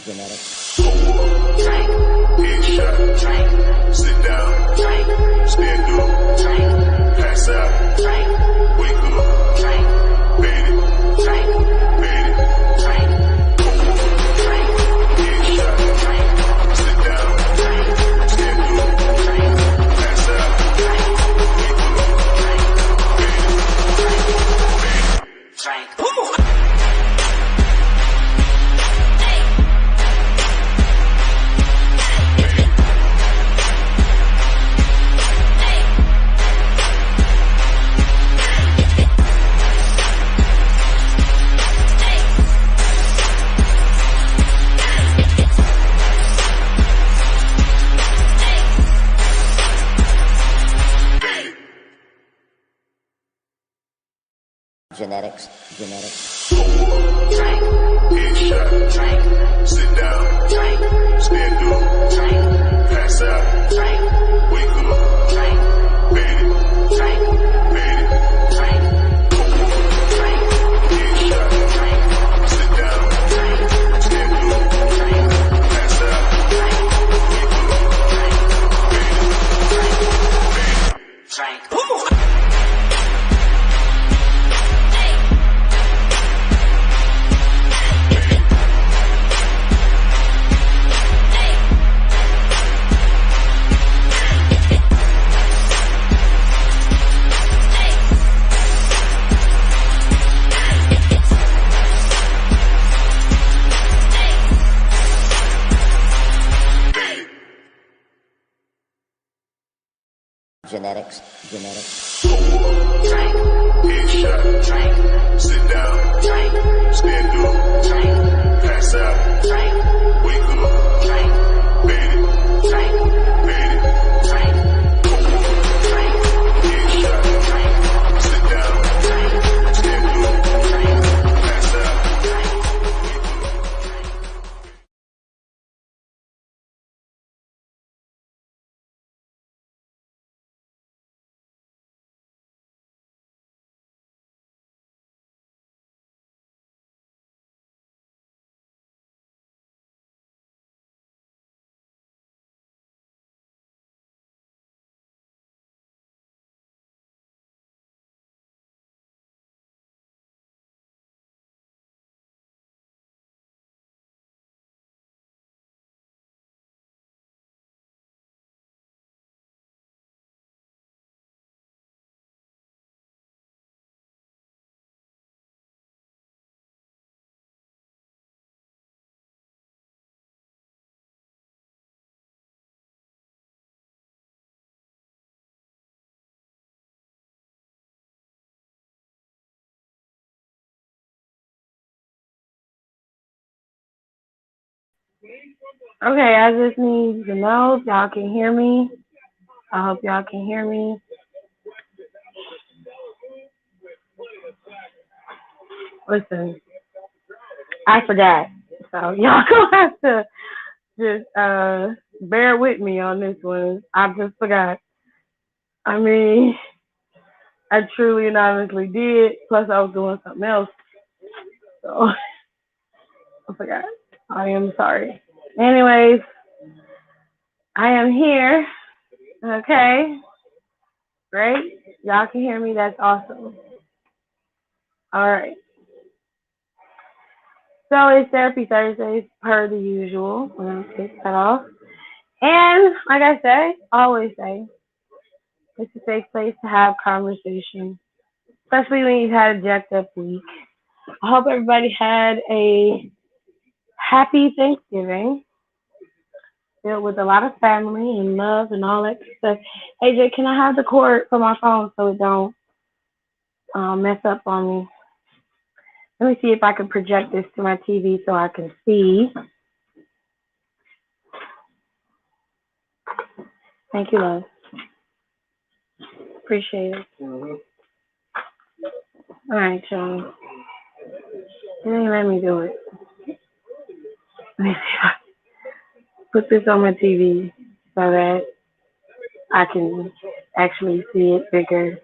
genetics. Drink, headshot, drink, sit down, drink, stand up, drink, pass out, drink, wake up, drink, fade it, drink, fade it, drink, drink, headshot, drink, sit down, drink, stand up, drink, pass out, drink, wake up, drink, fade it, drink, drink. Genetics. Drink, headshot, drink, sit down, drink, stand up, drink, pass out, drink, wake up, drink, fade it, drink, fade it, drink, drink, headshot, drink, sit down, drink, stand up, drink, pass out, drink, wake up, drink, fade it, drink, fade it, drink. Genetics. Drink, headshot, drink, sit down, drink, stand up, drink, pass out, drink, wake up, drink, fade it, drink, fade it, drink, drink, headshot, drink, sit down, drink, stand up, drink, pass out, drink, wake up, drink. Okay, I just need to know if y'all can hear me. I hope y'all can hear me. Listen, I forgot. So y'all gonna have to just bear with me on this one. I just forgot. I mean, I truly and honestly did. Plus I was doing something else. So I forgot. I am sorry. Anyways, I am here. Okay. Great. Y'all can hear me. That's awesome. All right. So it's Therapy Thursdays per the usual. We're going to kick that off. And like I say, always say, it's a safe place to have conversation, especially when you've had a jacked up week. I hope everybody had a happy Thanksgiving filled with a lot of family and love and all that stuff. Hey, Jay, can I have the cord for my phone so it don't mess up on me? Let me see if I can project this to my TV so I can see. Thank you, love. Appreciate it. Mm-hmm. All right, y'all. It ain't let me do it. Let me see if I put this on my TV so that I can actually see it bigger.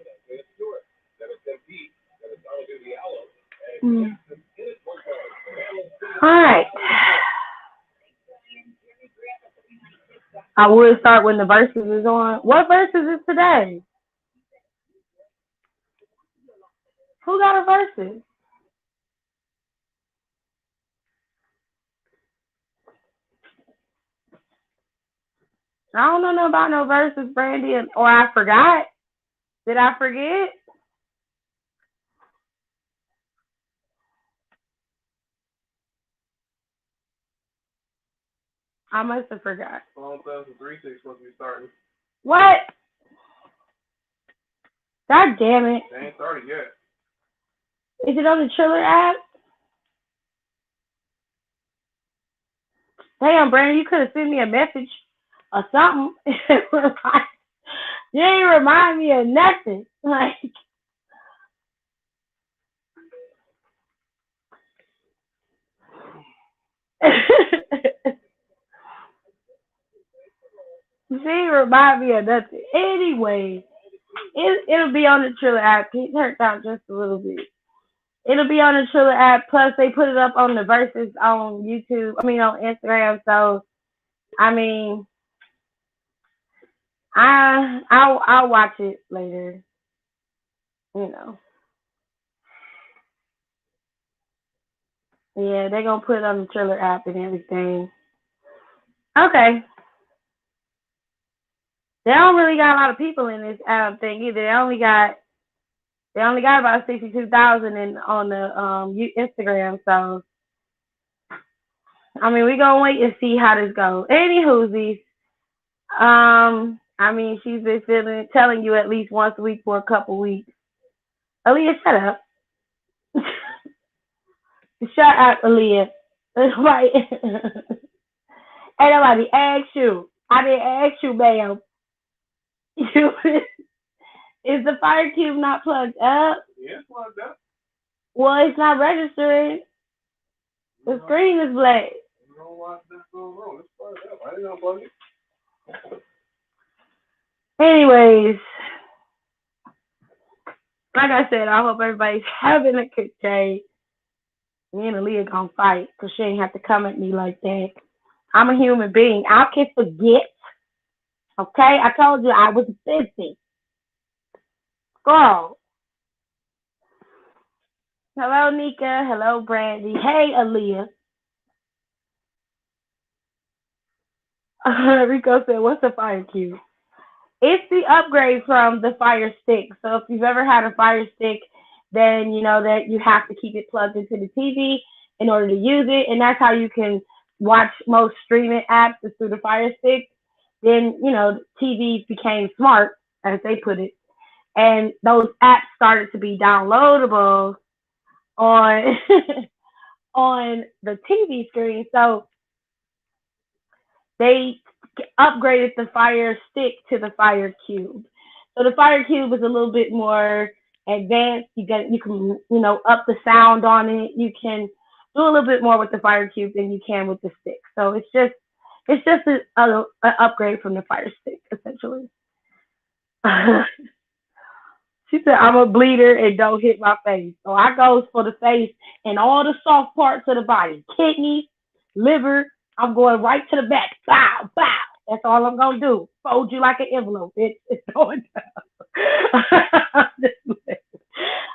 All right. I would start when the verses is on. What verses is today? Who got a verses? I don't know nothing about no verses, Brandy, or I forgot. Did I forget? I must have forgot. Song 3 6 supposed to be starting. What? God damn it. They ain't started yet. Is it on the Triller app? Damn, Brandon, you could have sent me a message or something. You ain't remind me of nothing. Like, she ain't remind me of nothing. Anyway, it'll be on the Triller app. It hurt out just a little bit. It'll be on the Triller app. Plus, they put it up on the verses on YouTube. I mean, on Instagram. So, I mean, I'll watch it later. You know. Yeah, they're gonna put it on the Triller app and everything. Okay. They don't really got a lot of people in this thing either. They only got about 62,000 on the Instagram. So I mean, we gonna wait and see how this goes. Anywhoosies, I mean, she's been telling you at least once a week for a couple weeks. Aaliyah, shut up. Shut up, Aaliyah. Right. Ain't nobody asked you. I didn't ask you, ma'am. Is the fire cube not plugged up? Yeah, it's plugged up. Well, it's not registering. The screen is black. You know why that's going wrong? It's plugged up. I didn't unplug it. Anyways, like I said, I hope everybody's having a good day. Me and Aaliyah gonna fight because she ain't have to come at me like that. I'm a human being. I can forget. Okay? I told you I was busy. Girl. Hello, Nika. Hello, Brandy. Hey, Aaliyah. Rico said, what's a fire cube? It's the upgrade from the Fire Stick. So if you've ever had a Fire Stick, then you know that you have to keep it plugged into the TV in order to use it. And that's how you can watch most streaming apps is through the Fire Stick. Then, you know, TVs became smart, as they put it. And those apps started to be downloadable on on the TV screen. So they upgraded the Fire Stick to the Fire Cube. So the Fire Cube is a little bit more advanced. You can up the sound on it. You can do a little bit more with the Fire Cube than you can with the stick. So it's just an upgrade from the Fire Stick essentially. She said, I'm a bleeder and don't hit my face. So I goes for the face and all the soft parts of the body. Kidneys, liver, I'm going right to the back. Bow, bow. That's all I'm going to do. Fold you like an envelope. It's going down.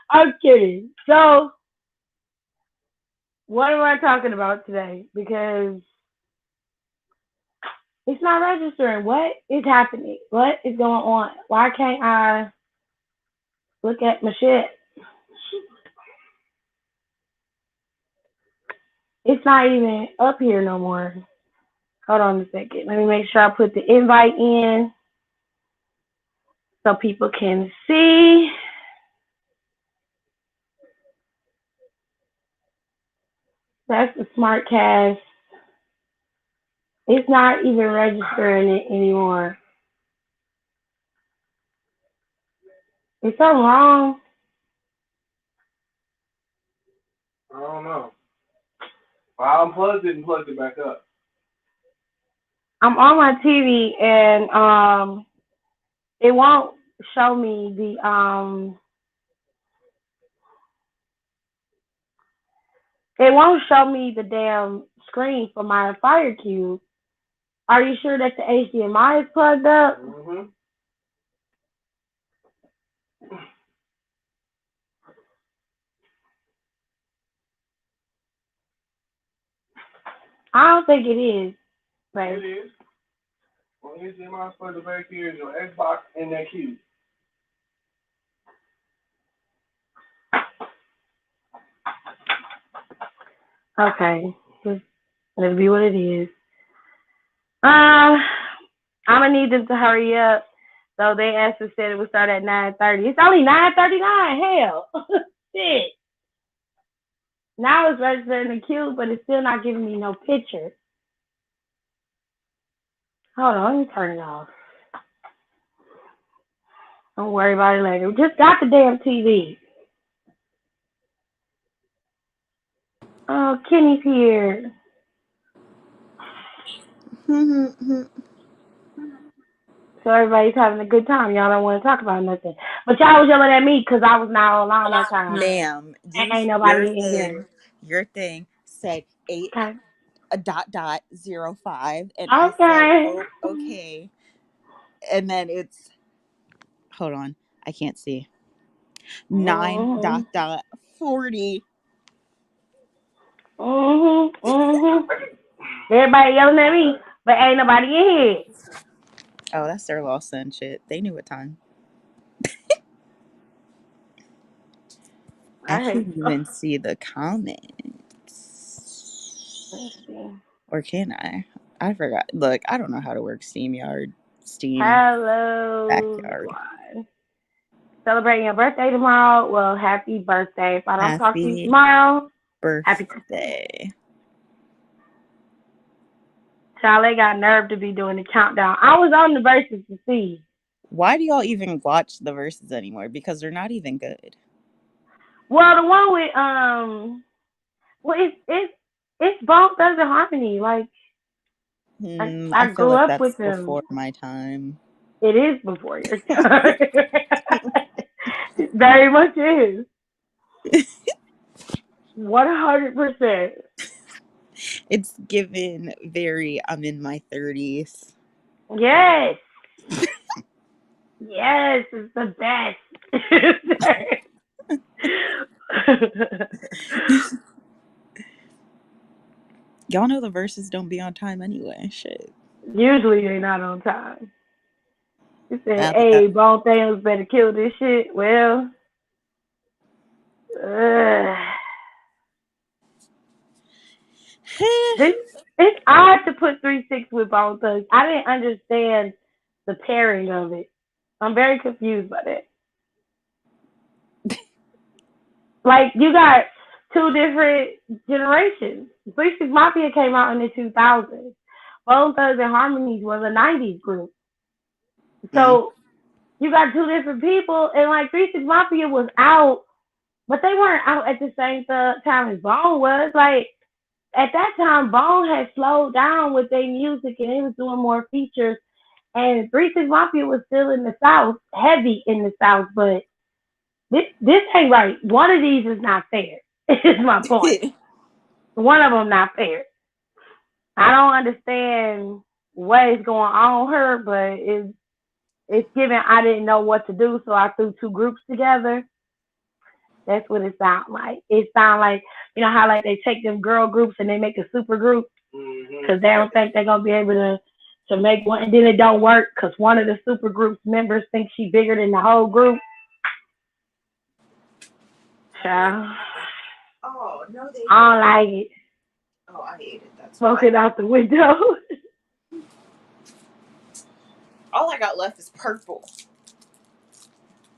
I'm kidding. So, what am I talking about today? Because it's not registering. What is happening? What is going on? Why can't I look at my shit? It's not even up here no more. Hold on a second. Let me make sure I put the invite in so people can see. That's the SmartCast. It's not even registering it anymore. Is something wrong? I don't know. I unplugged it and plugged it back up. I'm on my TV and it won't show me the damn screen for my Fire Cube. Are you sure that the HDMI is plugged up? Mm-hmm. I don't think it is, babe. It is. Well, HDMI for the back here is your Xbox and that cube. Okay. Let's be what it is. I'm gonna need them to hurry up. So they actually said it would start at 9:30. It's only 9:39. Hell, shit. Now it's registering the queue, but it's still not giving me no picture. Hold on, let me turn it off. Don't worry about it later. We just got the damn TV. Oh, Kenny's here. So everybody's having a good time. Y'all don't want to talk about nothing. But y'all was yelling at me because I was not online that time. Ma'am, And ain't nobody in here. your thing said 8 Okay. a dot 05, and Okay. I said, oh, okay. And then it's, hold on, I can't see. 9 dot 40. Everybody yelling at me, but ain't nobody in here. Oh, that's their Lawson shit. They knew what time. I can't even see the comments. Let's see. Or can I? I forgot. Look, I don't know how to work Steam. Hello, Backyard. squad. Celebrating your birthday tomorrow? Well, happy birthday. If I don't talk to you Happy tomorrow, birthday. happy birthday. Charlie got nerve to be doing the countdown. I was on the verses to see. Why do y'all even watch the verses anymore? Because they're not even good. Well, the one with well, it's Bone Thugs and Harmony. Like I I feel grew like up with that's them. before my time. It is before your time. Very much is. 100%. It's given very, I'm in my 30s. Yes. Yes, it's the best. Y'all know the verses don't be on time anyway. Shit. Usually they're not on time. You said, hey, Bone Thugs better kill this shit. Well, it's odd to put 3-6 with Bone Thugs. I didn't understand the pairing of it. I'm very confused by that. Like, you got two different generations. 3-6 Mafia came out in the 2000s. Bone Thugs and Harmonies was a 90s group. So you got two different people, and like 3-6 Mafia was out, but they weren't out at the same time as Bone was. Like, at that time, Bone had slowed down with their music, and they was doing more features. And 3-6 Mafia was still in the South, heavy in the South, but this ain't right. One of these is not fair. Is my point. One of them not fair. I don't understand what is going on here, but it's given I didn't know what to do, so I threw two groups together. That's what it sounds like. It sounds like, you know how like they take them girl groups and they make a super group because they don't think they're gonna be able to make one, and then it don't work because one of the super group's members thinks she's bigger than the whole group. Child. Oh no, they. I don't like it. Oh, I hate it. That's smoking out the window. All I got left is purple.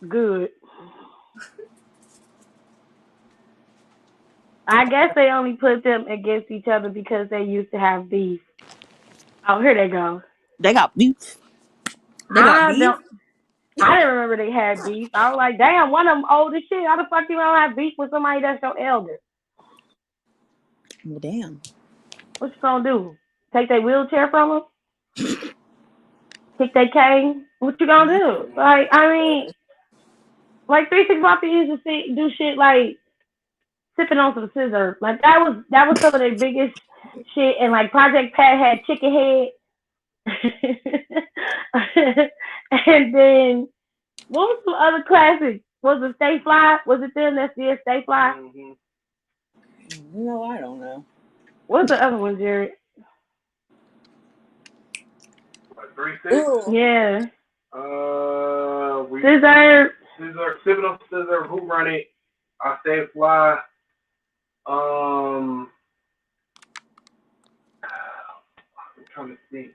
Good. I guess they only put them against each other because they used to have beef. Oh, here they go. They got beef. I didn't remember they had beef. I was like, damn, one of them old as shit. How the fuck you don't have beef with somebody that's your elder? Well, damn. What you gonna do? Take their wheelchair from them? Kick their cane? What you gonna do? Like, I mean, like 3-6 Mafia used to do shit like sipping on some scissors. Like that was some of their biggest shit. And like Project Pat had Chicken Head. And then what was some other classics? Was it Stay Fly? Was it them that did Stay Fly? Mm-hmm. No, I don't know. What's the other one, Jared? Like 3-6. Ooh. Yeah. We Scissor. Scissor, Who Run It? I Stay Fly. I'm trying to think.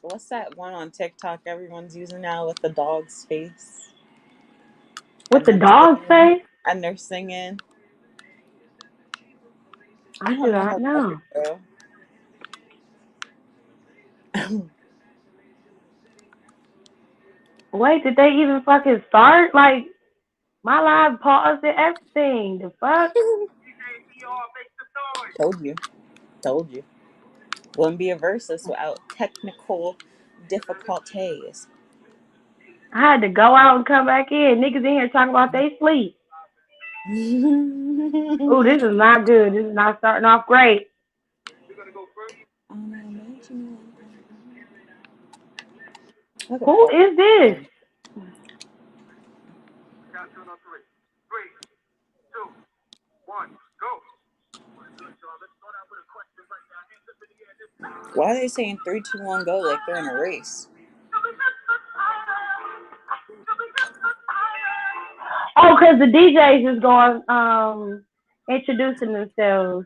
What's that one on TikTok everyone's using now with the dog's face? With And the they're dog's singing. face? And they're singing. I I do don't know not how that know. would go. Wait, did they even fucking start? Like, my live paused and everything. The fuck? Told you. Told you. Wouldn't be a versus without technical difficulties. I had to go out and come back in. Niggas in here talking about they sleep. Ooh, this is not good. This is not starting off great. Okay. Who is this? Why are they saying 3, 2, 1, go like they're in a race? Oh, because the DJs is going introducing themselves.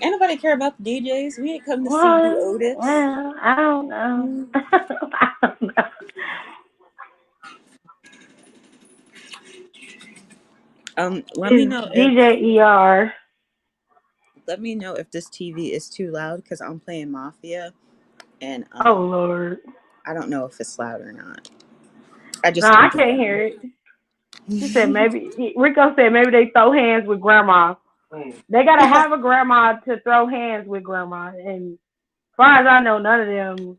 Anybody care about the DJs? We ain't come to see you, Well, Otis. well, I don't know. I don't know. Let me It's know if DJ ER. this TV is too loud because I'm playing Mafia, and Oh Lord. I don't know if it's loud or not. I No, just I turned it can't hear it. He said maybe Rico said maybe they throw hands with grandma. They gotta on. have a grandma to throw hands with grandma, and as far as I know, none of them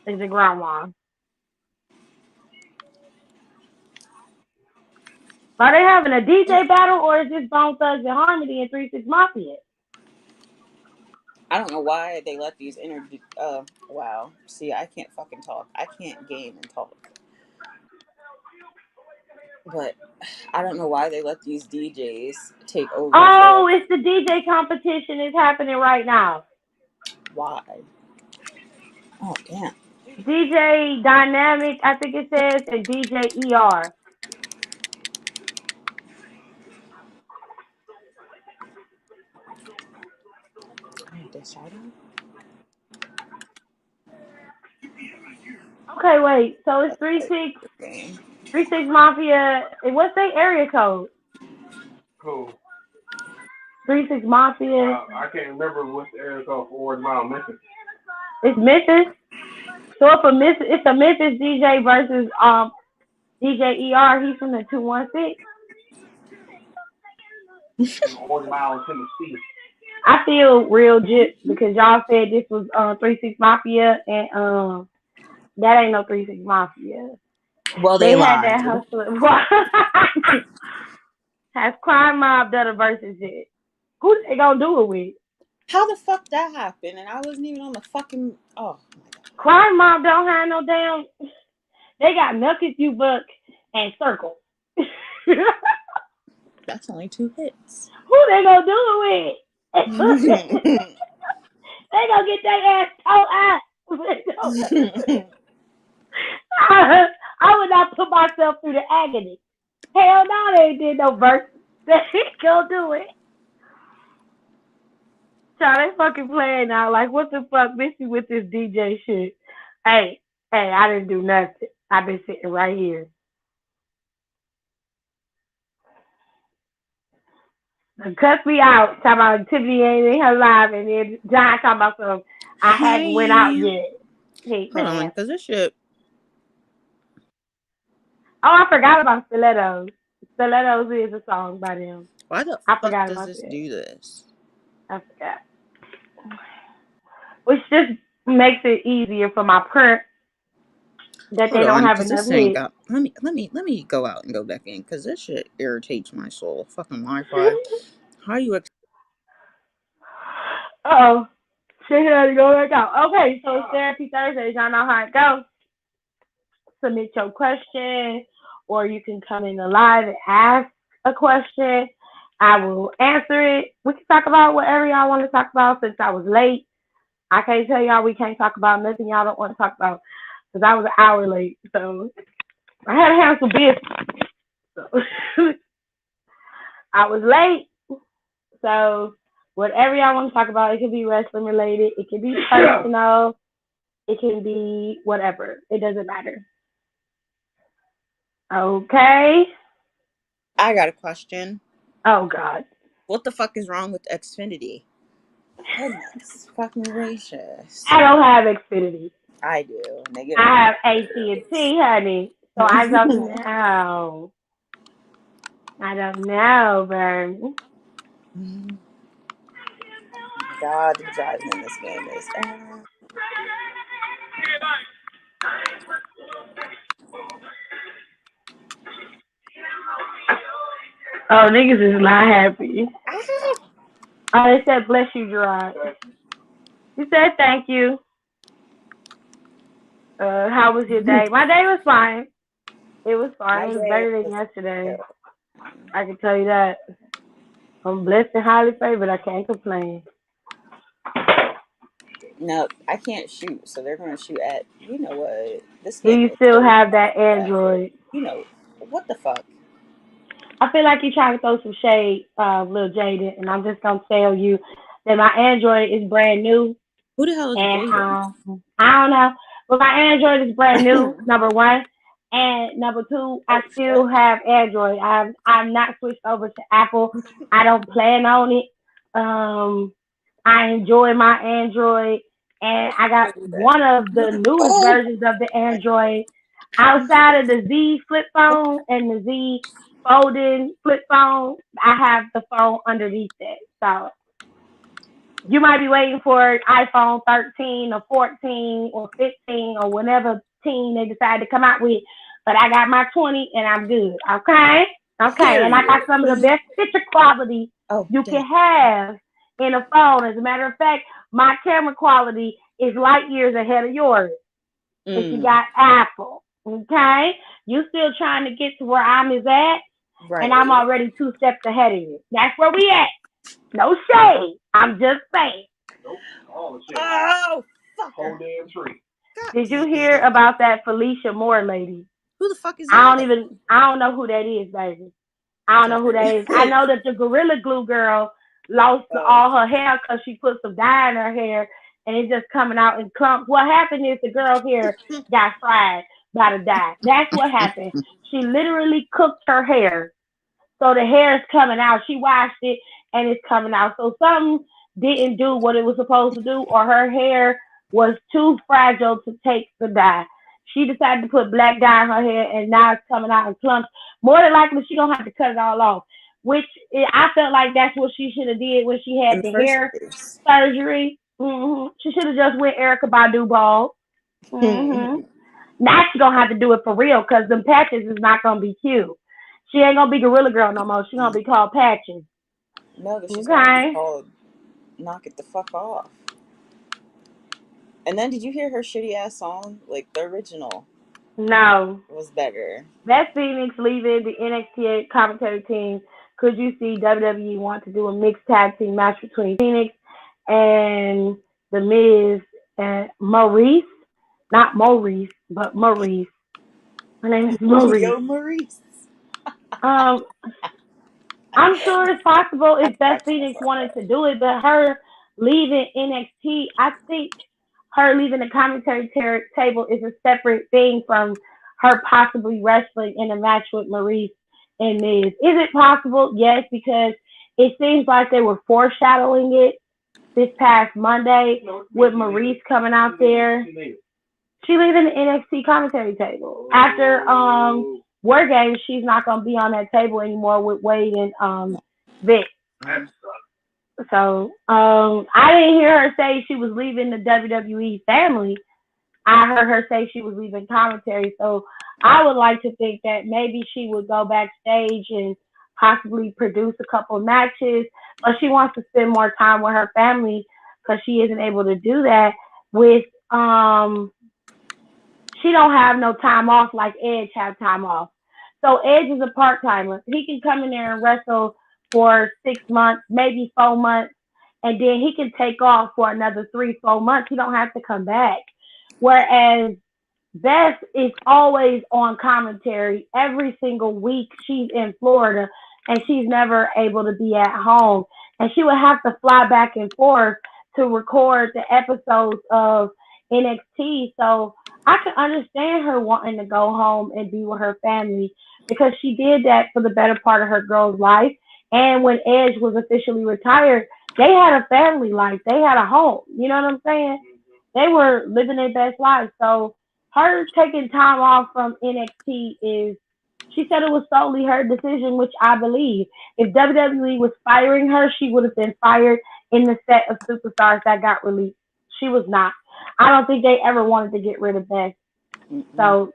is a grandma. Are they having a DJ battle or is this Bone Thugs and Harmony and 3 6 Mafia? I don't know why they let these wow. See, I can't fucking talk. I can't game and talk. But I don't know why they let these DJs take over Oh, for it's the DJ competition is happening right now. why. Oh damn. DJ Dynamic, I think it says, and DJ ER. Oh, decided? Okay, wait. So it's 3 6 Mafia. What's their area code? Cool. 3 6 Mafia. I can't remember what's the area code for Ward Mile, Memphis. It's Memphis. So it's a Memphis DJ versus DJ ER. He's from the 216. Ward Mile, Tennessee. I feel real gypped because y'all said this was 3 6 Mafia and that ain't no 3 6 Mafia. Well, they They had lied. that hustler. Has Crime Mob done a versus yet? Who they gonna do it with? How the fuck that happened? And I wasn't even on the fucking. Oh my god. Crime Mob don't have no damn. They got Milk If You Buck and Circle. Who That's only 2 hits. they gonna do it with? They gonna get their ass toe out. I would not put myself through the agony. Hell no, they ain't did no verse. They gonna do it. Child, they fucking playing now. Like, what the fuck, Missy, with this DJ shit? Hey, I didn't do nothing. I've been sitting right here. Cuss me out. Talking about Tiffany ain't in her live, and then John talking about some. I hadn't went out Hey. yet. Hate Hold on, man. because this shit. Oh, I forgot about Stilettos. Stilettos is a song by them. Why the I fuck forgot does about this that. do this? I forgot. Which just makes it easier for my print that Hold they don't on, have because enough this ain't hits. got. Let me go out and go back in, because this shit irritates my soul. Fucking Wi-Fi. How you? Oh, She had to go back out. Okay, so it's Therapy Thursdays. Y'all know how it goes. Submit your question, or you can come in the live and ask a question. I will answer it. We can talk about whatever y'all want to talk about. Since I was late, I can't tell y'all we can't talk about nothing y'all don't want to talk about because I was an hour late. So I had to handle some business. So I was late. So whatever y'all want to talk about, it could be wrestling related, it could be personal, it can be whatever. It doesn't matter. Okay. I got a question. Oh God. What the fuck is wrong with Xfinity? Goodness fucking gracious. I don't have Xfinity. I do. Nigga. I have AT&T, honey. So I don't know. I don't know, Vern. God, the driving in this game is. Oh, niggas is not happy. Oh, they said bless you, Gerard. You said thank you. How was your day? My day was fine. It was fine. It was better than yesterday. I can tell you that. I'm blessed and highly favored. I can't complain. No, I can't shoot, so they're going to shoot at. You know what? This Do game you is still so have that Android? You know what the fuck? I feel like you're trying to throw some shade, Lil Jaden, and I'm just gonna tell you that my Android is brand new. Who the hell is And Jaden? I don't know, but my Android is brand new. Number one, and number two, I still have Android. I'm not switched over to Apple. I don't plan on it. I enjoy my Android, and I got one of the newest versions of the Android. Outside of the Z flip phone and the Z folding flip phone, I have the phone underneath it. So you might be waiting for iPhone 13 or 14 or 15 or whatever teen they decide to come out with. But I got my 20 and I'm good. Okay? Okay. And I got some of the best picture quality you can have in a phone. As a matter of fact, my camera quality is light years ahead of yours. If you got Apple. Okay? You still trying to get to where I'm is at. Right. And I'm already 2 steps ahead of you. That's where we at. No shade. I'm just saying. Nope. All the shade. Oh, fuck. Whole damn tree. Did you hear about that Felicia Moore lady? Who the fuck is that? I don't know who that is, baby. I don't know who that is. I know that the Gorilla Glue girl lost all her hair because she put some dye in her hair and it's just coming out in clumps. What happened is the girl's hair got fried by the dye. That's what happened. She literally cooked her hair. So the hair is coming out. She washed it and it's coming out. So something didn't do what it was supposed to do, or her hair was too fragile to take the dye. She decided to put black dye in her hair and now it's coming out in clumps. More than likely, she's going to have to cut it all off, which I felt like that's what she should have did when she had the hair surgery. She should have just went Erykah Badu bald. Now she's going to have to do it for real because them patches is not going to be cute. She ain't going to be Gorilla Girl no more. She's going to be called Patches. No, she's going to be called Knock It the Fuck Off. And then did you hear her shitty ass song? Like the original. No. It was better. That's Phoenix leaving the NXT commentary team. Could you see WWE want to do a mixed tag team match between Phoenix and The Miz and Maurice? Not Maurice, but Maurice. Her name is Maurice. Yo, Maurice. I'm sure it's possible if Beth Phoenix wanted to do it, but her leaving NXT, I think her leaving the commentary table is a separate thing from her possibly wrestling in a match with Maurice and Miz. Is it possible? Yes, because it seems like they were foreshadowing it this past Monday with Maurice coming out there. She leaving the NXT commentary table. After War Games, she's not going to be on that table anymore with Wade and Vic. So I didn't hear her say she was leaving the WWE family. I heard her say she was leaving commentary. So I would like to think that maybe she would go backstage and possibly produce a couple of matches, but she wants to spend more time with her family because she isn't able to do that with she don't have no time off like Edge have time off. So Edge is a part timer. He can come in there and wrestle for 6 months, maybe 4 months, and then he can take off for another 3, 4 months. He don't have to come back. Whereas Beth is always on commentary every single week. She's in Florida and she's never able to be at home. And she would have to fly back and forth to record the episodes of NXT. So I can understand her wanting to go home and be with her family because she did that for the better part of her girl's life. And when Edge was officially retired, they had a family life. They had a home. You know what I'm saying? They were living their best life. So her taking time off from NXT is, she said it was solely her decision, which I believe. If WWE was firing her, she would have been fired in the set of superstars that got released. She was not. I don't think they ever wanted to get rid of Beth. So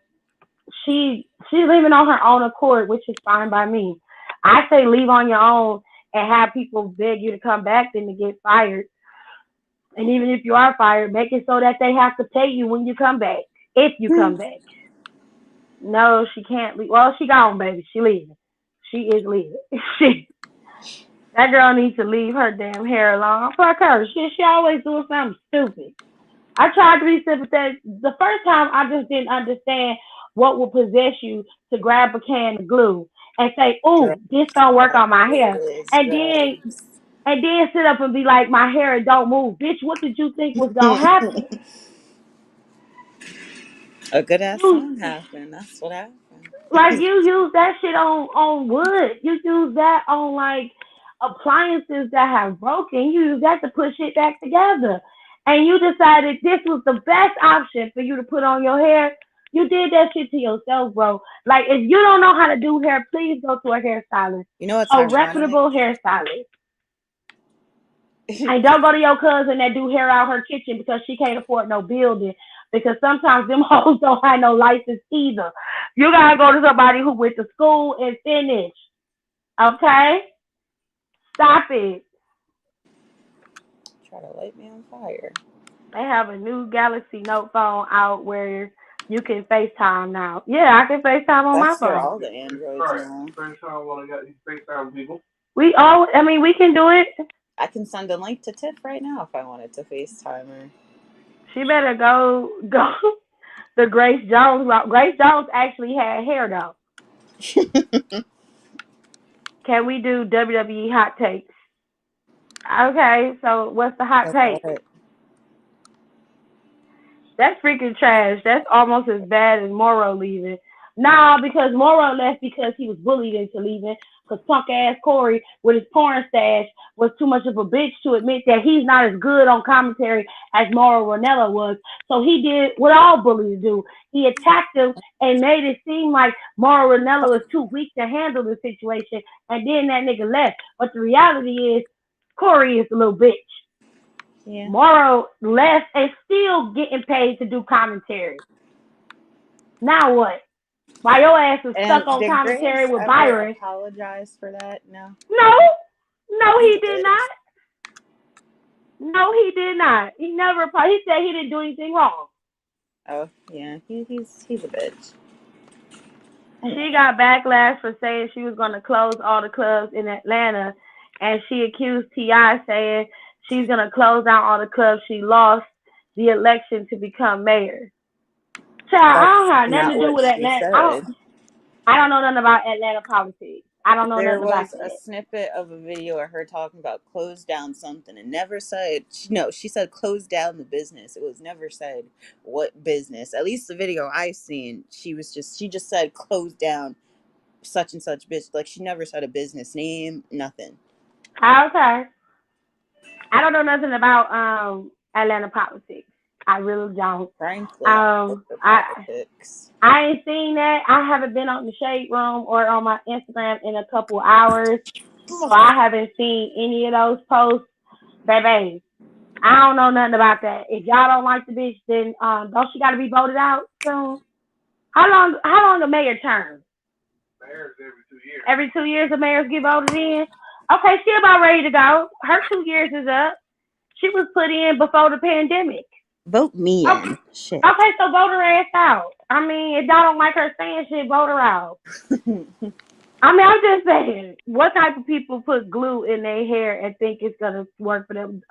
she's leaving on her own accord, which is fine by me. I say leave on your own and have people beg you to come back than to get fired. And even if you are fired, make it so that they have to pay you when you come back, if you come back. No, she can't leave. Well, she gone, baby. She leaving. She is leaving. That girl needs to leave her damn hair alone. Fuck her. She always doing something stupid. I tried to be sympathetic. The first time I just didn't understand what would possess you to grab a can of glue and say, "Ooh, this don't work on my hair," and then sit up and be like, "My hair don't move." Bitch, what did you think was gonna happen? A good ass song happened. That's what happened. Like you use that shit on wood. You use that on like appliances that have broken. You use that to put shit back together. And you decided this was the best option for you to put on your hair. You did that shit to yourself, bro. Like if you don't know how to do hair, please go to a hairstylist. You know what's a ironic? reputable hairstylist. And don't go to your cousin that do hair out her kitchen because she can't afford no building. Because sometimes them hoes don't have no license either. You gotta go to somebody who went to school and finished. Okay? Stop it. Try to light me on fire. They have a new Galaxy Note phone out where you can FaceTime now. Yeah, I can FaceTime on my phone. That's all the Androids now. FaceTime when I got these FaceTime people. We can do it. I can send a link to Tiff right now if I wanted to FaceTime her. She better go the Grace Jones route. Grace Jones actually had hair though. Can we do WWE hot takes? Okay, so what's the hot take? That's freaking trash. That's almost as bad as Morrow leaving. Nah, because Morrow left because he was bullied into leaving. Because punk ass Corey with his porn stash was too much of a bitch to admit that he's not as good on commentary as Mauro Ranallo was. So he did what all bullies do. He attacked him and made it seem like Mauro Ranallo is too weak to handle the situation. And then that nigga left. But the reality is, Corey is a little bitch. Yeah. Mauro left and still getting paid to do commentary. Now what? Why your ass was stuck on commentary with Byron? Apologize for that? No, he did not. No, he did not. He never apologized. He said he didn't do anything wrong. Oh yeah, he's a bitch. She got backlash for saying she was going to close all the clubs in Atlanta, and she accused T.I. saying she's going to close down all the clubs she lost the election to become mayor. Child, I don't have nothing to do with Atlanta. I don't know nothing about Atlanta politics. I don't know nothing about that. There was a snippet of a video of her talking about close down something and never said, she said close down the business. It was never said what business. At least the video I've seen, she just said close down such and such business. Like she never said a business name, nothing. Okay. I don't know nothing about Atlanta politics. I really don't. Frankly, I ain't seen that. I haven't been on the Shade Room or on my Instagram in a couple hours. So I haven't seen any of those posts. Baby, I don't know nothing about that. If y'all don't like the bitch, then don't she got to be voted out soon? How long the mayor term? Mayor's every 2 years. Every 2 years the mayors get voted in? Okay, she about ready to go. Her 2 years is up. She was put in before the pandemic. Vote me Oh, in. Shit. okay, so vote her ass out. I mean, if y'all don't like her saying shit, vote her out. I mean, I'm just saying, what type of people put glue in their hair and think it's gonna work for them?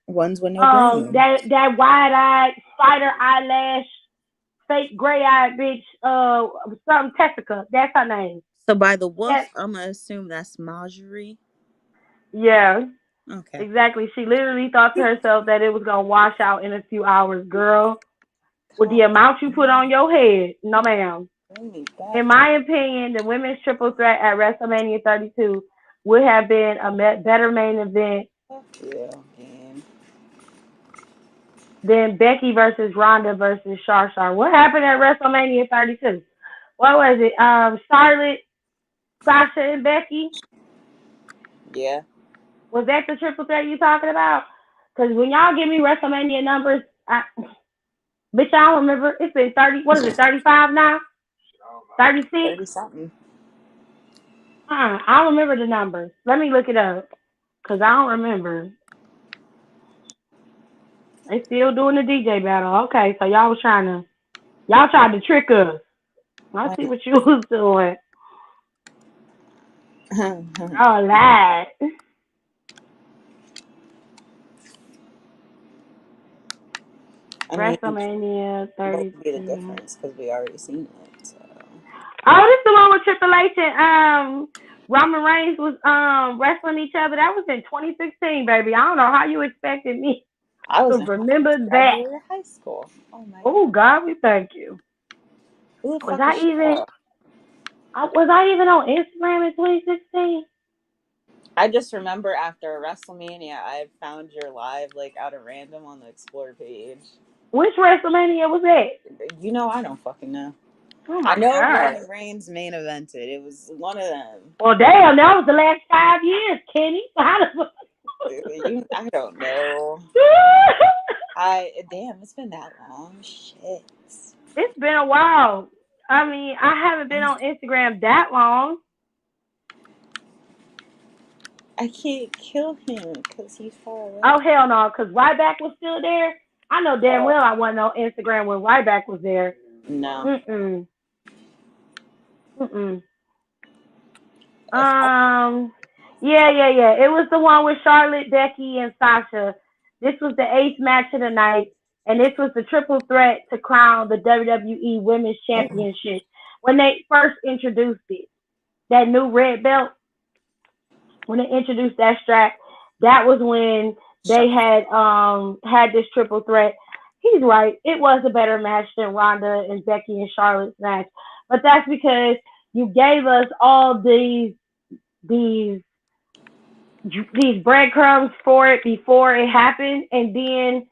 Ones with no brain. That wide-eyed spider eyelash, fake gray-eyed bitch, something Tessica. That's her name. So by the wolf, That, I'm gonna assume that's Marjorie. yeah, Okay. exactly. She literally thought to herself that it was gonna wash out in a few hours, girl. With the amount you put on your head, no ma'am. Bring me back. In my opinion, the women's triple threat at WrestleMania 32 would have been a better main event Yeah, man. than Becky versus Ronda versus Charlotte. What happened at WrestleMania 32? What was it? Charlotte, Sasha, and Becky? Yeah. Was that the triple threat you talking about? Because when y'all give me WrestleMania numbers, bitch, I don't remember. It's been 30, what is it, 35 now? 36? 30 something. I don't remember the numbers. Let me look it up. Because I don't remember. They still doing the DJ battle. Okay, so y'all tried to trick us. I see what you was doing. Oh, that. I mean, WrestleMania what would be the 32. difference? Because we already seen it. So. Oh, this is the one with Triple H and Roman Reigns was wrestling each other. That was in 2016, baby. I don't know how you expected me I to was in remember that. graduated high school. Oh my Oh god. God, we thank you. Who the Was fuck I is she? even on Instagram in 2016? I just remember after WrestleMania, I found your live like out of random on the Explore page. Which WrestleMania was that? You know, I don't fucking know. Oh I my know God. Roman Reigns main evented. It was one of them. Well, damn, that was the last 5 years, Kenny. How the I don't know. Damn, it's been that long. Shit. It's been a while. I mean, I haven't been on Instagram that long. I can't kill him because he's far away. Oh hell no, because Ryback was still there. I know damn well I wasn't on Instagram when Ryback was there. No. Mm-mm. Yeah. It was the one with Charlotte, Becky, and Sasha. This was the 8th match of the night, and this was the triple threat to crown the WWE Women's Championship when they first introduced it. That new red belt, when they introduced that strap, that was when they had this triple threat. He's right. It was a better match than Ronda and Becky and Charlotte's match, but that's because you gave us all these breadcrumbs for it before it happened, and then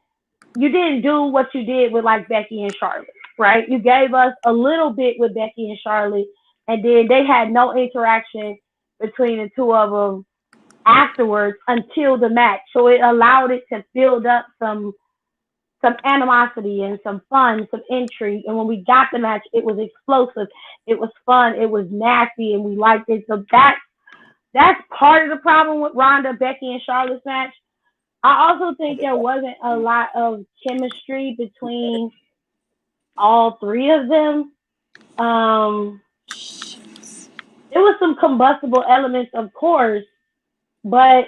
you didn't do what you did with like Becky and Charlotte, right? You gave us a little bit with Becky and Charlotte, and then they had no interaction between the two of them afterwards until the match. So it allowed it to build up some animosity and some fun, some intrigue. And when we got the match, it was explosive, it was fun, it was nasty, and we liked it. So that's part of the problem with Ronda, Becky, and Charlotte's match. I also think there wasn't a lot of chemistry between all three of them. There was some combustible elements, of course, but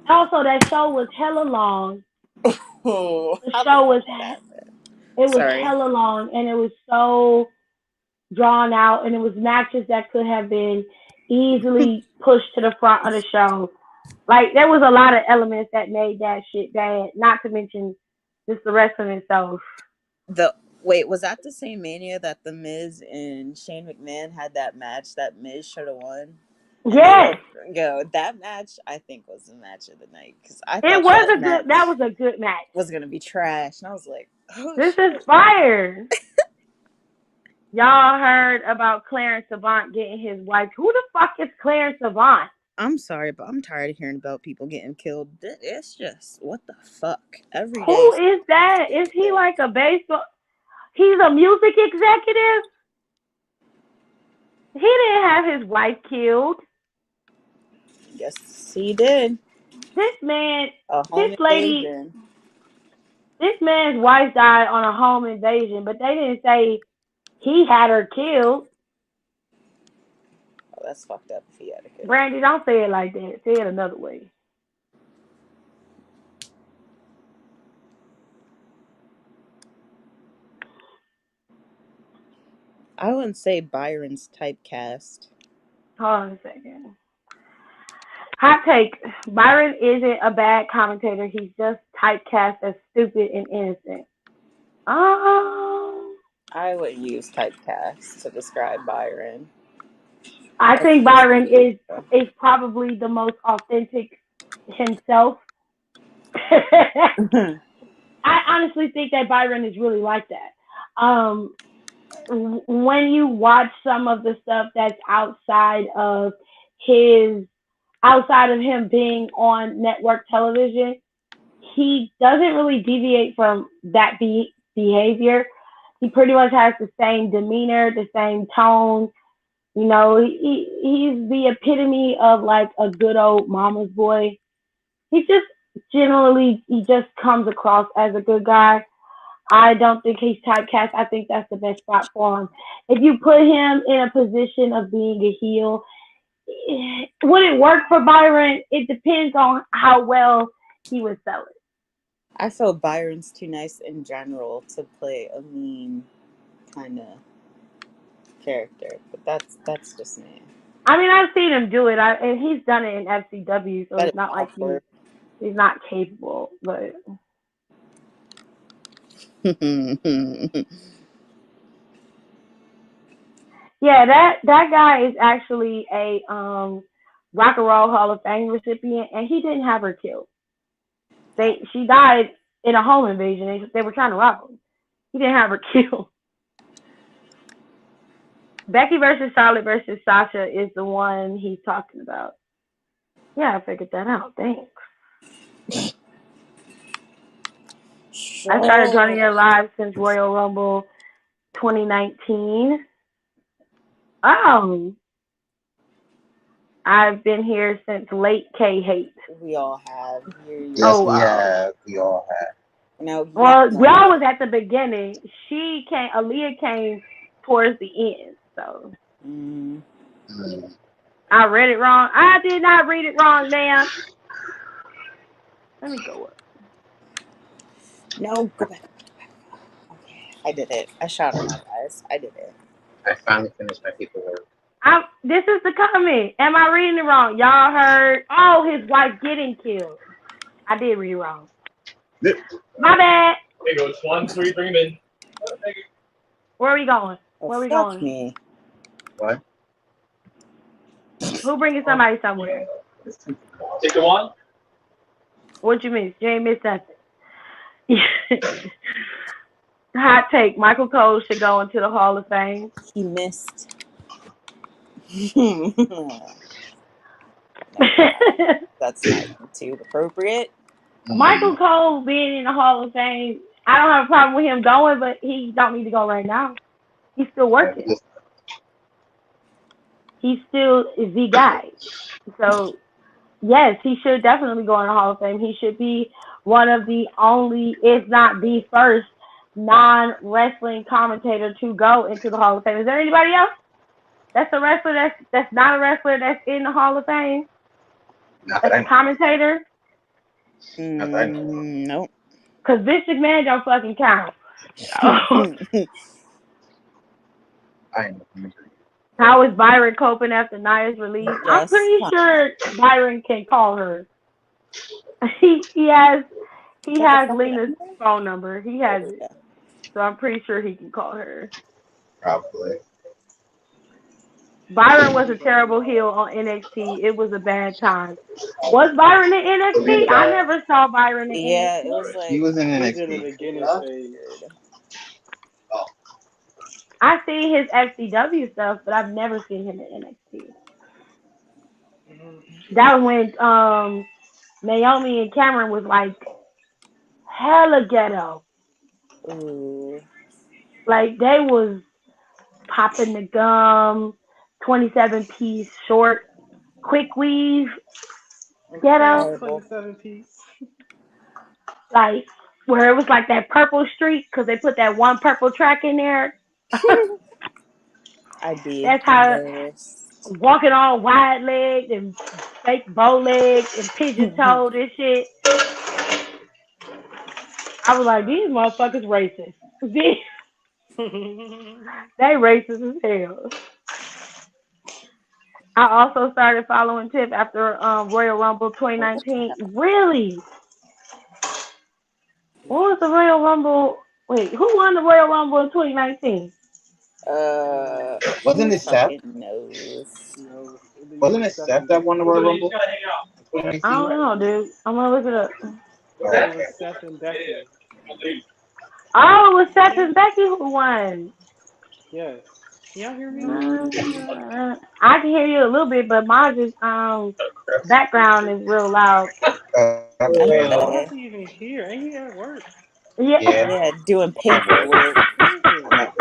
also that show was hella long. The show was Sorry. hella long, and it was so drawn out, and it was matches that could have been easily pushed to the front of the show. Like there was a lot of elements that made that shit bad. Not to mention just the wrestling itself. Wait, was that the same Mania that the Miz and Shane McMahon had that match that Miz should have won? Yes. That match I think was the match of the night because I It thought was that was a good match. Was gonna be trash, and I was like, oh, this shit. is fire. Y'all heard about Clarence Avant getting his wife? Who the fuck is Clarence Avant? I'm sorry, but I'm tired of hearing about people getting killed. It's just what the fuck every day. Who is that? Is he like a baseball? He's a music executive. He didn't have his wife killed. Yes, he did. This man, A home this lady, invasion. this man's wife died on a home invasion, but they didn't say he had her killed. Oh, that's fucked up if he had a kid. Brandy, don't say it like that. Say it another way. I wouldn't say Byron's typecast. Hold on a second. Hot take. Byron isn't a bad commentator. He's just typecast as stupid and innocent. Um, I would use typecast to describe Byron. I That's think just Byron me. is probably the most authentic himself. I honestly think that Byron is really like that. When you watch some of the stuff that's his outside of him being on network television, he doesn't really deviate from that behavior. He pretty much has the same demeanor, the same tone. You know, he's the epitome of like a good old mama's boy. He just he just comes across as a good guy. I don't think he's typecast. I think that's the best spot for him. If you put him in a position of being a heel, would it work for Byron? It depends on how well he would sell it. I feel Byron's too nice in general to play a mean kind of character, but that's just me. I mean, I've seen him do it, and he's done it in FCW, so That it's is not like awkward. he's not capable. But yeah, that guy is actually a Rock and Roll Hall of Fame recipient, and he didn't have her killed. She died in a home invasion. They were trying to rob him. He didn't have her killed. Becky versus Charlotte versus Sasha is the one he's talking about. Yeah, I figured that out. Thanks. Sure. I started joining your live since Royal Rumble 2019. Oh, I've been here since late K Hate. We all have. Yes, we have. We all have. No, well, y'all was at the beginning. Aaliyah came towards the end. So I read it wrong. I did not read it wrong, man. Let me go up. No, go back. Okay, I did it. I shot him up, guys. I did it. I finally finished my paperwork. This is the comment. Am I reading it wrong? Y'all heard, his wife getting killed. I did read it wrong. My bad. There goes one, so we bring him in. Where are we going? Where are we going? Me. What? Who bringing somebody somewhere? Take the one. What you miss? You ain't missed nothing. Hot take. Michael Cole should go into the Hall of Fame. He missed. That's not too appropriate. Michael Cole being in the Hall of Fame, I don't have a problem with him going, but he don't need to go right now. He's still working. He still is the guy. So, yes, he should definitely go in the Hall of Fame. He should be one of the only, if not the first, non-wrestling commentator to go into the Hall of Fame. Is there anybody else that's a wrestler that's not a wrestler that's in the Hall of Fame? That's a commentator? Nope. Because Vince McMahon don't fucking count. How is Byron coping after Nia's release? I'm pretty sure Byron can call her. He has Lena's phone number. He has it. So I'm pretty sure he can call her. Probably. Byron was a terrible heel on NXT. It was a bad time. Was Byron in NXT? I never saw Byron in NXT. Yeah, it was like he was in NXT. I see his FCW stuff, but I've never seen him in NXT. That was when Naomi and Cameron was like hella ghetto. Like they was popping the gum, 27-piece short, quick weave. Ghetto, Okay, Horrible. 27 piece. like where it was like that purple streak because they put that one purple track in there. I'd be That's how embarrassed. walking all wide legged and fake bow legged and pigeon toed and shit. I was like, these motherfuckers racist. They racist as hell. I also started following Tip after Royal Rumble 2019. Really? What was the Royal Rumble? Wait, who won the Royal Rumble in 2019? Who wasn't it Seth? fucking knows? No, it Wasn't was it Steph Seth and that won the Becky. Royal Rumble? I don't know, dude. I'm gonna look it up. It was Steph and Becky. Oh, it was Seth and Becky who won. Yes. Can y'all hear me? I can hear you a little bit, but my just background is real loud. I know Damn, that. how's he even here? Ain't he at work? Yeah. Yeah, doing paperwork. Yeah.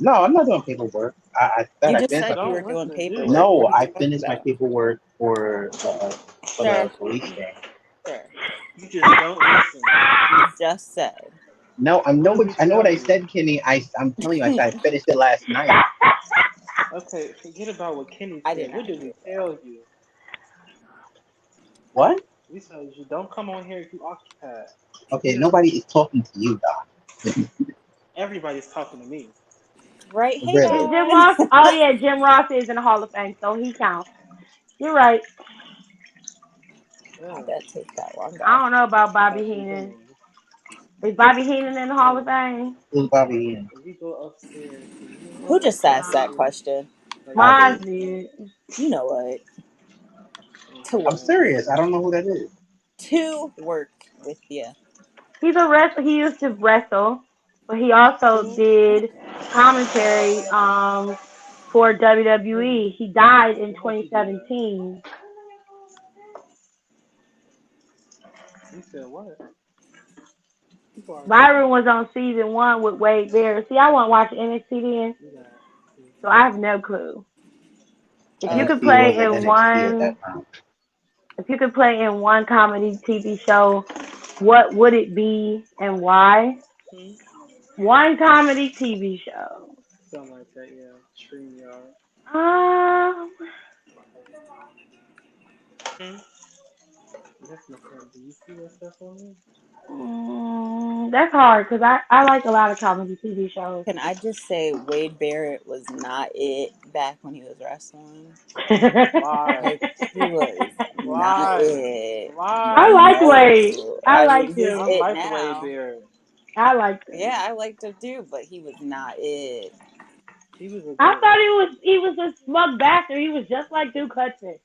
No, I'm not doing paperwork. I thought You I just finished my said you were Don't paperwork. doing listen, dude. paperwork. No, What are you I talking finished my about? paperwork for Sir, the police thing. You just don't listen. you just said. No, I know What did what we I know what tell I you? said, Kenny. I'm telling you, I finished it last night. Okay, forget about what Kenny I did said. What not did hear we that. tell you? What? We told you don't come on here if you occupied. Okay, nobody is talking to you, Doc. Everybody's talking to me. Right? Hey, Really? Jim Dad. Ross. Oh yeah, Jim Ross is in the Hall of Fame, so he counts. You're right. How'd Yeah. that take that long, I guy? don't know about What Bobby about you Heenan. doing? Is Bobby Heenan in the Hall of Hey, Fame? Who's Bobby Ian? if we go upstairs, can you Who just asked that Um, question? like I Maz did. did. You know what? To I'm work. okay? serious. I don't know who that is. To work with you. He's a wrestler. He used to wrestle, but he also Who? did commentary for WWE. He died in What made you do that? 2017. You said what? People are Byron was on season 1 with Wade Barrett. See, I wasn't watching NXT then, you got. so I have no clue. If you could NXT play wasn't in NXT at one, that time. if you could play in one comedy TV show, what would it be and why? Hmm? One comedy TV show. Something like that, yeah. StreamYard. Um, Hmm? That's my friend. Do you see that stuff on there? that's hard because I like a lot of comedy TV shows. Can I just say Wade Barrett was not it back when he was wrestling? Why? Like he was not Why? it. I Why? like Wade. No. I I mean like he's I him. it like Wade now. Bear. I liked him. Yeah, I liked him too, but he was not it. He was a I goat. thought he was a smug bastard. He was just like Duke Hudson.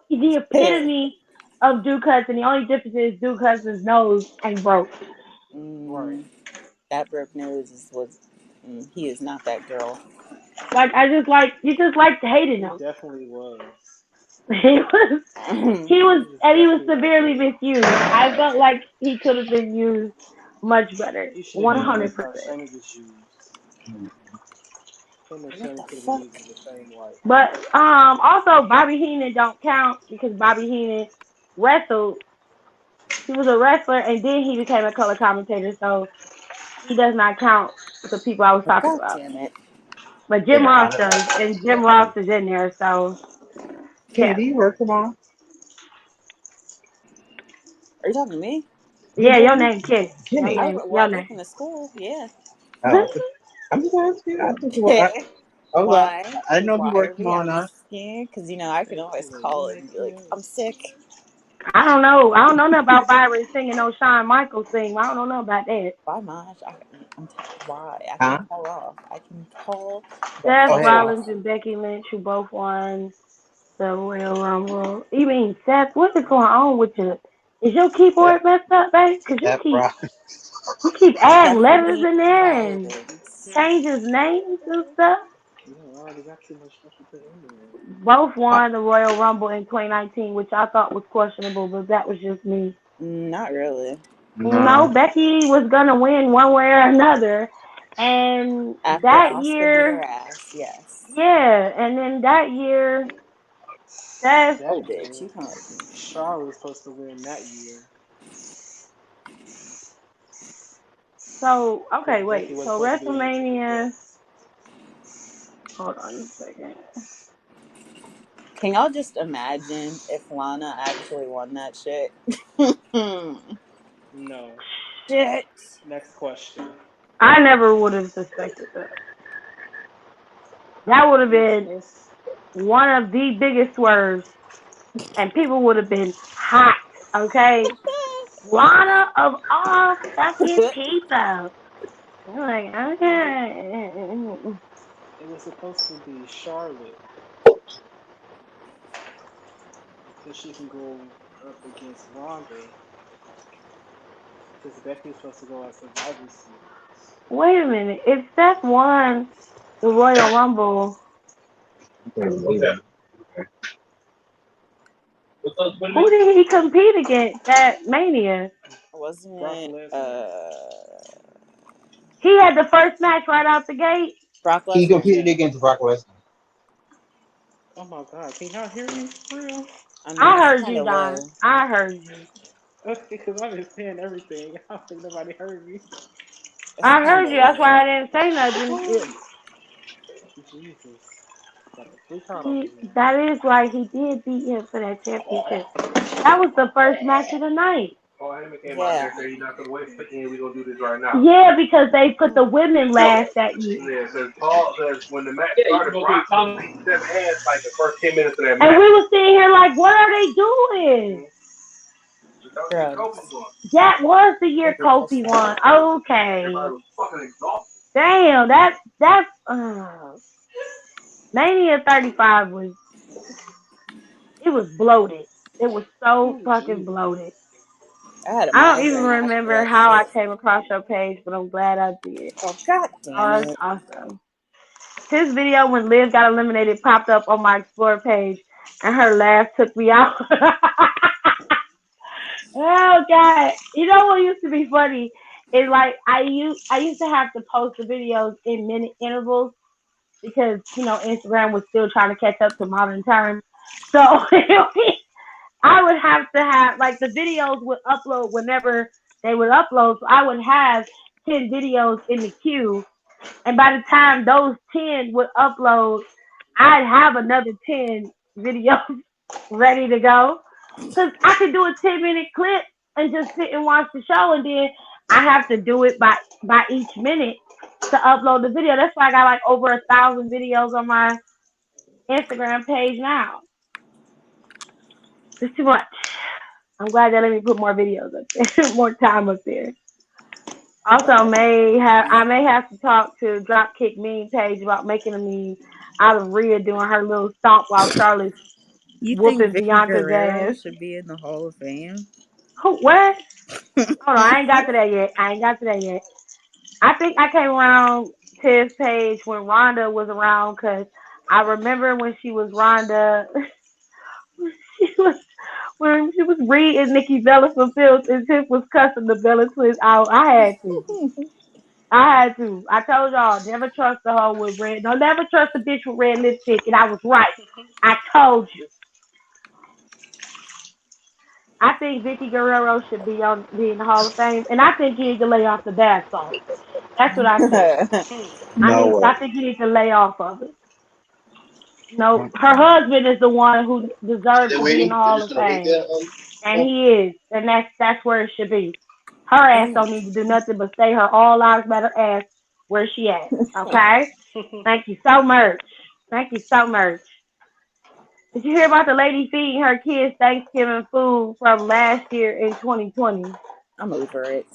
He's the epitome of Duke Hudson. The only difference is Duke Hudson's nose ain't broke. Right. mm, that broke nose he is not that girl. Like I just like you just like hating He him. definitely was. He was he was He was and he was definitely that severely girl. misused. I felt like he could have been used much better. He should have One been Mm-hmm. hundred used how percent. Shane was used. Him and What Shane the could have been fuck? used in the same light. But also Bobby Heenan don't count because Bobby Heenan wrestled. He was a wrestler and then he became a color commentator, so he does not count with the people I was Oh, talking God about. damn it. But Jim Yeah, Ross does, and Jim Ross is in there, so Kenny, yeah, do you work tomorrow? Are you talking to me? yeah. Your name Kid. Your Kenny. name, Well, I your work name. in the school, yeah. Oh, I'm just asking. I think you were. Why? I didn't know if you Why worked are we tomorrow or not. asking? Because, I can Hey, always Taylor, you call make and be like, it? I'm sick. I don't know. I don't know nothing about Byron singing no Shawn Michaels thing. I don't know nothing about that. Why, Maj? Why? I Huh? can call off. I can call the Seth Oh, fuck hey. off. Rollins and Becky Lynch, who both won the Royal Rumble. You mean Seth? What is going on with you? Is your Steph, keyboard messed up, babe? Cause Steph Rock. you keep adding letters Stephanie in there and Rollins. changes names and stuff. You know, I already got too much stuff to put in there. Both I, won the Royal Rumble in 2019, which I thought was questionable, but that was just me. Not really. No, no. Becky was gonna win one way or another, and After that Oscar beat her year, ass, yes. yeah, and then that year, Seth, That Oh, bitch, year, you kind of like me. Charlotte was supposed to win that year. So, okay, Becky wait. was So, supposed to be WrestleMania. Hold on a second. Can y'all just imagine if Lana actually won that shit? No. Shit. Next question. I never would have suspected that. That would have been one of the biggest swerves, and people would have been hot, okay? Lana of all fucking people. I'm like, okay. It was supposed to be Charlotte. So she can go up against Ronda. Because Becky was supposed to go at Survivor Series. Wait a minute. If Seth won the Royal Rumble, who did he compete against at Mania? Wasn't Brock it Lesnar. He had the first match right out the gate. Brock Lesnar? He competed against Brock Lesnar. Oh my god, can y'all hear me for real? I mean, I it's heard kind you, of Don. low. I heard you. Okay, because I've been saying everything. I don't think nobody heard me. It's I kind heard of you. That's why low. I didn't say nothing. Jesus. Got the freak out over here. That is right. He did beat him for that championship. That was the first match of the night. Oh, Heyman came out there Yeah. and said he's not going to wait for the end. We're going to do this right now. Yeah, because they put the women last that year. Yeah, because when the match started, Brock was beating them ass like the first 10 minutes of that match. And we were sitting here like, what are they doing? Drugs. That was the year Kofi won. Okay. Everybody was fucking exhausted. Damn, that's Mania 35 was bloated. It was so fucking bloated. I had a I don't even migraine after remember that how I shit. came across your page, but I'm glad I did. Oh, god Oh, damn that's it. awesome. His video when Liv got eliminated popped up on my Explore page, and her laugh took me out. Oh God! You know what used to be funny is like I used to have to post the videos in minute intervals because Instagram was still trying to catch up to modern times. So I would have to have like the videos would upload whenever they would upload. So I would have 10 videos in the queue, and by the time those 10 would upload, I'd have another 10 videos ready to go. Because I could do a 10-minute clip and just sit and watch the show, and then I have to do it by each minute to upload the video. That's why I got like over 1,000 videos on my Instagram page now. It's too much. I'm glad they let me put more videos up there, more time up there. Also, I may have to talk to Dropkick Meme page about making a meme out of Rhea doing her little stomp while Charlotte's You think whooping Vicky Bianca's Guerrero ass. should be in the Hall of Fame? Who? What? Hold on, I ain't got to that yet. I think I came around to his page when Ronda was around because I remember when she was Ronda, when she was reading Nikki Bella for Fields and Tiff was cussing the Bella twins out. I had to. I told y'all, never trust a hoe with red. No, never trust a bitch with red lipstick, and I was right. I told you. I think Vicky Guerrero should be in the Hall of Fame, and I think you need to lay off the bath salts. That's what I think. No way. I think you need to lay off of it. No, her husband is the one who deserves to be in the Hall of Fame, and he is, and that's where it should be. Her ass don't need to do nothing but stay her all lives matter ass where she at. Okay. Thank you so much. Thank you so much. Did you hear about the lady feeding her kids Thanksgiving food from last year in 2020? I'm over it.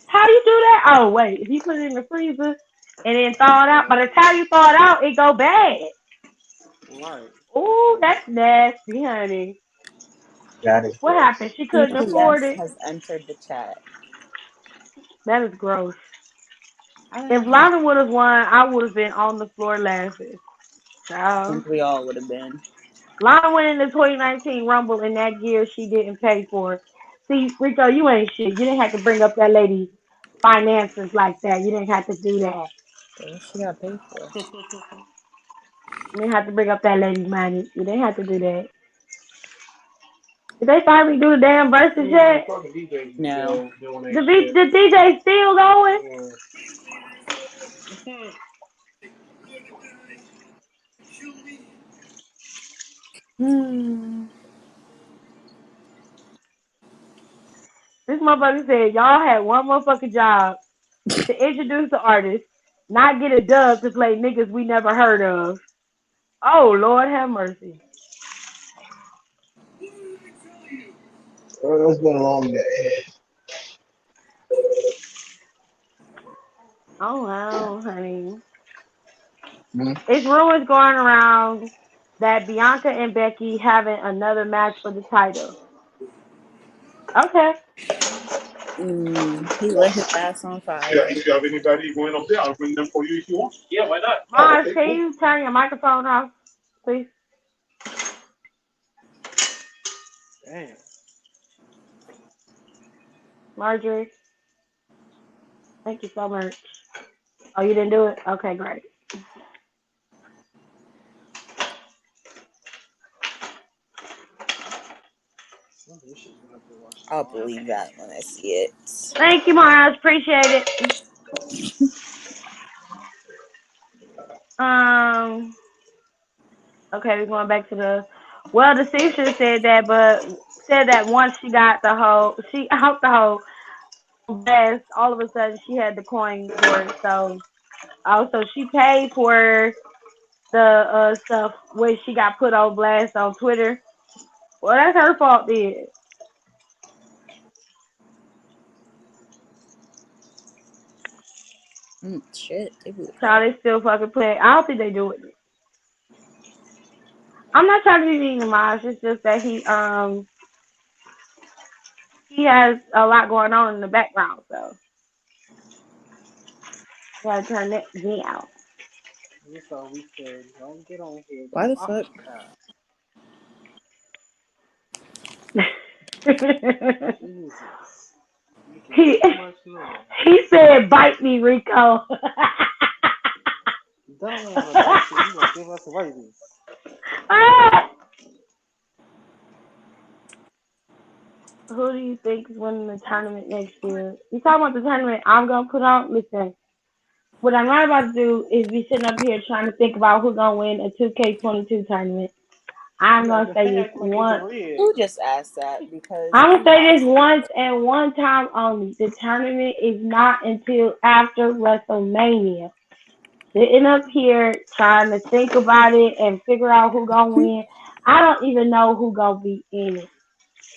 How do you do that? Oh wait, if you put it in the freezer and then thaw it out, by the time you thaw it out, it go bad. Right. Ooh, that's nasty, honey. That is What gross. happened? She couldn't afford CPS it. has entered the chat. That is gross. If I Lana would have won, I would have been on the floor laughing. Child. think we all would have been. Lana went in the 2019 Rumble in that gear she didn't pay for. See, Rico, you ain't shit. You didn't have to bring up that lady's finances like that. You didn't have to do that. What she got paid for? You didn't have to bring up that lady's money. You didn't have to do that. Did they finally do the damn verses Yeah, yet? fucking DJs No. still doing The that shit. the DJ still going? Yeah. Hmm. This motherfucker said y'all had one motherfucking job to introduce the artist, not get a dub to play niggas we never heard of. Oh Lord have mercy. It's been a long day. Oh wow, honey. Hmm? It's rumors going around that Bianca and Becky having another match for the title. Okay. He lit his ass on fire. If you have anybody going up there, I'll bring them for you if you want. Yeah, why not? Oh, Mars, okay, can cool. you turn your microphone off, please? Damn. Marjorie, thank you so much. Oh, you didn't do it? Okay, great. I'll believe that when I see it. Thank you, Mars. Appreciate it. Okay, we're going back to the sister said that, but said that once she got she out the whole blast, all of a sudden she had the coin for it. So also she paid for the stuff when she got put on blast on Twitter. Well, that's her fault, then. Shit. They blew Child, they still fucking play. I don't think they do it. I'm not trying to be mean to Maj. It's just that he has a lot going on in the background, so gotta turn that Z out. That's all we said. Don't get on here. Why Get the off fuck? Jesus. Making he too much noise. he said, "Bite me, Rico." Don't let her bite you. You gonna give us rabies. Who do you think is winning the tournament next year? You talking about the tournament I'm gonna put on? Listen, what I'm not about to do is be sitting up here trying to think about who's gonna win a 2K22 tournament. I'm You gonna say this act like it's once. rid. Who just asked that? Because I'm I'm gonna say not. this once and one time only. The tournament is not until after WrestleMania. Sitting up here trying to think about it and figure out who gonna win. I don't even know who gonna be in it.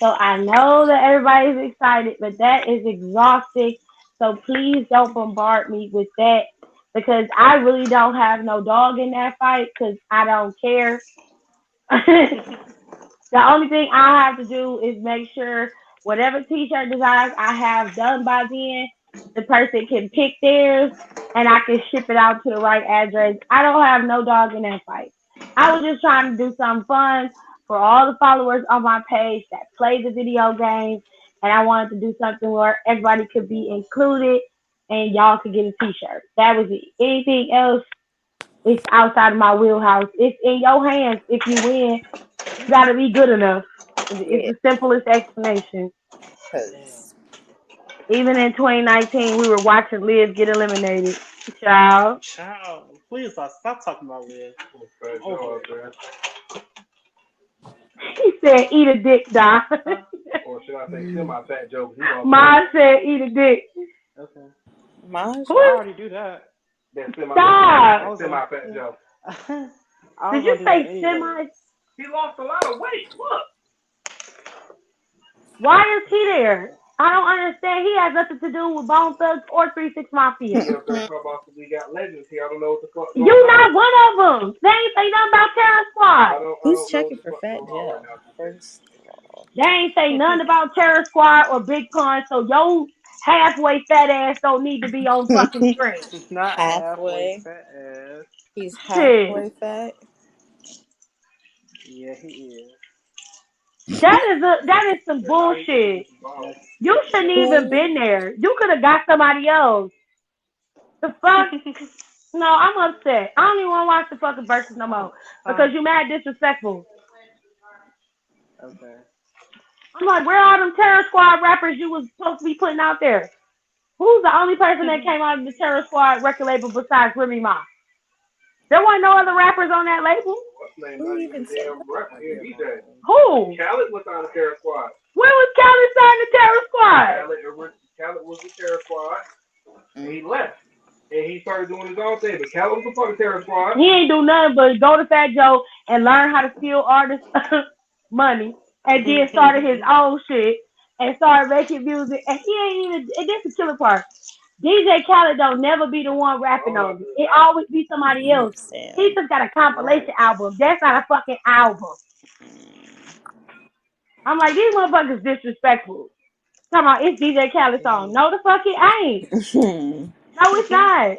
So I know that everybody's excited, but that is exhausting. So please don't bombard me with that because I really don't have no dog in that fight because I don't care. The only thing I have to do is make sure whatever t-shirt designs I have done by then, the person can pick theirs and I can ship it out to the right address. I don't have no dog in that fight. I was just trying to do something fun for all the followers on my page that play the video games, and I wanted to do something where everybody could be included and y'all could get a t-shirt. That was it. Anything else is outside of my wheelhouse. It's in your hands if you win. You gotta be good enough. It's Yeah. the simplest explanation. Because. Even in 2019, we were watching Liv get eliminated. Child. Child, please stop talking about Liv. He said, eat a dick, Doc. Or should I say semi-fat joke? Ma said, eat a dick. Okay. Maj? I already do that. That Stop. semi-fat joke. I Did was you gonna do that say anyway. semi? He lost a lot of weight. Look. Why is he there? I don't understand. He has nothing to do with Bone Thugs or 36 Mafia. He up there talking about we got legends here. I don't know what the fuck. You not one of them. They ain't say nothing about Terror Squad. Who's checking for Fat Joe? First of all. They ain't say nothing about Terror Squad or Big Pun, so yo halfway fat ass don't need to be on fucking screen. Not Halfway. fat ass. He's Shit. halfway fat. Yeah, he is. That is some bullshit. You shouldn't even been there. You could have got somebody else. The fuck? No, I'm upset. I don't even want to watch the fucking verses no more because you mad disrespectful. Okay. I'm like, where are them Terror Squad rappers you was supposed to be putting out there? Who's the only person that came out of the Terror Squad record label besides Remy Ma? There weren't no other rappers on that label. What's his name? Who Not even even said damn rap. Yeah, DJ. Who? Khaled was on the Terror Squad. When was Khaled signed to Terror Squad? Khaled was the Terror Squad. And he left. And he started doing his own thing. But Khaled was a part of Terror Squad. He ain't do nothing but go to Fat Joe and learn how to steal artists' money, and then started his own shit and started making music. And he ain't even. And this is the killer part. DJ Khaled don't never be the one rapping on it. It always be somebody else. He just got a compilation album. That's not a fucking album. I'm like, these motherfuckers disrespectful. Come on, it's DJ Khaled song. No, the fuck it ain't. No, it's not.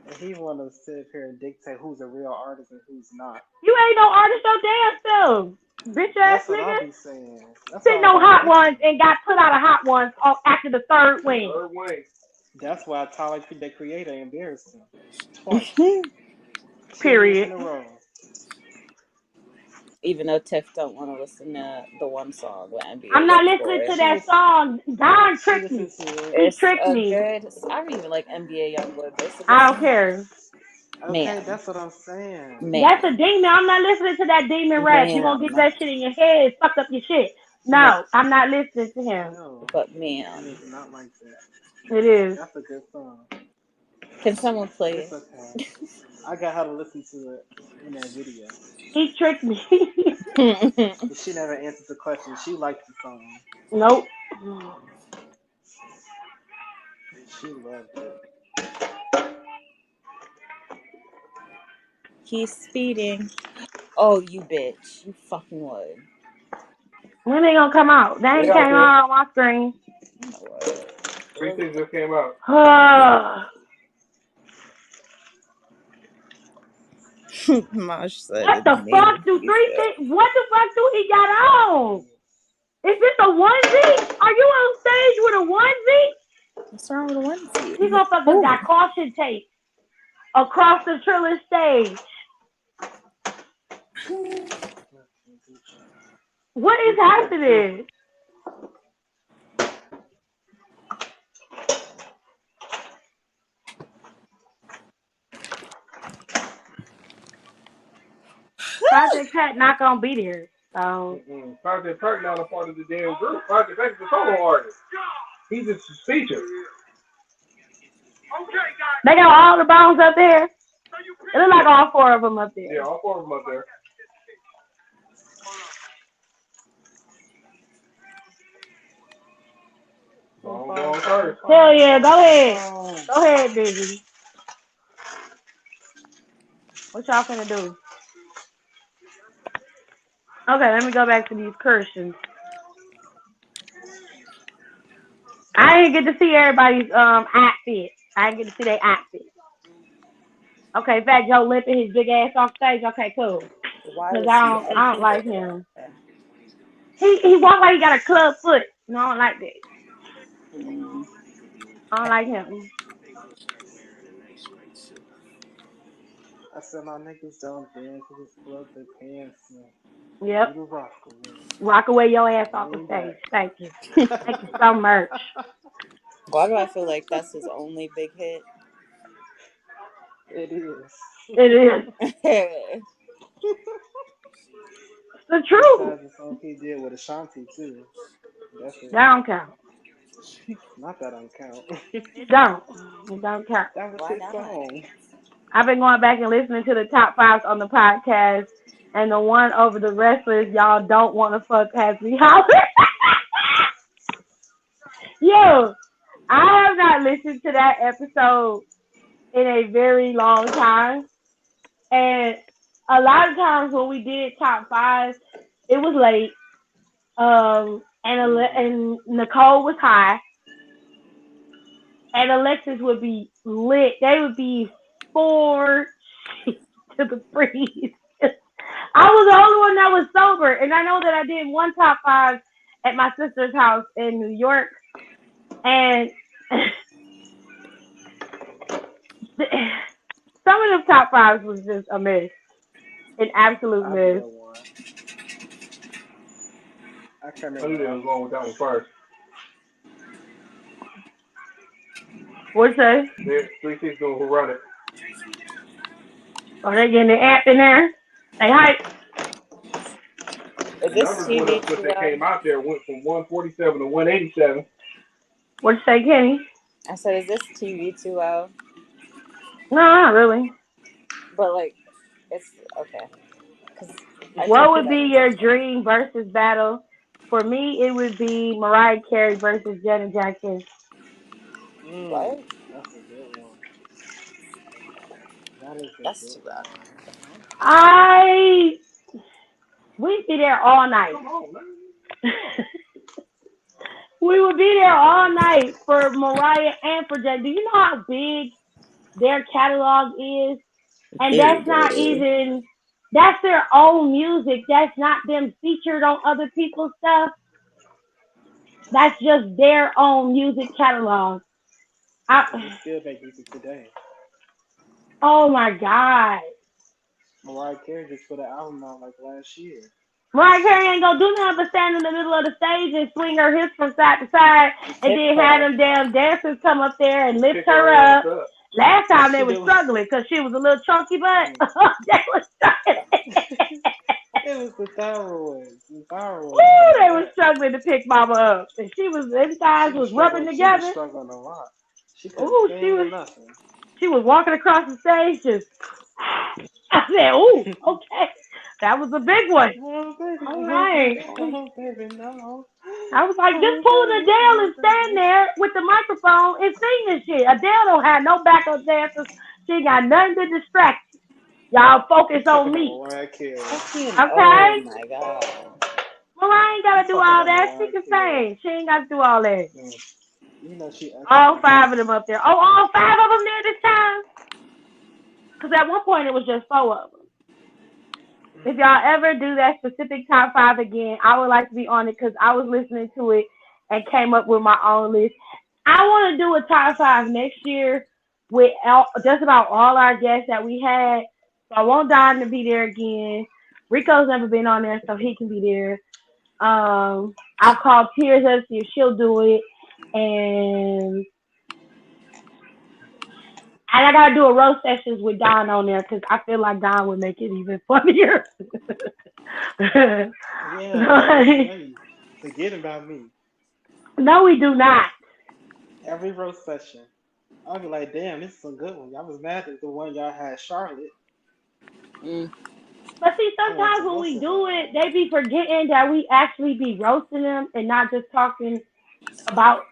And he want to sit up here and dictate who's a real artist and who's not. You ain't no artist no damn self. Bitch ass That's what I nigga. be saying. Sitting on Hot Ones and got put out of Hot Ones after the third win. That's why Tyler, the creator, embarrassed him twice. Period. 2 years in a row. Even though Tiff don't want to listen to the one song with NBA. I'm not listening to that song. Don tricked me. He tricked me. Good. I don't even like NBA Youngboy, but it's a good I don't song. care. Okay, that's what I'm saying. That's a demon. I'm not listening to that demon rap. You gonna get that shit in your head, fuck up your shit. No, I'm not listening to him. No, but man, it's not like that. It is. That's a good song. Can someone play It's okay. I got her to listen to it in that video. He tricked me. But she never answered the question. She liked the song. Nope. She loved it. He's speeding. Oh, you bitch. You fucking would. When they gonna come out? They ain't came out on my screen. You know what? 3 things just came out. Mosh said What the fuck do 3 things? What the fuck do he got on? Is this a onesie? Are you on stage with a onesie? What's wrong with a onesie? These motherfuckers got caution tape across the Triller stage. What is happening? Project Pat not gonna be there. So Project Pat not a part of the damn group. Project Pat is a solo artist. He's just a feature. They got all the bones up there. It look like all 4 of them up there. Yeah, all 4 of them up there. Hell yeah, go ahead. Go ahead, Diggy. What y'all finna do? Okay, let me go back to these Christians. I didn't get to see everybody's outfit. I didn't get to see their outfit. Okay, Fat Joe limping his big ass off stage. Okay, cool. Because I don't like him. He walked like he got a club foot. No, I don't like that. I don't like him. I said my niggas don't dance with this club their pants. Yep. Rock away your ass off the stage. Thank you. Thank you so much. Why do I feel like that's his only big hit? It is. It is. The truth. Besides the song he did with Ashanti too. That's it. That don't count. Not that don't count. It don't. It don't count. That was his song. I've been going back and listening to the top 5 on the podcast, and the one over the wrestlers y'all don't want to fuck has me hollering. Yo, I have not listened to that episode in a very long time, and a lot of times when we did top 5, it was late, and Nicole was high, and Alexis would be lit. They would be 4 to the freeze. I was the only one that was sober, and I know that I did one top 5 at my sister's house in New York, and some of the top 5s was just a mess, an absolute mess. I can't I knew they was remember. going with that one first. What'd you say? They're 3-6 doing who run it. Are they getting the app in there? They hype. Is The this numbers went TV up since too they loud? came out there. Went from 147 to 187. What'd you say, Kenny? I said, is this TV too loud? No, not really. But like, it's okay. Cause I What told you would that be makes your sense. dream versus battle? For me, it would be Mariah Carey versus Janet Jackson. What? That's a good one. That is a That's good too loud. one. I we'd be there all night. Come on, man. We would be there all night for Mariah and for Janet. Do you know how big their catalog is? And Very that's not big. even that's their own music. That's not them featured on other people's stuff. That's just their own music catalog. And they I, still make music today. oh my God. Mariah Carey just put an album out like last year. Mariah Carey ain't gonna do nothing but stand in the middle of the stage and swing her hips from side to side and Tip then have toe. them damn dancers come up there and lift Pick her her ass up. up. Last time they She was do. struggling because she was a little chunky butt. Mm. They was struggling. It was the thyroid. The Woo, thyroid caused they was that. struggling to pick mama up. And she was, them thighs She was was rubbing struggling. She was together. struggling a lot. She couldn't Ooh, sing or nothing. she was walking across the stage just, I said, ooh, okay. That was a big one. Oh baby, All oh right. baby, oh baby, no. I was like, just Oh pull an baby, Adele oh and stand baby. there with the microphone and sing this shit. Adele don't have no backup dancers. She ain't got nothing to distract you. Y'all focus You talking on about me. Mariah Carey? Fucking. Oh Okay? my god. Mariah ain't You gotta do talking all about that. She Mariah can Carey? sing. She ain't gotta do all that. Mm. You know she All actually. five of them up there. Oh, all five of them there this time? Because at one point it was just four of them. If y'all ever do that specific top five again, I would like to be on it because I was listening to it and came up with my own list. I want to do a top five next year with just about all our guests that we had. So I want Don to be there again. Rico's never been on there, so he can be there. I'll call Tears up, see if she'll do it. And I gotta do a roast sessions with Don on there because I feel like Don would make it even funnier. Yeah, you know you forget about me. No, we do not. Every roast session, I'll be like, damn, this is a good one. I was mad at the one y'all had Charlotte. Mm. But see, I want to sometimes when what's we it do it, they be forgetting that we actually be roasting them and not just talking about.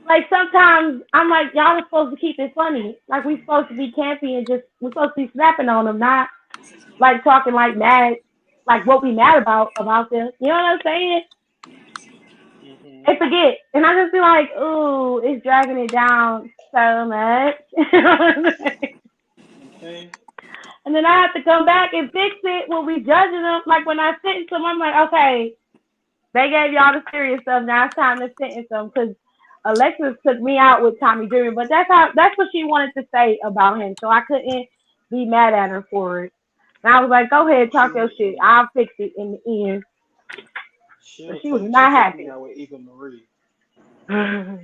Like sometimes I'm like, y'all are supposed to keep it funny. Like we supposed to be campy and just we're supposed to be snapping on them, not like talking like mad, like what we mad about them. You know what I'm saying? Mm-hmm. They forget, and I just be like, ooh, it's dragging it down so much. Okay. And then I have to come back and fix it when we judging them. Like when I sentence them, I'm like, okay, they gave y'all the serious stuff. Now it's time to sentence them because Alexis took me out with Tommy Dreamer, but that's what she wanted to say about him. So I couldn't be mad at her for it. And I was like, go ahead, talk your shit. I'll fix it in the end. But she was She not took me happy. out with Eva Marie. Oh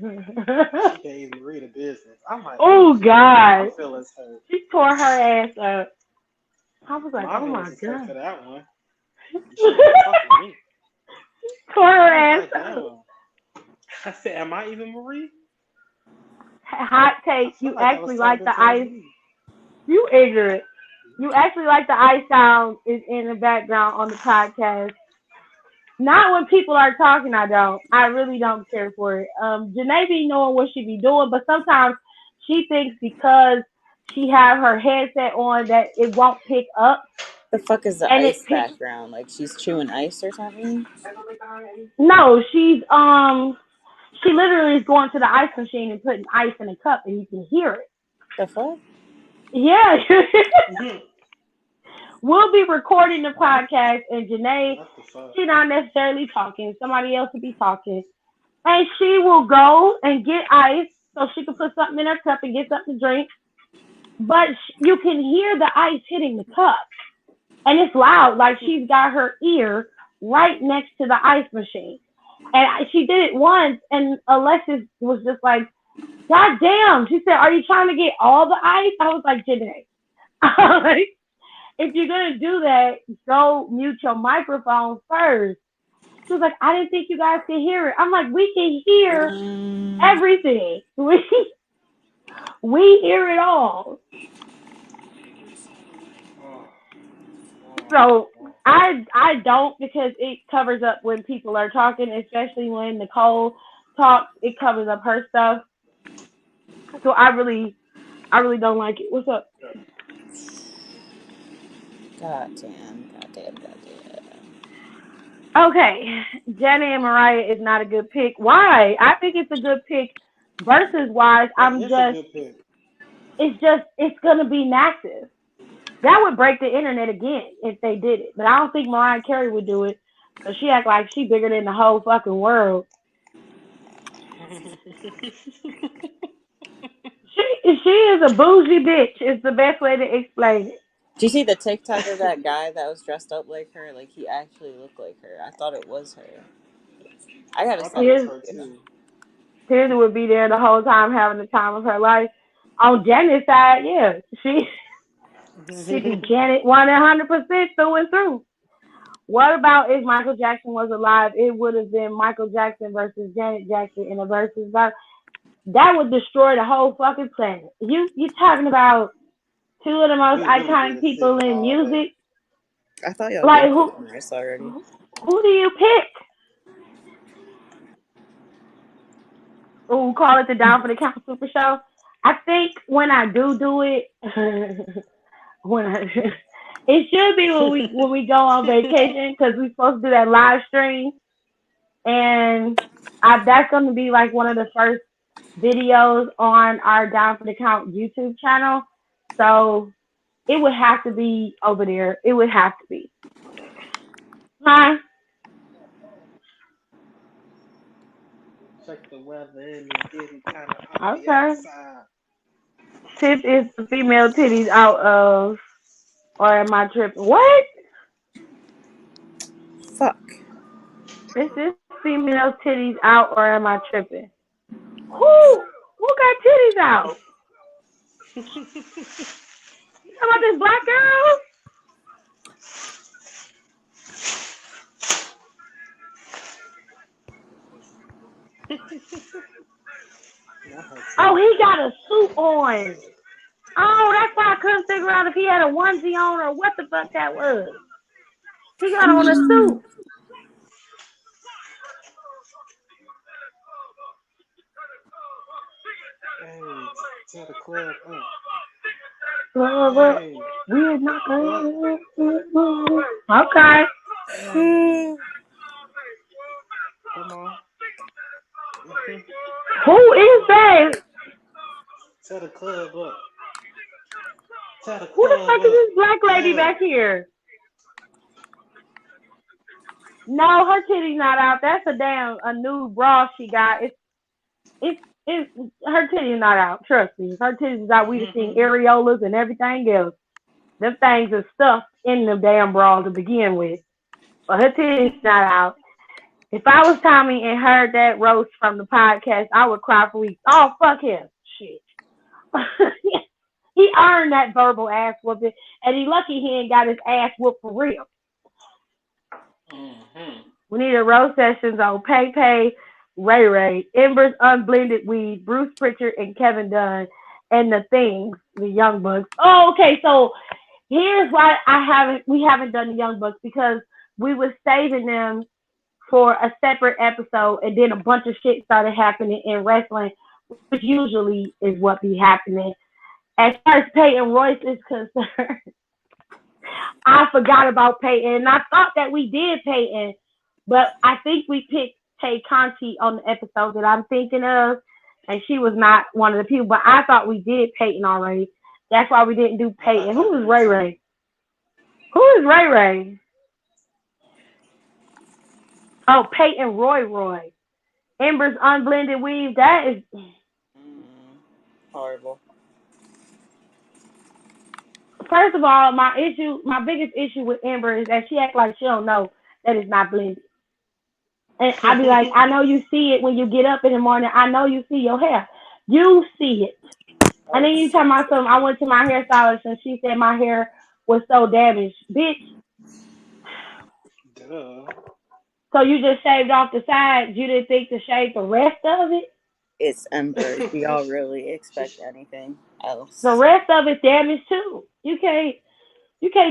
She gave Marie the business. I'm like, oh shit, my God, feelings hurt. she tore her ass up. I was like, My oh my feelings was hurt God. for that one. She wanted to talk to me. Tore her I was ass like, up. damn. I said, am I Eva Marie? Hot I take, felt you like I was actually like talking the to ice. me. You ignorant. You actually like the ice sound is in the background on the podcast. Not when people are talking, I don't. I really don't care for it. Janae be knowing what she be doing, but sometimes she thinks because she have her headset on that it won't pick up, The fuck is the and it ice picks. background? Like she's chewing ice or something? No, she literally is going to the ice machine and putting ice in a cup, and you can hear it. The fuck? Yeah. Mhm. We'll be recording the podcast, and Janae, What the fuck? she's not necessarily talking. Somebody else will be talking. And she will go and get ice so she can put something in her cup and get something to drink. But you can hear the ice hitting the cup. And it's loud, like she's got her ear right next to the ice machine. And she did it once, and Alexis was just like, God damn. She said, are you trying to get all the ice? I was like, Janae, like, if you're going to do that, go mute your microphone first. She was like, I didn't think you guys could hear it. I'm like, we can hear everything. We hear it all. So I don't, because it covers up when people are talking, especially when Nicole talks. It covers up her stuff. So I really don't like it. What's up? God damn. Okay, Jenny and Mariah is not a good pick. Why? I think it's a good pick. Versus wise, That is a good pick. it's gonna be massive. That would break the internet again if they did it. But I don't think Mariah Carey would do it. Cause she act like she bigger than the whole fucking world. She is a bougie bitch. Is the best way to explain it. Do you see the TikTok of that guy that was dressed up like her? Like, he actually looked like her. I thought it was her. I gotta I stop. thought it was Tiz her too. would be there the whole time having the time of her life. On Janet's side, yeah, she'd be Janet 100% through and through. What about if Michael Jackson was alive? It would have been Michael Jackson versus Janet Jackson in a versus battle. That would destroy the whole fucking planet. You talking about two of the most We really iconic did sit people with in all that. I thought y'all Like been who picking this already. who do you pick? Oh, call it the Down for the Count Super Show. I think when I do it, when I, it should be when we go on vacation, because we're supposed to do that live stream, and that's going to be like one of the first videos on our Down for the Count YouTube channel. So it would have to be over there. It would have to be. Huh? Check the weather and it's getting kind of hoppy Okay. outside. Tip is the female titties out of, or am I tripping? What? Fuck. Is this female titties out, or am I tripping? Who got titties out? You talking about this black girl? Oh, he got a suit on. Oh, that's why I couldn't figure out if he had a onesie on or what the fuck that was. He got on a suit. Hey, tell the club up. Well, Hey, we're not what? Okay. Hey, come on. Who is that? Tell the club up. Tell the Who the club fuck is up. this black lady Hey. back here? No, her titties not out. That's a new bra she got. It's her titties not out. Trust me. If her titties is out, we'd have seen areolas and everything else. Them things are stuffed in the damn bra to begin with. But her titties not out. If I was Tommy and heard that roast from the podcast, I would cry for weeks. Oh, fuck him. Shit. He earned that verbal ass whooping, and he lucky he ain't got his ass whooped for real. We need a roast sessions on Pay Pay, Ray Ray, Ember's Unblended Weed, Bruce Pritchard, and Kevin Dunn, and the Things, the Young Bucks. Oh, okay. So here's why we haven't done the Young Bucks, because we were saving them for a separate episode, and then a bunch of shit started happening in wrestling, which usually is what be happening. As far as Peyton Royce is concerned, I forgot about Peyton, and I thought that we did Peyton, but I think we picked Tay Conti on the episode that I'm thinking of, and she was not one of the people, but I thought we did Peyton already. That's why we didn't do Peyton. Who is Ray Ray? Who is Ray Ray? Oh, Peyton Roy. Ember's Unblended Weave. That is Horrible. First of all, my biggest issue with Ember is that she act like she don't know that is not blended. And I be like, I know you see it when you get up in the morning. I know you see your hair. You see it. And then you tell me something. I went to my hairstylist and she said my hair was so damaged. Bitch, Duh. so you just shaved off the sides. You didn't think to shave the rest of it? It's Ember. Do y'all That's really she, expect anything The else? rest of it's damaged too. You can't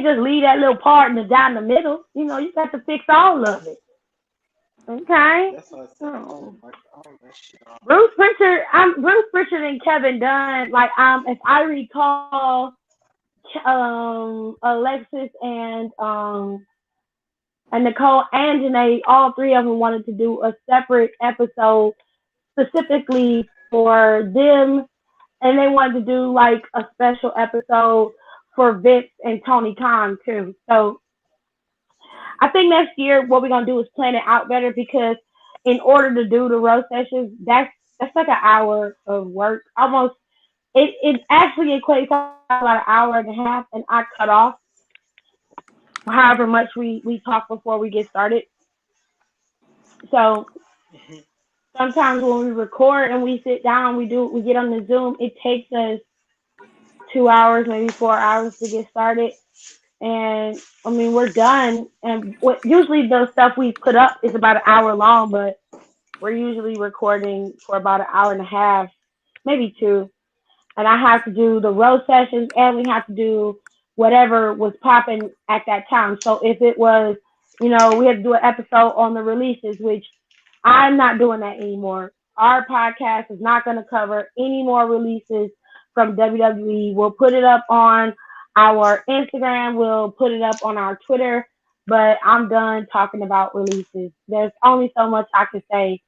just leave that little part in the down the middle. You got to fix all of it. Okay. that's what I said. Oh. Like all that shit off. Bruce Pritchard and Kevin Dunn, like if I recall, Alexis and Nicole and Janae, all three of them wanted to do a separate episode specifically for them, and they wanted to do like a special episode for Vince and Tony Khan too. So I think next year what we're gonna do is plan it out better because in order to do the roast sessions, that's like an hour of work. Almost it actually equates to about an hour and a half, and I cut off however much we talk before we get started. So Mhm. sometimes when we record and we sit down, we get on the Zoom, it takes us 2 hours, maybe 4 hours to get started. And I mean, we're done. And usually the stuff we put up is about an hour long, but we're usually recording for about an hour and a half, maybe two. And I have to do the roast sessions and we have to do whatever was popping at that time. So if it was, we had to do an episode on the releases, which I'm not doing that anymore. Our podcast is not going to cover any more releases from WWE. We'll put it up on our Instagram. We'll put it up on our Twitter. But I'm done talking about releases. There's only so much I can say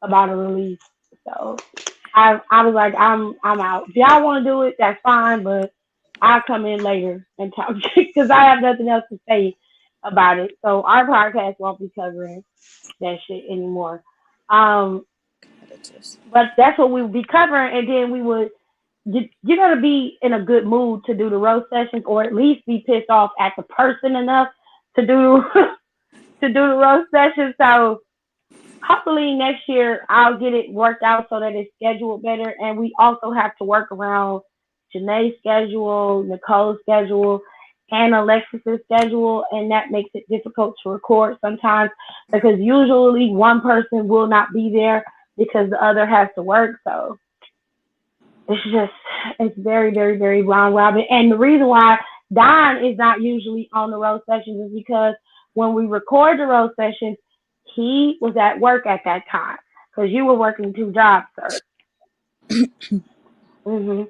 about a release. So I was like, I'm out. If y'all want to do it, that's fine, but I'll come in later and talk because I have nothing else to say about it. So our podcast won't be covering that shit anymore. Um, but that's what we would be covering, and then we would. You gotta be in a good mood to do the roast sessions, or at least be pissed off at the person enough to do to do the roast sessions. So hopefully next year I'll get it worked out so that it's scheduled better. And we also have to work around Janae's schedule, Nicole's schedule, and Alexis's schedule, and that makes it difficult to record sometimes because usually one person will not be there because the other has to work. So it's very, very, very round robin. And the reason why Don is not usually on the road sessions is because when we record the road sessions, he was at work at that time because you were working two jobs, sir. Mhm. Mhm.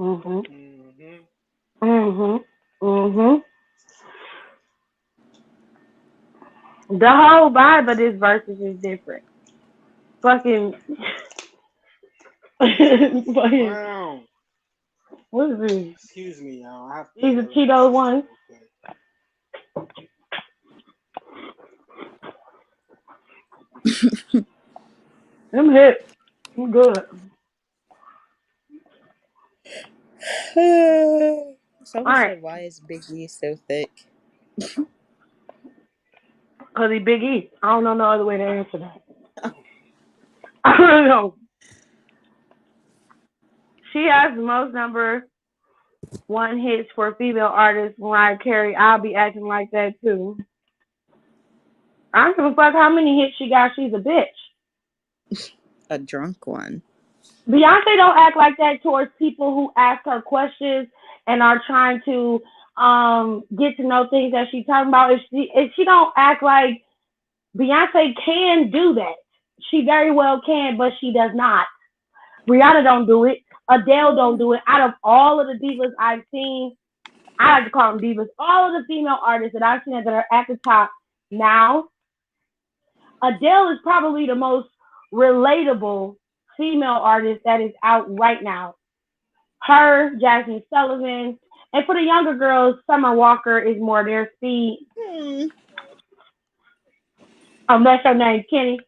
Mhm. Mhm. Mhm. The whole vibe of this versus is different. Fucking. Fucking. Wow. What is this? Excuse me, y'all. I have to These are yell at my Cheeto sister ones. real quick. Them hit. I'm good. All Someone right. said, "Why is Big E so thick?" Because he Big E. I don't know no other way to answer that. I don't know. She has the most number one hits for female artist, Mariah Carey. I'll be acting like that too. I don't give a fuck how many hits she got. She's a bitch. A drunk one. Beyonce don't act like that towards people who ask her questions and are trying to get to know things that she's talking about. If she don't act like Beyonce can do that, she very well can, but she does not. Rihanna don't do it. Adele don't do it. Out of all of the divas I've seen, I like to call them divas. All of the female artists that I've seen that are at the top now, Adele is probably the most relatable female artist that is out right now. Her, Jasmine Sullivan, and for the younger girls, Summer Walker is more their speed. Hmm. Unless her name's Kenny,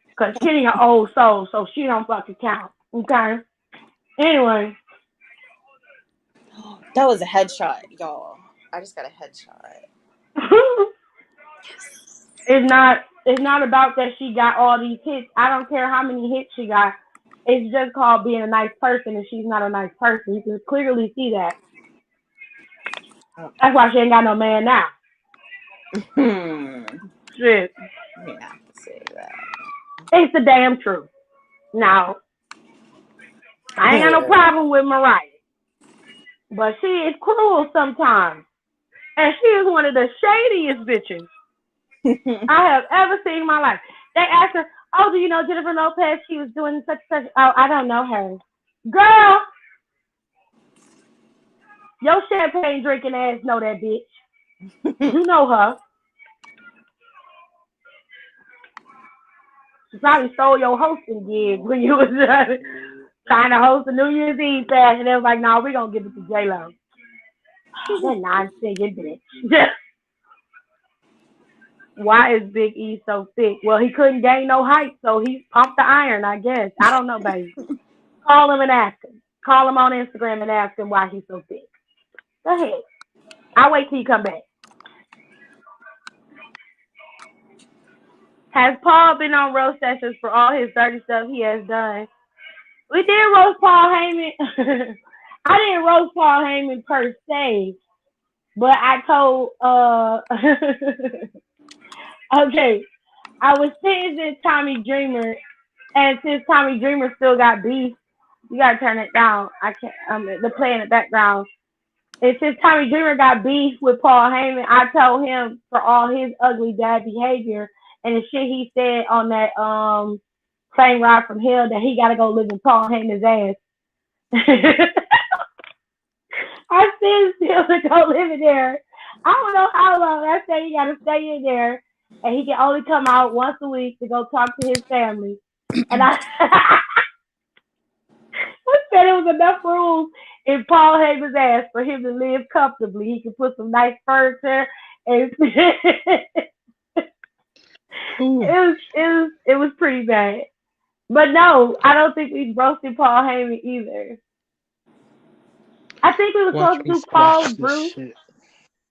because Kenny an old soul, so she don't fucking count. Okay. Anyway, That was a headshot, y'all. I just got a headshot. It's not about that she got all these hits. I don't care how many hits she got. It's just called being a nice person, and she's not a nice person. You can clearly see that. Oh. That's why she ain't got no man now. Shit. You have to say that. It's the damn truth. Now, I ain't got no problem with Mariah, but she is cruel sometimes, and she is one of the shadiest bitches I have ever seen in my life. They asked her, "Oh, do you know Jennifer Lopez? She was doing such and such." Oh, I don't know her. Girl, your champagne drinking ass know that bitch. You know her. She probably stole your hosting gig when you was trying to host a New Year's Eve fashion. They was like, "No, we gonna give it to J-Lo." That non-singing bitch. Why is Big E so thick? Well, he couldn't gain no height, so he pumped the iron, I guess. I don't know, baby. Call him and ask him. Call him on Instagram and ask him why he's so thick. Go ahead. I'll wait till you come back. Has Paul been on roast sessions for all his dirty stuff he has done? We did roast Paul Heyman. I didn't roast Paul Heyman per se, but I told okay, I was teasing Tommy Dreamer, and since Tommy Dreamer still got beef, you gotta turn it down. I can't. The play in the background. And since Tommy Dreamer got beef with Paul Heyman, I told him for all his ugly dad behavior and the shit he said on that plane ride from hell that he gotta go live in Paul Heyman's ass. I said still to go live in there. I don't know how long. I said he gotta stay in there, and he can only come out once a week to go talk to his family. And I said it was enough rules in Paul Heyman's ass for him to live comfortably. He could put some nice furniture and it was pretty bad. But no, I don't think we roasted Paul Heyman either. I think we were supposed to do Paul, Bruce. Shit.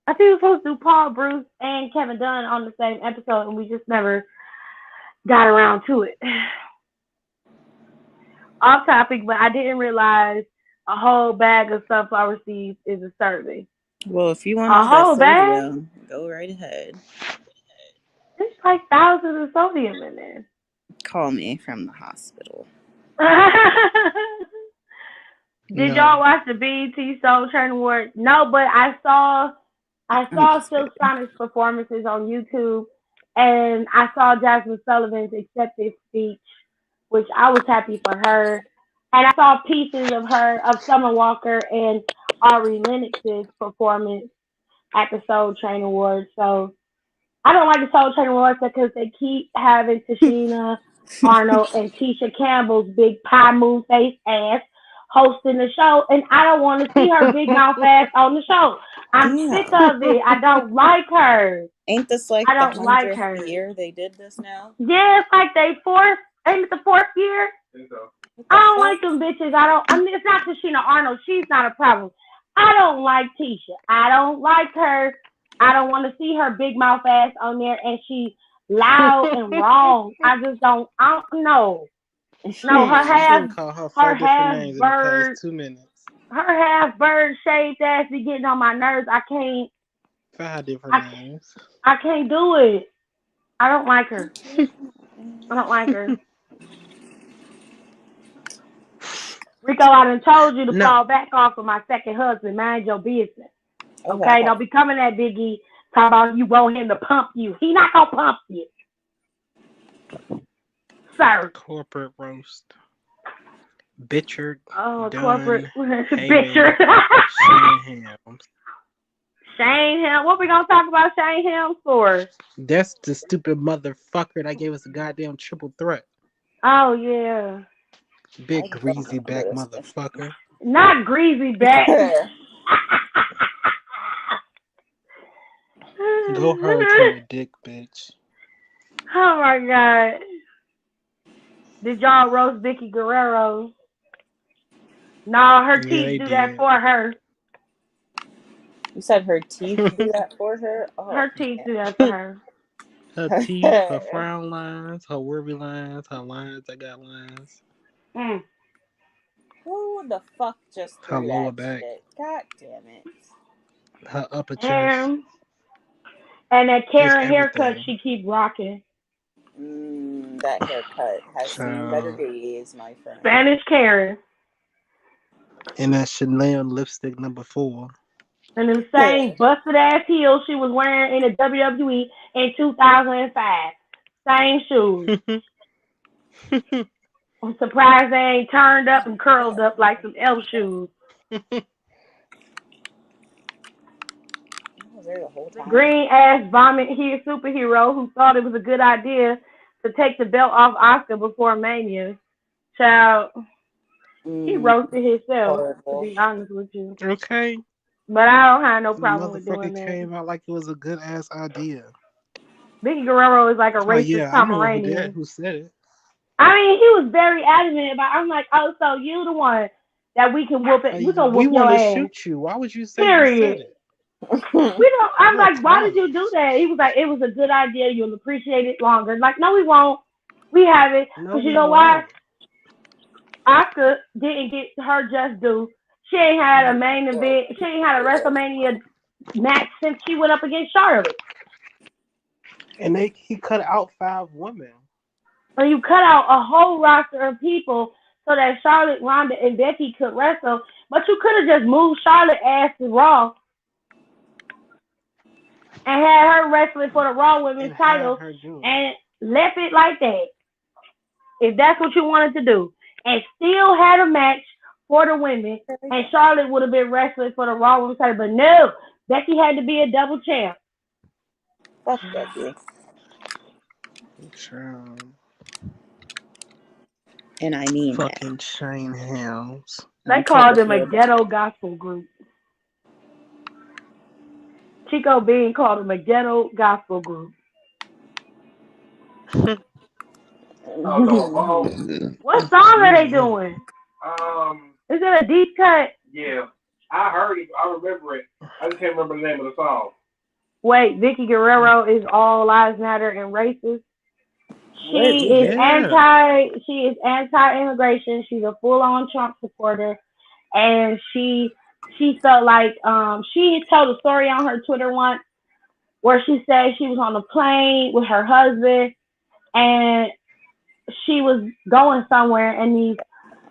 I think we were supposed to do Paul, Bruce, and Kevin Dunn on the same episode, and we just never got around to it. Off topic, but I didn't realize a whole bag of sunflower seeds is a serving. Well, if you want A all that whole bag? sodium, go right ahead. There's like thousands of sodium in there. Call me from the hospital. Did y'all watch the BET Soul Train Award? No, but I saw Silk Sonic's performances on YouTube, and I saw Jasmine Sullivan's acceptance speech, which I was happy for her. And I saw pieces of Summer Walker and Ari Lennox's performance at the Soul Train Awards. So I don't like the Soul Train Awards because they keep having Tashina Arnold and Tisha Campbell's big pie moon face ass hosting the show, and I don't want to see her big mouth ass on the show. I'm sick of it. I don't like her. Ain't this like I don't the like 100th her. year they did this now? Yeah, it's like ain't it the fourth year? I don't like them bitches. It's not Tashina Arnold. She's not a problem. I don't like Tisha. I don't like her. I don't want to see her big mouth ass on there, and she's loud and wrong. I don't know. No, her half bird, 2 minutes. Her half bird shaved ass be getting on my nerves. I can't. 5 different names. I can't do it. I don't like her. I don't like her. Rico, I done told you to fall back off of my second husband. Mind your business. Okay? Don't be coming at Biggie talking about you want him to pump you. He not gonna pump you. Sir. Corporate roast. Bitchard. Oh, Dunn, corporate Heyman, Bitchard. Shane Helms. Shane Helms. What we gonna talk about Shane Helms for? That's the stupid motherfucker that gave us a goddamn triple threat. Oh yeah. Big greasy back motherfucker. Not greasy back. Go hard to your dick, bitch. Oh my god. Did y'all roast Vicky Guerrero? No, her teeth do that for her. You said her teeth do that for her? Oh, Her teeth do that for her. Her teeth, her frown lines, her worry lines, her lines that got lines. Mm. Who the fuck just Her threw lower that back. shit? God damn it. Her upper chest. And that Just Karen haircut everything. she keep rocking. That haircut has seen better Child. days, my friend. Spanish Karen. And that Chanel lipstick number 4. And them same busted ass heels she was wearing in the WWE in 2005. Same shoes. I'm surprised they ain't turned up and curled up like some elf shoes. I was there the whole time. Green ass vomit here superhero who thought it was a good idea to take the belt off Oscar before Mania. Child, he roasted himself, to be honest with you. Okay. But I don't have no problem with doing Motherfucker that. came out like it was a good ass idea. Vicky Guerrero is like a Oh racist yeah, I know Pomeranian. who said it. I mean, he was very adamant about. I'm like, oh, so you the one that we can whoop it? We gonna We whoop your want to ass. shoot you. Why would you say Period. you said it? We don't. I'm What like, why did you do that? He was like, it was a good idea. You'll appreciate it longer. Like, no, we won't. We have it. No, But you we know why? won't. Oscar didn't get her just due. She ain't had a main event. She ain't had a WrestleMania match since she went up against Charlotte. And he cut out 5 women. So you cut out a whole roster of people so that Charlotte, Ronda, and Becky could wrestle. But you could have just moved Charlotte ass to Raw and had her wrestling for the Raw Women's title and left it like that. If that's what you wanted to do. And still had a match for the women. And Charlotte would have been wrestling for the Raw Women's title. But no, Becky had to be a double champ. Fuck Becky. And I mean fucking that. chain hounds. They called them a ghetto gospel group. Chico Bean called them a ghetto gospel group. What song are they doing? Is it a deep cut? Yeah, I heard it. I remember it. I just can't remember the name of the song. Wait, Vicky Guerrero is all lives matter and racist. She is anti-immigration. She's a full-on Trump supporter, and she felt like she told a story on her Twitter once where she said she was on a plane with her husband and she was going somewhere and these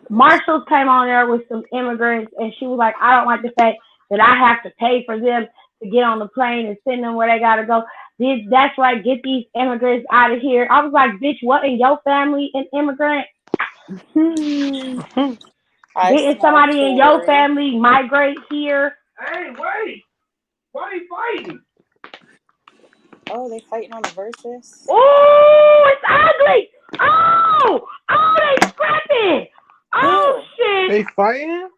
marshals came on there with some immigrants and she was like, I don't like the fact that I have to pay for them to get on the plane and send them where they gotta go. That's right, get these immigrants out of here. I was like, bitch, what, in your family an immigrant? Didn't somebody in your family migrate here? Hey, wait! Why are they fighting? Oh, they fighting on the Versus? Oh, it's ugly! Oh, they scrapping! Oh, shit! They fighting?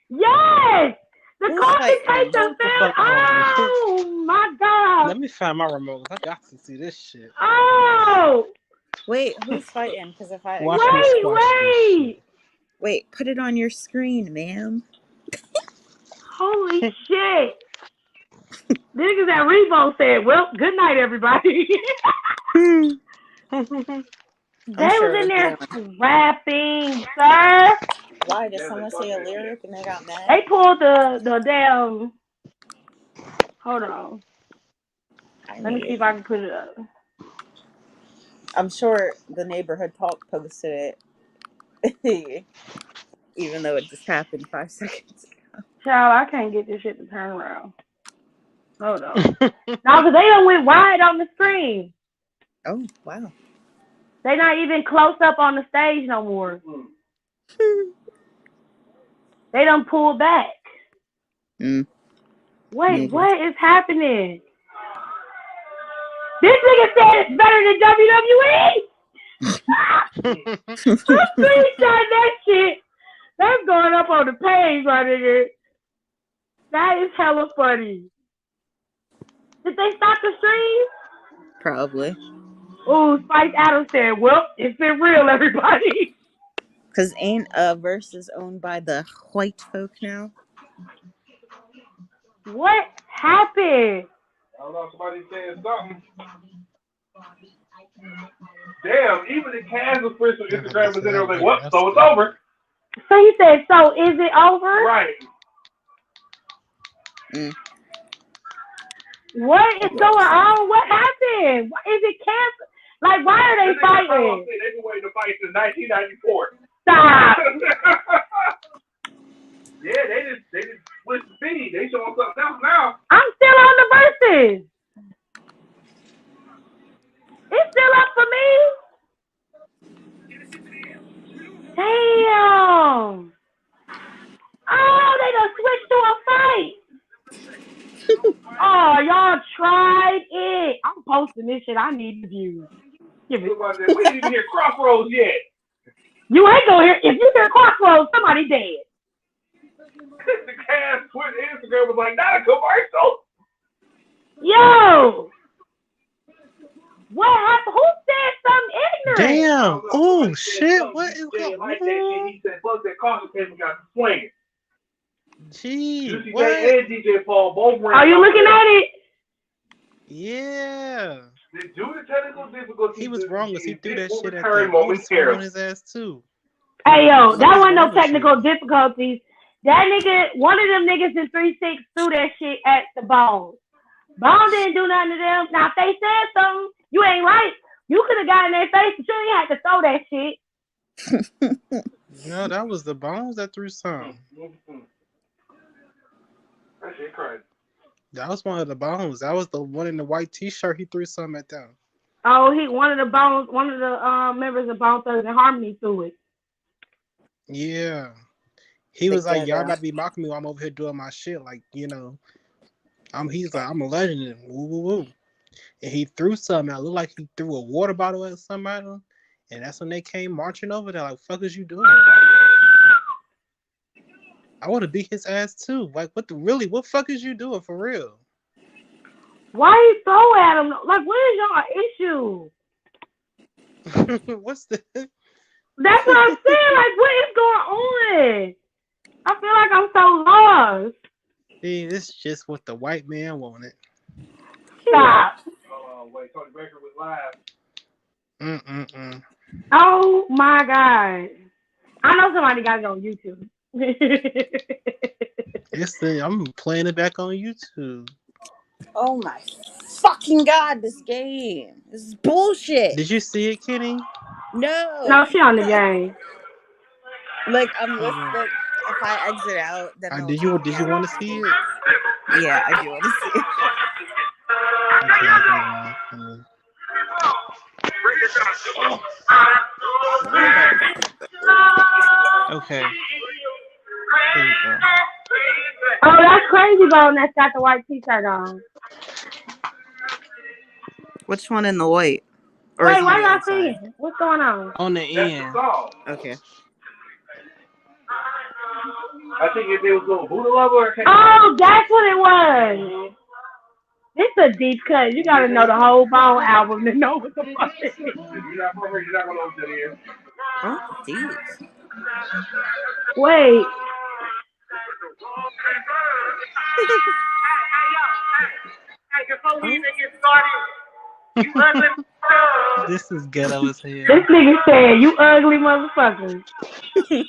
Yes! The confrontation fell. Oh, my God. Let me find my remote. I got to see this shit. Oh! Wait, who's fighting? Because if I... Wait, put it on your screen, ma'am. Holy shit. Niggas at Revo said, well, good night, everybody. They was in there rapping, sir. Why? Did someone say a lyric and they got mad? They pulled the damn... Hold on. Let me see if I can put it up. I'm sure the neighborhood talk posted it. Even though it just happened 5 seconds ago. Child, I can't get this shit to turn around. Hold on. No, because they done went wide on the screen. Oh, wow. They not even close up on the stage no more. They done pulled back. Wait, maybe. What is happening? This nigga said it's better than WWE. I screenshot that shit. That's going up on the page, my nigga. That is hella funny. Did they stop the stream? Probably. Oh, Spike Adams said, well, it's been real, everybody. Because ain't Versus owned by the white folk now? What happened? I don't know, somebody saying something. Damn, even the cast was first on Instagram was in there like, what? So it's over. So he said, so is it over? Right. What is going on? What happened? Is it canceled? Like, why are they fighting? They've been waiting to fight since 1994. Stop. Yeah, they just switched the feed. They showing something else now. I'm still on the verses. It's still up for me. Damn. Oh, they done switched to a fight. Oh, y'all tried it. I'm posting this shit. I need the views. Give it. We didn't even hear Crossroads yet. You ain't gonna hear. If you hear Crossroads, somebody dead. The cast Twitter, Instagram was like, not a commercial. Yo. What happened? Who said something ignorant? Damn. Oh, shit. What is going on? He said, fuck that caution tape and got swinging. Gee, UCJ what? and DJ Paul both ran. Are you looking at it? Yeah. Due to technical difficulties, He was wrong because he threw that shit at Carey them. I was on his ass too. Hey yo, that wasn't no technical difficulties. That nigga, one of them niggas in 3-6 threw that shit at the Bone. Bone didn't do nothing to them. Now if they said something, you ain't right. You could have got in their face, but you ain't had to throw that shit. No, that was the Bones that threw something. That shit crazy. That was one of the Bones. That was the one in the white T-shirt. He threw something at them. Oh, one of the members of Bone Thugs and Harmony threw it. Yeah. He was like, y'all about to be mocking me while I'm over here doing my shit. Like, you know, he's like, I'm a legend. And woo, woo, woo. And he threw something. It looked like he threw a water bottle at somebody. And that's when they came marching over there. Like, fuck is you doing? I want to beat his ass too. Like, what fuck is you doing for real? Why you throw at him? Like, what is your issue? What's the... That's what I'm saying. Like, what is going on? I feel like I'm so lost. See, this is just what the white man wanted. Stop. Wait, Tony Baker was live. Oh my God. I know somebody got it on YouTube. I'm playing it back on YouTube. Oh my fucking God, this game. This is bullshit. Did you see it, Kenny? No, she on the game. Like, I'm listening. If I exit out, then did you want to see it? Yeah, I do want to see it. Okay. There you go. Oh, that's crazy, Bone. That's got the white T-shirt on. Which one in the white? Or wait, why y'all singing? What's going on? On the end. Okay. I think if they was going Buddha Lover. Oh, that's what it was. It's a deep cut. You gotta know the whole Bone album to know what the fuck it is. You're not gonna know what that is. Oh, jeez. Wait. Before we even get started, This is ghetto as hell. This nigga said, you ugly motherfucker. You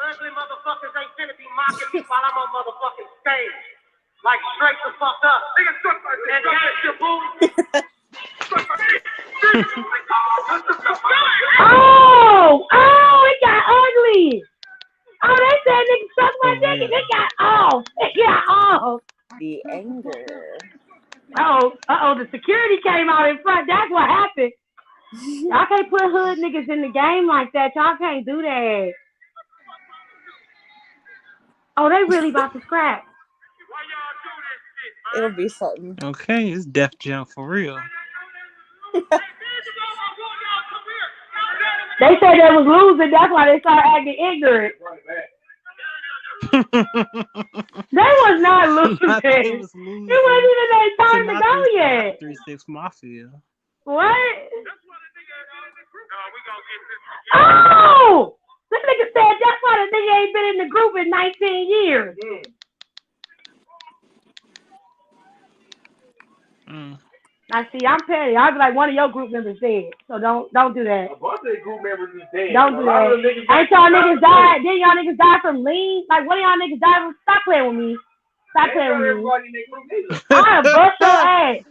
ugly motherfuckers ain't finna be mocking me while I'm on motherfucking stage. Like, straight the fuck up. Nigga, and that's your boo. Oh, it got ugly. Oh, they said nigga suck my dick and it got off. It got off. The anger. The security came out in front. That's what happened. Y'all can't put hood niggas in the game like that. Y'all can't do that. Oh, they really about to scrap. It'll be something. Okay, it's Def Jam for real. They said they was losing. That's why they started acting ignorant. They was not losing. It wasn't even their time to go yet. 3-6 Mafia. What? Oh! This nigga said that's why the nigga ain't been in the group in 19 years. Now see, I'm petty. I'll be like one of your group members dead. So don't do that. A bunch of group members is dead. Don't do that. Ain't y'all niggas died? Didn't y'all niggas die from lean? Like what do y'all niggas die from? Stop playing with me. Stop playing with me. I'll bust your ass.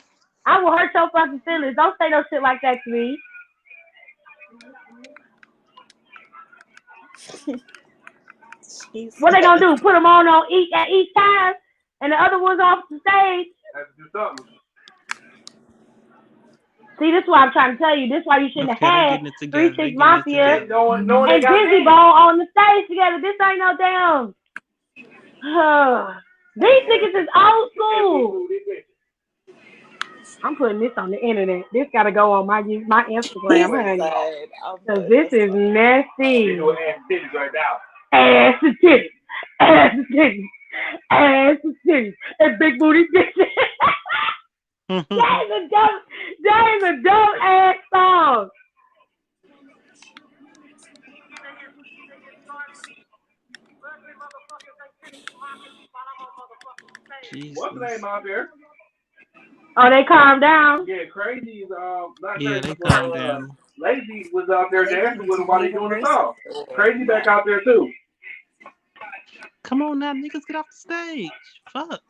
I will hurt your fucking feelings. Don't say no shit like that to me. What they gonna do? Put them on each at each time, and the other ones off the stage. Have to do something. See, this is what I'm trying to tell you. This is why you shouldn't have had 3 6 Mafia and Dizzy Dizzy Bone on the stage together. This ain't no damn. These niggas is old school. I'm putting this on the internet. This gotta go on my Instagram, honey. Cause this is nasty. Ass titties right now. Ass and titties, ass and titties, ass and titties, and big booty bitches. That is a dope ass song. What's the name out there? Oh, they calmed down? Yeah, Crazy's they calmed down. Lazy was out there dancing with them while they doing the song. Crazy back out there too. Come on now, niggas, get off the stage. Fuck.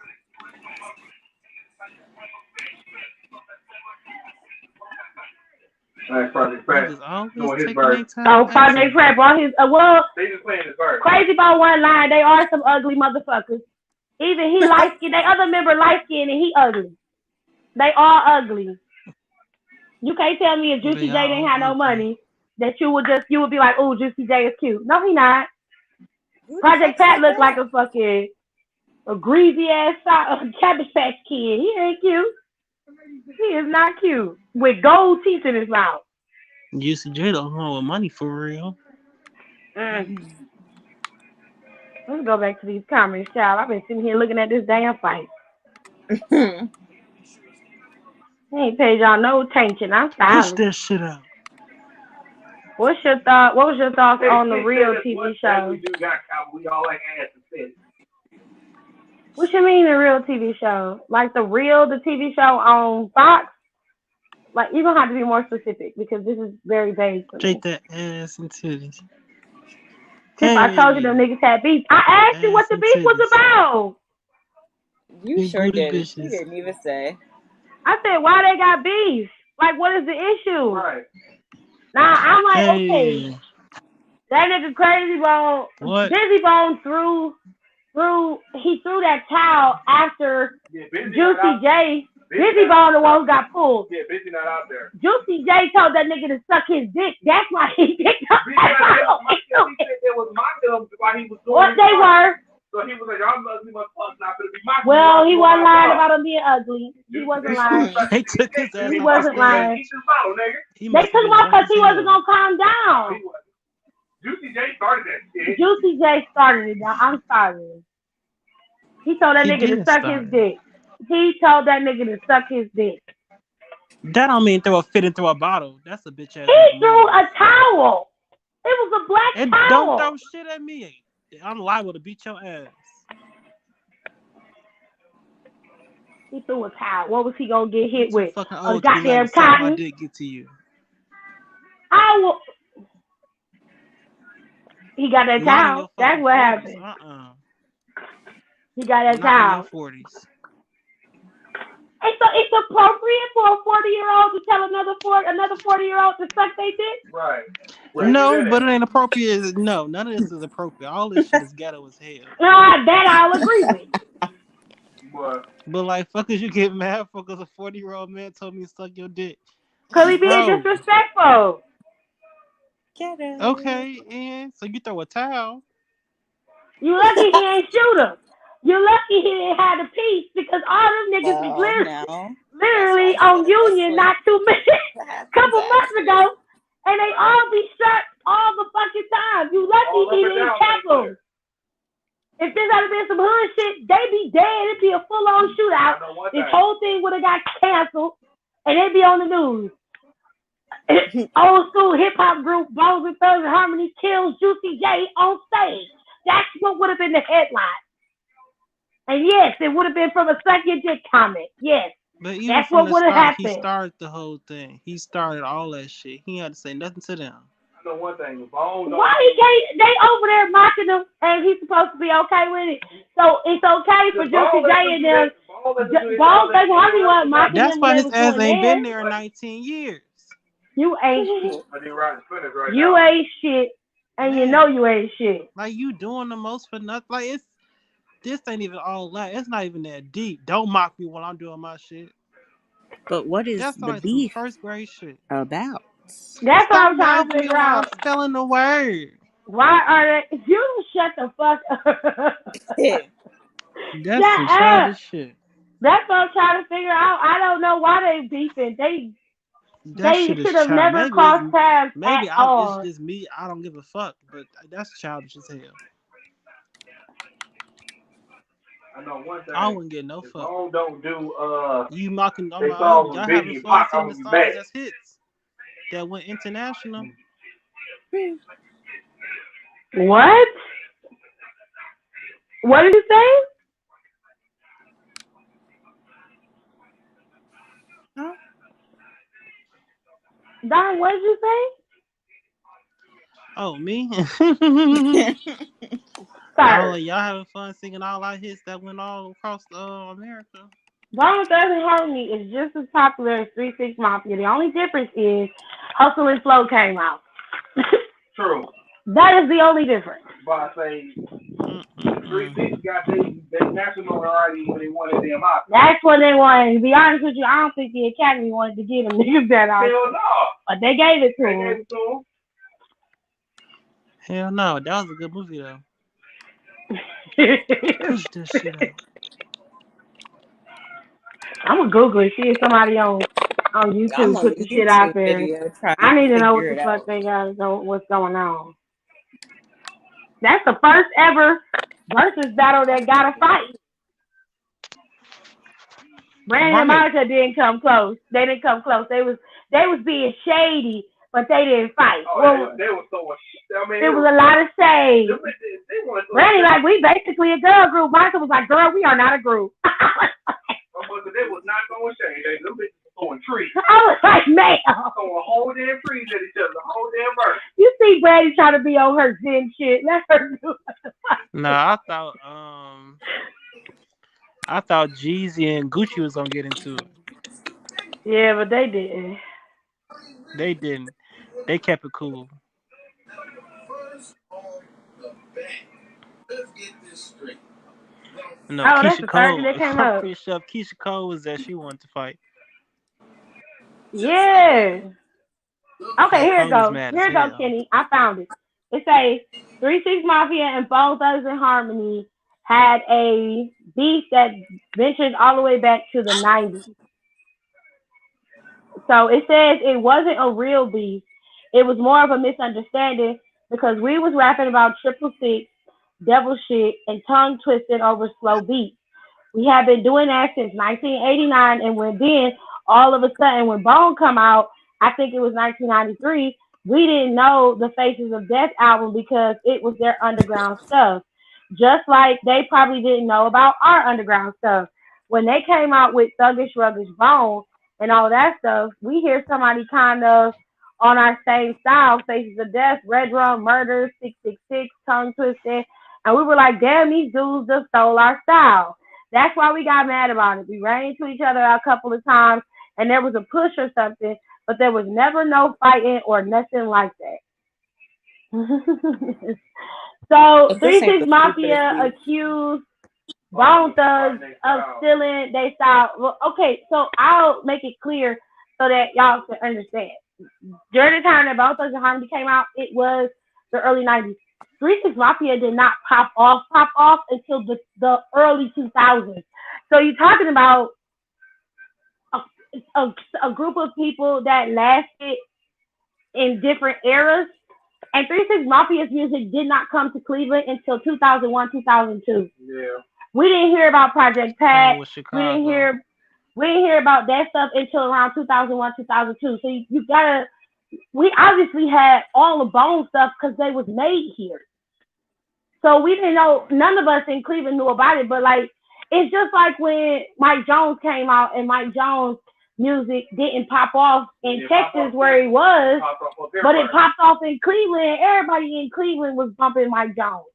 Project Prep. Doing his verse. Project Prep brought his they just playing his verse. Crazy about one line. They are some ugly motherfuckers. Even he light skinned. They other member light skinned and he ugly. They all ugly. You can't tell me if Juicy J didn't have no money that you would be like, oh, Juicy J is cute. No, he not. Project Pat looked like a fucking greasy ass Cabbage Patch Kid. He ain't cute. He is not cute. With gold teeth in his mouth. Juicy J don't hold money for real. Let's go back to these comments, child. I've been sitting here looking at this damn fight. He ain't paid y'all no attention. I'm silent. Push that shit out. What was your thoughts on the real TV show? We all like ass and titties. What you mean the real TV show? Like the TV show on Fox? Like you're gonna have to be more specific because this is very vague. Straight that ass and titties. Hey. I told you them niggas had beef. I asked you what the beef was about. You sure did. You didn't even say. I said why they got beef? Like what is the issue? Right. Now I'm like, okay. That nigga Crazy Bone, Dizzy Bone threw that towel after Juicy J. Dizzy Bone the one who got pulled. Yeah, Busy not out there. Juicy J told that nigga to suck his dick. That's why he picked up that towel. It was my dumb while he was doing what they were. So he was like, I'm ugly motherfucker, not gonna be my well, he wasn't lying about him being ugly. He wasn't lying. They took his ass. He wasn't lying. They took him off because he wasn't gonna calm down. Juicy J started that shit. Juicy J started it, now. I'm sorry. He told that nigga to suck his dick. He told that nigga to suck his dick. That don't mean throw a fit and throw a bottle. That's a bitch ass. He threw a towel. It was a black towel. Don't throw shit at me. I'm liable to beat your ass. He threw a towel. What was he gonna get hit with? A goddamn cotton. I did get to you. He got that towel. That's what happened. He got that towel. 40s. And so it's appropriate for a 40-year-old to tell another 40-year-old to suck their dick? Right. No, but it ain't appropriate. No, none of this is appropriate. All this shit is ghetto as hell. No, that I'll agree with. But like, fuckers, you get mad because a 40-year-old man told me to suck your dick. Because he being disrespectful. Okay, and so you throw a towel. You lucky he ain't shoot him. You lucky he didn't have the piece because all them niggas was literally on Union not 2 minutes, couple months ago, and they all be shot all the fucking time. You lucky he didn't tackle. If this had been some hood shit, they be dead. It'd be a full-on shootout. This whole thing would have got canceled, and it'd be on the news. Old school hip hop group Bones and Thugs and Harmony kills Juicy J on stage. That's what would have been the headline. And yes, it would have been from a suck your dick comment. Yes, But even that's from what the would have start, he happened. started the whole thing. He started all that shit. He had to say nothing to them. I know one thing. Bones Why he can't? They over there mocking him, and he's supposed to be okay with it. So it's okay for Juicy J and them. Bones and Harmony wasn't mocking That's them why when they his was ass doing ain't been theirs. there in 19 years. You ain't shit. But they riding spinners right You now. ain't shit, and you Man. know you ain't shit. Like, you doing the most for nothing. Like, this ain't even all that. It's not even that deep. Don't mock me while I'm doing my shit. But what is That's the like some beef first grade shit. about? That's what Stop I'm trying to mouthing me figure while I'm out. spelling the word. Why are they? You shut the fuck up. That's Shut some up. childish shit. That's what I'm trying to figure out. I don't know why they beefing. That They shit is should have child. never crossed paths at It's all. just me. I don't give a fuck. But that's childish as hell. I know one thing. I wouldn't get no If fuck. Bones don't do You mocking on they my songs own. with Y'all Biggie having and fun Pac, singing I'm the gonna be songs mad. that's hits that went international. What? What did you say? Huh? Don, what did you say? Oh, me? Sir. Y'all having fun singing all our hits that went all across America. Bone Thugs and Harmony is just as popular as 3-6 Mafia. The only difference is Hustle and Flow came out. True. That is the only difference. But I say 3-6 got they national already when they won their damn Oscar. That's what they wanted. To be honest with you, I don't think the Academy wanted to give them niggas that Oscar. Hell no. But they gave it to They them. gave it to them. Hell no, that was a good movie though. Push that shit out. I'm gonna Google it, see if somebody on I'm YouTube on put the the shit out YouTube there. video trying I need to to know what figure the it fuck out. they got, what's going on. That's the first ever versus battle that got a fight. Brandon and Monica didn't come close. They didn't come close. They was being shady, but they didn't fight. Oh, well, they were so. I mean, there was a lot of shade. Brandon like, we basically a girl group. Monica was like, girl, we are not a group. They was not throwing shade. Them bitches were throwing trees. I was like, man. Throwing whole damn trees at each other, the whole damn verse. You see Brandy trying to be on her zen shit. Let her do it. No, I thought Jeezy and Gucci was gonna get into it. Yeah, but they didn't. They didn't. They kept it cool. No, That's Keisha the Cole. third that came I'm up. pretty sure Keisha Cole was that she wanted to fight. Yeah. Okay, here it Cole was goes. mad Here as it goes, hell. Kenny. I found it. It says 3-6 Mafia and Bone Thugs and Harmony had a beef that ventured all the way back to the 90s. So it says it wasn't a real beef. It was more of a misunderstanding because we was rapping about 666, devil shit, and tongue twisted over slow beats. We have been doing that since 1989, and then all of a sudden when Bone come out, I think it was 1993, we didn't know the Faces of Death album because it was their underground stuff. Just like they probably didn't know about our underground stuff. When they came out with Thuggish Ruggish Bone and all that stuff, we hear somebody kind of on our same style, Faces of Death, Red Rum, Murder, 666, Tongue Twisted, and we were like, damn, these dudes just stole our style. That's why we got mad about it. We ran into each other a couple of times, and there was a push or something, but there was never no fighting or nothing like that. So 3-6 Mafia accused Bone Thugs of stealing their style. Well, okay, so I'll make it clear so that y'all can understand. During the time that Bone Thugs and Harmony came out, it was the early 90s. 3-6 Mafia did not pop off until the early 2000s. So you're talking about a group of people that lasted in different eras. And 3-6 Mafia's music did not come to Cleveland until 2001, 2002. Yeah. We didn't hear about Project Pat. We didn't hear about that stuff until around 2001, 2002. So you gotta we obviously had all the Bone stuff because they was made here. So we didn't know, none of us in Cleveland knew about it, but like, it's just like when Mike Jones came out and Mike Jones music didn't pop off in Texas where he was, but it popped off in Cleveland. Everybody in Cleveland was bumping Mike Jones.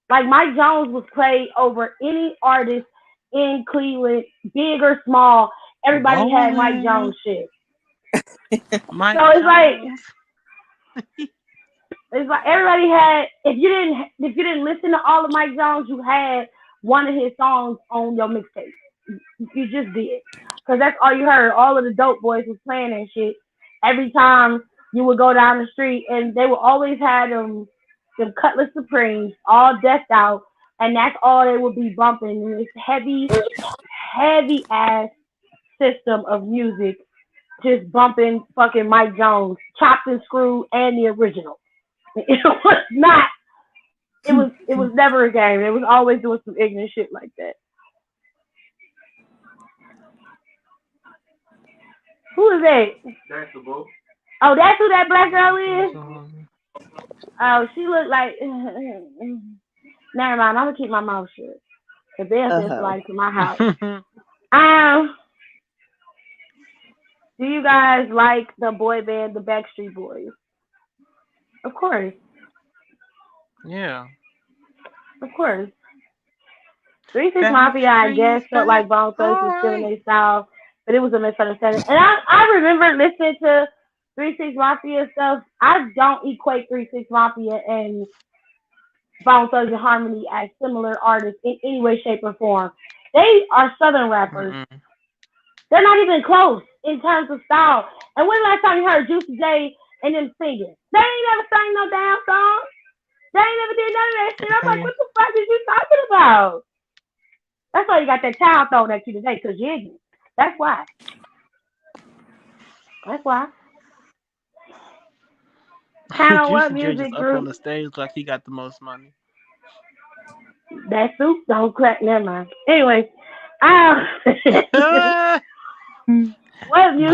Like Mike Jones was played over any artist in Cleveland, big or small. Everybody had Mike Jones shit. Mike so it's Jones. It's like everybody had. If you didn't listen to all of Mike Jones, you had one of his songs on your mixtape. You just did, cause that's all you heard. All of the dope boys was playing that shit every time you would go down the street, and they would always have them Cutlass Supremes all decked out, and that's all they would be bumping. And this heavy ass system of music, just bumping fucking Mike Jones, chopped and screwed, and the original. It was not. It was never a game. It was always doing some ignorant shit like that. Who is that? That's the boo. Oh, that's who that black girl is? Oh, she looked like. Never mind. I'm gonna keep my mouth shut. The best is like to my house. Do you guys like the boy band, the Backstreet Boys? Of course. Yeah. Of course. 3 6 Mafia, I guess, felt like Bone Thugs was stealing their style, but it was a misunderstanding. And I remember listening to 3 6 Mafia stuff. I don't equate 3 6 Mafia and Bone Thugs and Harmony as similar artists in any way, shape, or form. They are Southern rappers. Mm-mm. They're not even close in terms of style. And when the last time you heard Juicy J and them singing? They ain't never sang no damn song. They ain't never did none of that shit. I'm like, what the fuck is you talking about? That's why you got that child thrown at you today, because you're ignorant. That's why. That's why. Kind of what music just group? Up on the stage like he got the most money. That soup don't crack. Never mind. Anyway, what music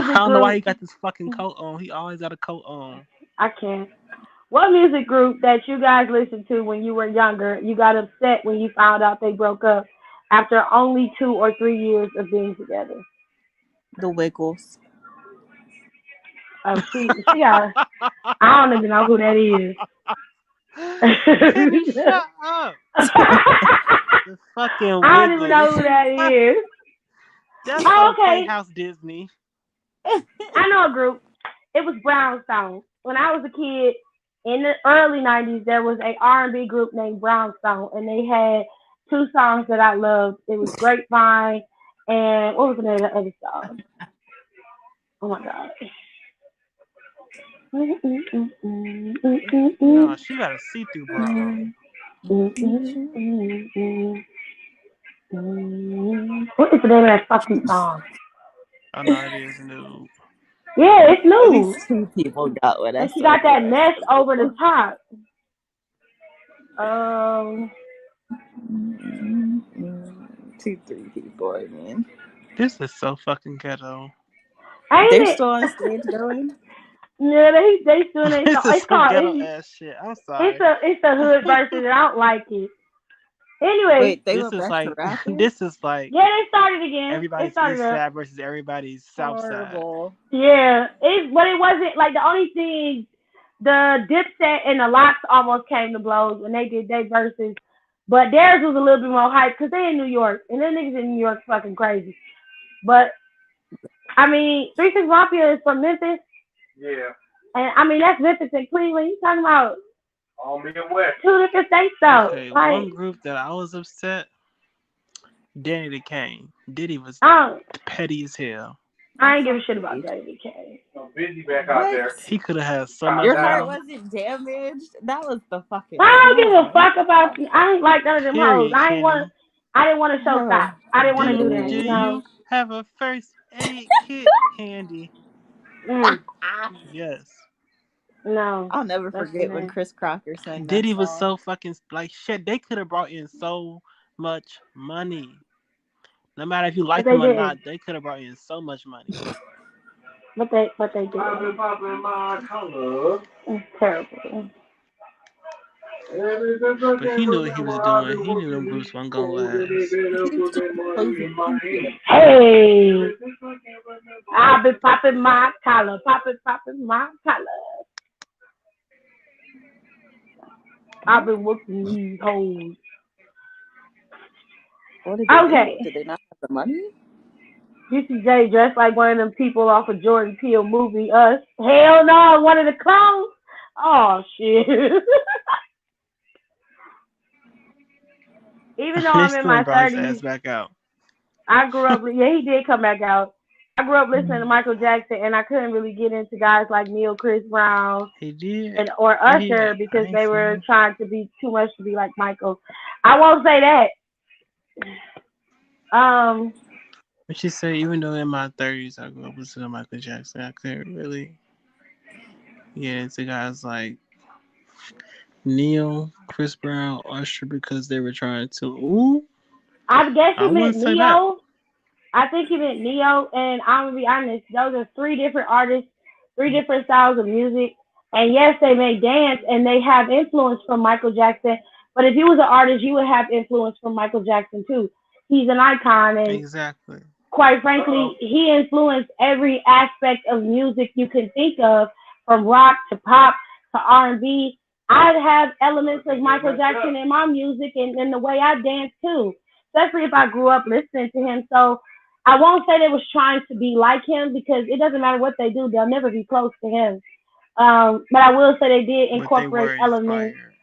group? I don't know why he got this fucking coat on. He always got a coat on. I can't. What music group that you guys listened to when you were younger, you got upset when you found out they broke up after only 2 or 3 years of being together? The Wiggles. Oh, she got. I don't even know who that is. Shut up. The fucking Wiggles. I don't even know who that is. That's okay. House Disney. I know a group. It was Brownstone. When I was a kid in the early 90s, there was a R&B group named Brownstone, and they had 2 songs that I loved. It was Grapevine, and what was the name of the other song? Oh my god. No, she got a see-through bra on. What is the name of that fucking song? I know it is new. Yeah, it's new. At least 2 people got what I said. She got that mesh over the top. 2, 3 people, I mean. This is so fucking ghetto. They're still on stage going? Yeah, they still ain't. It's called ghetto ass shit. I'm sorry. It's a hood version, and I don't like it. Anyway, wait, this is like yeah, they started again. Everybody's East Side versus everybody's South Side. Yeah, but it wasn't like the only thing. The Dipset and the Locks almost came to blows when they did their verses, but theirs was a little bit more hype because they in New York, and them niggas in New York fucking crazy. But I mean, 3 6 Mafia is from Memphis. Yeah. And I mean, that's Memphis and Cleveland. You talking about all Midwest. 2 different states, though. Okay, like, one group that I was upset. Danny the Kane. Diddy was petty as hell. I ain't give a shit about Danny the Kane. So busy back out there. He could have had so much. Your heart wasn't damaged. That was the fucking. I don't give a fuck about you. I ain't like none of them hoes. I didn't want to show stop. I didn't want to do that. Do you have a first aid kit handy? Yes. No. I'll never forget when Chris Crocker sang that Diddy song. was so fucking like shit. They could have brought in so much money. No matter if you like them or not, they could have brought in so much money. But they did. Popping my color. It's terrible. But he knew what he was doing. He knew them groups weren't gonna last. He was doing closing. Hey, I've been popping my collar, popping my collar. I've been working these hoes. What did they Okay. do? Did they not have the money? Juicy J dressed like one of them people off a Jordan Peele movie, Us. Hell no, one of the clones. Oh shit. Even though They I'm in still my ain't brought his ass 30s, back out. I grew up. Yeah, he did come back out. I grew up listening to Michael Jackson, and I couldn't really get into guys like Neil, Chris Brown, He did. and or Where he Usher at? I because ain't they seen were him. trying to be too much to be like Michael. I won't say that. But she said, even though in my 30s I grew up listening to Michael Jackson, I couldn't really get into guys like Neil, Chris Brown, Usher because they were trying to. Ooh, I guess I he meant wouldn't say that. Neo. I think he meant Neo, and I'm gonna be honest, those are three different artists, three different styles of music. And yes, they may dance and they have influence from Michael Jackson. But if you was an artist, you would have influence from Michael Jackson too. He's an icon, and Exactly. quite frankly, he influenced every aspect of music you can think of, from rock to pop to R&B. I have elements of Michael Jackson in my music and in the way I dance too, especially if I grew up listening to him. So I won't say they was trying to be like him because it doesn't matter what they do, they'll never be close to him. But I will say they did But they incorporate were elements. inspired.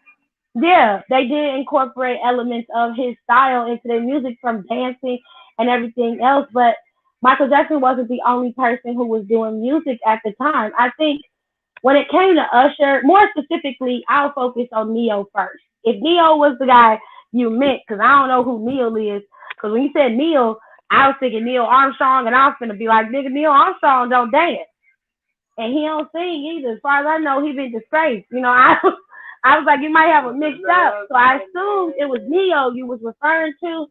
Yeah, they did incorporate elements of his style into their music, from dancing and everything else. But Michael Jackson wasn't the only person who was doing music at the time. I think when it came to Usher, more specifically, I'll focus on Neo first. If Neo was the guy you meant, because I don't know who Neil is, because when you said Neil, I was thinking Neil Armstrong, and I was gonna be like, nigga, Neil Armstrong don't dance, and he don't sing either. As far as I know, he been disgraced. I was like, you might have it mixed up, so I assumed it was Neo you was referring to.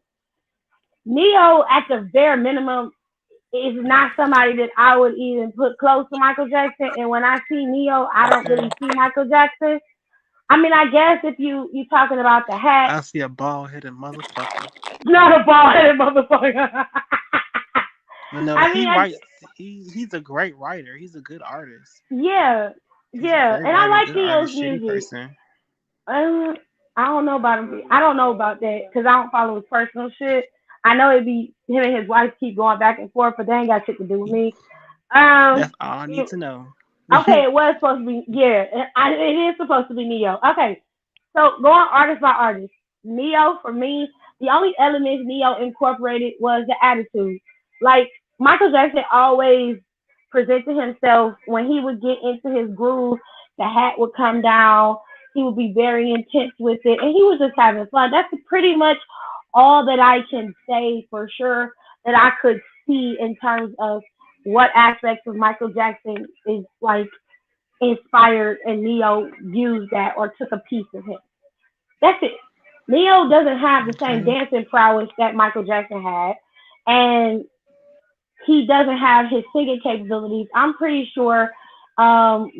Neo, at the bare minimum, is not somebody that I would even put close to Michael Jackson. And when I see Neo, I don't Okay. really see Michael Jackson. I mean, I guess if you talking about the hat, I see a bald headed motherfucker. not a bald headed motherfucker. But no, I mean, he writes. He's a great writer. He's a good artist. yeah, He's a yeah, great and I writer, like good Neo's artist, shitty music. person. Uh, I don't know about him. I don't know about that because I don't follow his personal shit. I know it'd be him and his wife keep going back and forth, but they ain't got shit to do with me. That's all I need to know. Okay, it was supposed to be, yeah, it is supposed to be Neo. Okay, so going artist by artist, Neo for me, the only elements Neo incorporated was the attitude. Like Michael Jackson always presented himself when he would get into his groove, the hat would come down, he would be very intense with it, and he was just having fun. That's pretty much all that I can say for sure that I could see in terms of what aspects of Michael Jackson is like inspired and Neo used that or took a piece of him. That's it. Neo doesn't have the same Okay. dancing prowess that Michael Jackson had, and he doesn't have his singing capabilities. I'm pretty sure,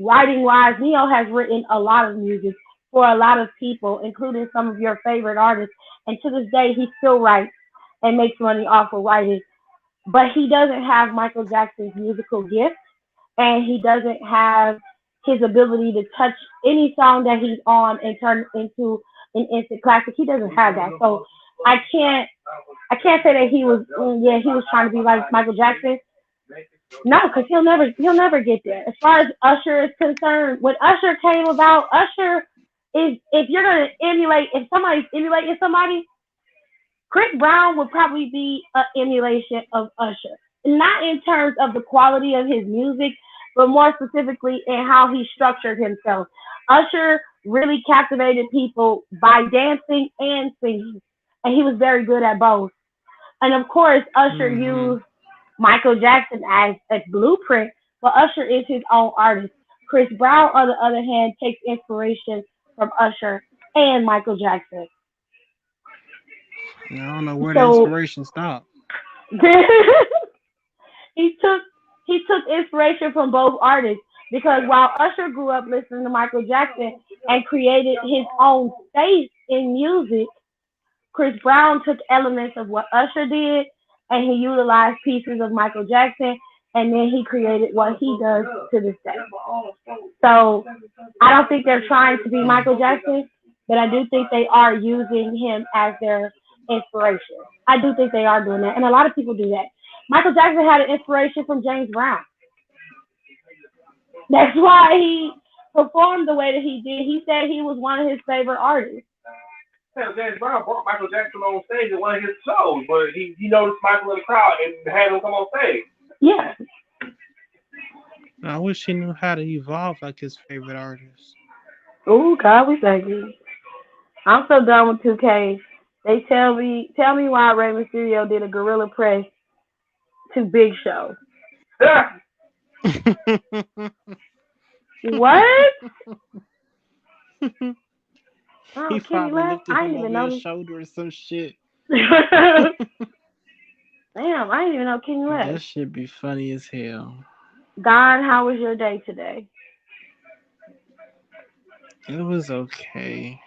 writing wise, Neo has written a lot of music for a lot of people, including some of your favorite artists. And to this day, he still writes and makes money off of writing. But he doesn't have Michael Jackson's musical gift, and he doesn't have his ability to touch any song that he's on and turn it into an instant classic. He doesn't have that. So I can't I can't say that he was yeah, he was trying to be like Michael Jackson. No, because he'll never get there. As far as Usher is concerned, when Usher came about, Usher is, if you're gonna emulate, if somebody's emulating somebody, Chris Brown would probably be an emulation of Usher. Not in terms of the quality of his music, but more specifically in how he structured himself. Usher really captivated people by dancing and singing, and he was very good at both. And of course, Usher Mm-hmm. used Michael Jackson as a blueprint, but Usher is his own artist. Chris Brown, on the other hand, takes inspiration from Usher and Michael Jackson. I don't know where the So inspiration stopped. he took he took inspiration from both artists because while Usher grew up listening to Michael Jackson and created his own space in music, Chris Brown took elements of what Usher did and he utilized pieces of Michael Jackson and then he created what he does to this day. So I don't think they're trying to be Michael Jackson, but I do think they are using him as their inspiration. I do think they are doing that, and a lot of people do that. Michael Jackson had an inspiration from James Brown. That's why he performed the way that he did. He said he was one of his favorite artists. James Brown brought Michael Jackson on stage at one of his shows, but he noticed Michael in the crowd and had him come on stage. Yeah. I wish he knew how to evolve like his favorite artist. Oh God, we thank you. I'm so done with 2K. They tell me why Rey Mysterio did a gorilla press to Big Show. What? He probably lifted him over his shoulder or some shit. Damn, I didn't even know Kenny left. That should be funny as hell. Don, how was your day today? It was okay.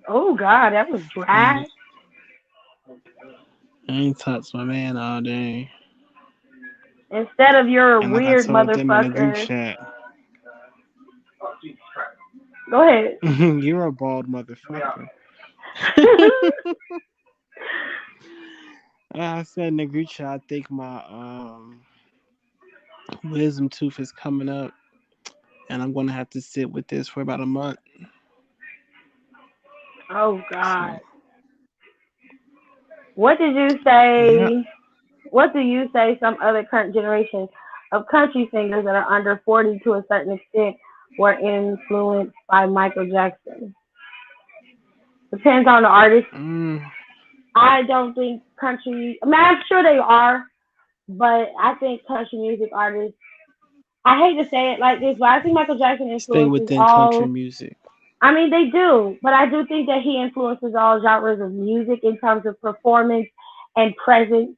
Oh God, that was dry. I ain't talked to my man all day. Instead of your and weird like I told them in the group motherfucker. chat. Go ahead. You're a bald motherfucker. I said in the group chat, I think my wisdom tooth is coming up, and I'm gonna have to sit with this for about a month. Oh God. So, what did you say? Yeah. What do you say some other current generation of country singers that are under 40 to a certain extent were influenced by Michael Jackson? Depends on the artist. I don't think country, I mean, I'm sure they are, but I think country music artists, I hate to say it like this, but I think Michael Jackson influences stay within country music. I mean, they do, but I do think that he influences all genres of music in terms of performance and presence.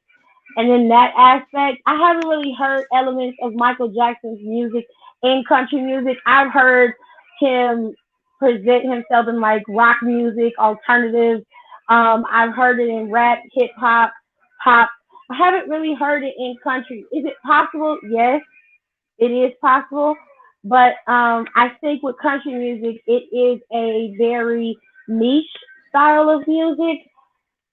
And in that aspect, I haven't really heard elements of Michael Jackson's music in country music. I've heard him present himself in like rock music, alternative. I've heard it in rap, hip hop, pop. I haven't really heard it in country. Is it possible? Yes, it is possible. But I think with country music, it is a very niche style of music.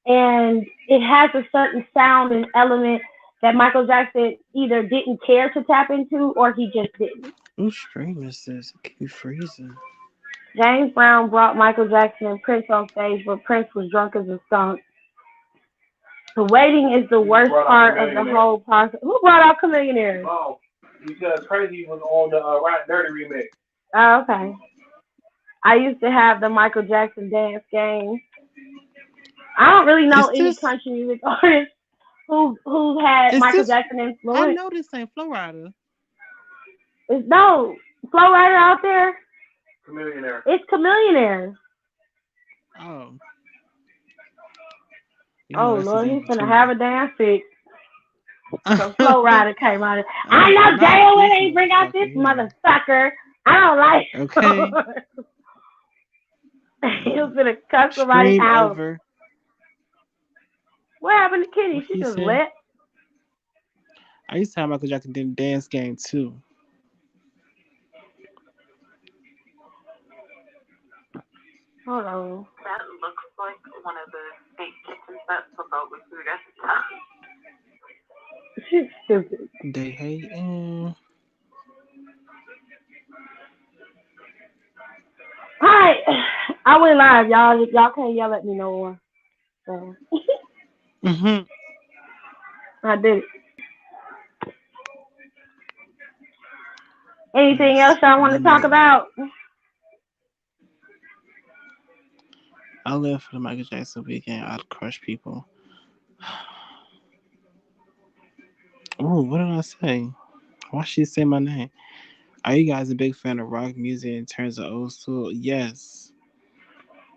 And it has a certain sound and element that Michael Jackson either didn't care to tap into or he just didn't. Whose stream is this? It keeps freezing. James Brown brought Michael Jackson and Prince on stage, but Prince was drunk as a skunk. The waiting is the worst part of the whole process. Who brought out Chameleonaire? Oh, because Crazy was on the Right Dirty remix. Oh, okay. I used to have the Michael Jackson dance game. I don't really know any country music artists who had Michael Jackson influence. I know this ain't Flo Rida. No Flo Rida out there. Chameleonaire. It's Chameleonaire. Oh. Oh Lord, he's gonna have a damn fit. So Flo Rida came out. I know damn well they bring out this motherfucker. I don't like. Okay. He was gonna cuss somebody out. Over. What happened to Kitty? She just left. I used to have Michael Jackson did dance game too. Hold on. That looks like one of the fake kitchens that took out with food at the time. She's stupid. They hating. Alright. I went live, y'all. Y'all can't yell at me no more. So. I did it. Anything else y'all want to talk about? I live for the Michael Jackson weekend. I'd crush people. Oh, what did I say? Why she say my name? Are you guys a big fan of rock music in terms of old school? Yes.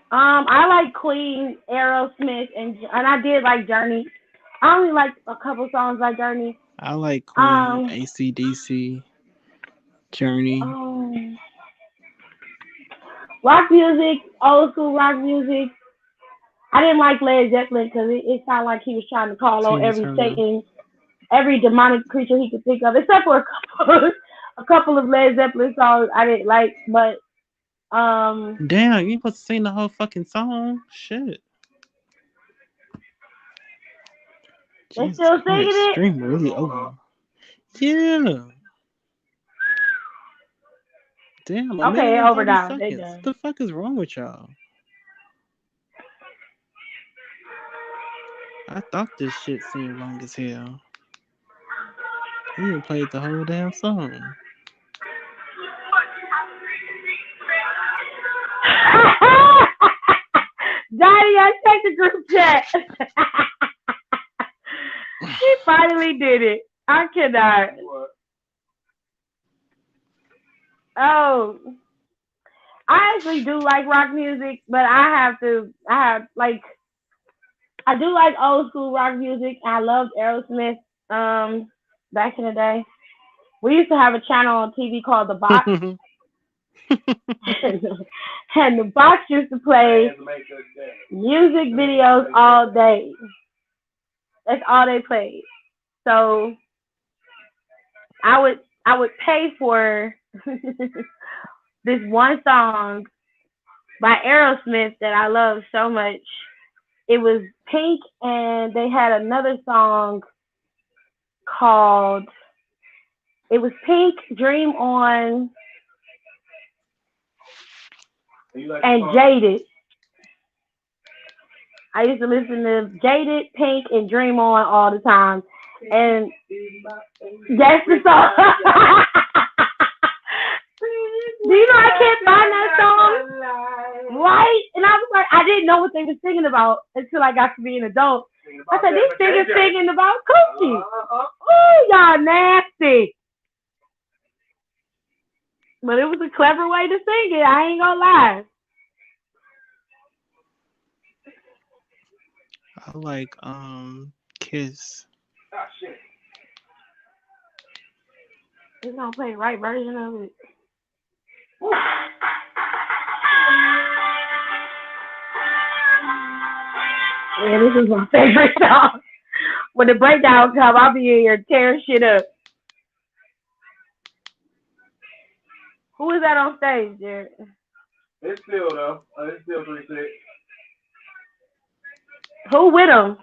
I like Queen, Aerosmith, and I did like Journey. I only like a couple songs by Journey. I like Queen, AC/DC, Journey. um, rock music, old school rock music. I didn't like Led Zeppelin because it sounded like he was trying to call on Tina every Turner. Satan, every demonic creature he could think of, except for a couple of Led Zeppelin songs I didn't like. But Damn, you ain't supposed to sing the whole fucking song. Shit. they Jesus still Christ. singing it. Stream really over. Yeah. Damn, a minute Okay, and over 30 now. They seconds. What done. the fuck is wrong with y'all? I thought this shit seemed long as hell. He even played the whole damn song. Johnny, I checked the group chat. He finally did it. I cannot. Oh, I actually do like rock music, but I do like old school rock music. I loved Aerosmith back in the day. We used to have a channel on TV called The Box, and The Box used to play music videos all day. That's all they played. So I would pay for this one song by Aerosmith that I love so much. It was Pink, and they had another song called, it was Pink, Dream On, and Jaded. I used to listen to Jaded, Pink, and Dream On all the time. And that's the song. Do you know I can't find that song? Right? And I was like, I didn't know what they were singing about until I got to be an adult. I said, these singers singing about cookies. Ooh, y'all nasty. But it was a clever way to sing it. I ain't gonna lie. I like Kiss. It's gonna play the right version of it. Yeah, this is my favorite song. When the breakdown come, I'll be in here tearing shit up. Who is that on stage, Jared? It's still though. It's still 3-6. Who with him?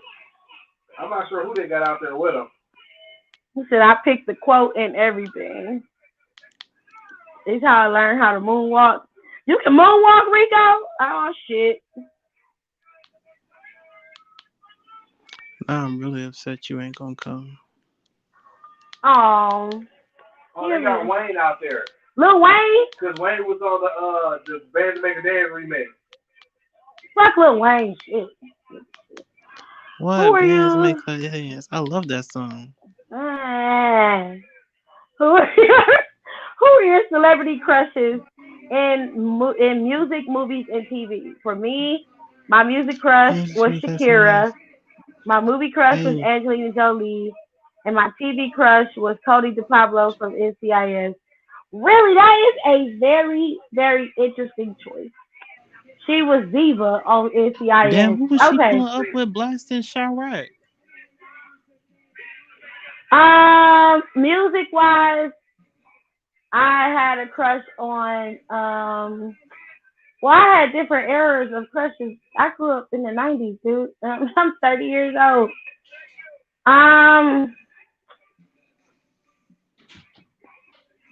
I'm not sure who they got out there with them. He said, I picked the quote and everything. This is how I learned how to moonwalk. You can moonwalk, Rico? Oh, shit. Now I'm really upset you ain't gonna come. Oh, they got Wayne out there. Lil Wayne? Because Wayne was on the Band to Make a Dance remix. Fuck Lil Wayne, shit. What? Who are Bands you? Make a Dance. I love that song. Who are your celebrity crushes in music, movies, and TV? For me, my music crush was Shakira. My movie crush was Angelina Jolie. And my TV crush was Cody DePablo from NCIS. Really, that is a very, very interesting choice. She was Diva on NCIS. Damn, who was she pulling up with blasting Chirac? Music wise, I had a crush on well, I had different eras of crushes. I grew up in the 90s, dude. I'm 30 years old.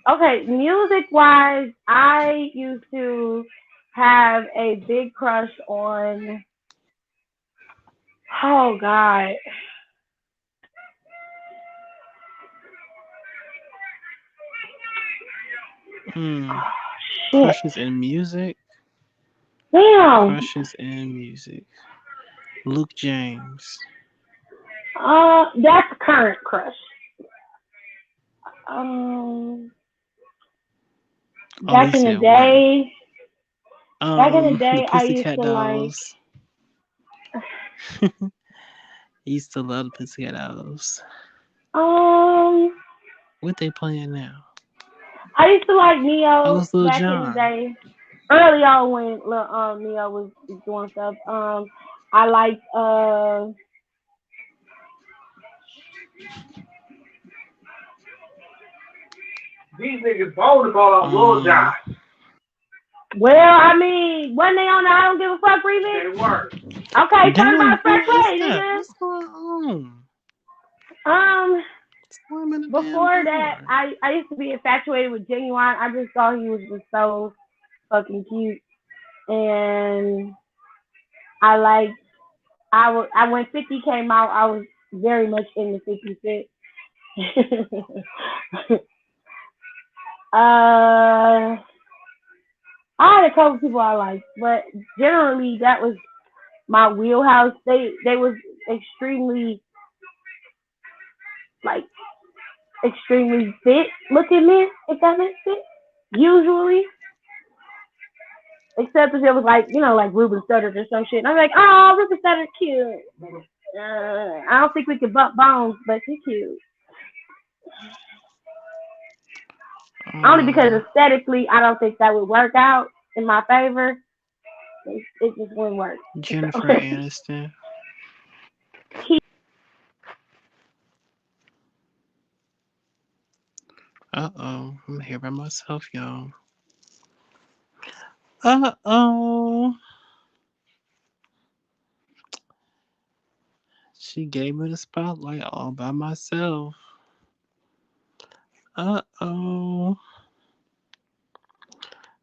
Okay, music wise, I used to have a big crush on, oh God. Crushes in music? Damn. Crushes in music. Luke James. That's current crush. Back in the day, I used to Dolls. Like. Used to love the Pussycat Dolls. What they playing now? I used to like Oh, Neo it's Lil back in the Jon. day. Early on when Neo was doing stuff. I liked These niggas bold about Lil Jon. well, I mean, wasn't they on the I Don't Give a Fuck remix? They were. Okay, turn Damn, about who fair is play, that? nigga. What's going on? Um, Slam in the damn before that, door. I used to be infatuated with Genuine. I just thought he was just so fucking cute, and I liked. I when 50 came out, I was very much into 50 Cent. I had a couple people I liked, but generally that was my wheelhouse. They was extremely like extremely fit looking men, if that makes sense. Usually, except if it was like like Ruben Studdard or some shit. And I'm like, oh, Ruben Studdard cute. I don't think we could bump bones, but he's cute. Only because aesthetically, I don't think that would work out in my favor. It just wouldn't work. Jennifer Aniston. I'm here by myself, y'all. Uh-oh. She gave me the spotlight all by myself. Uh-oh.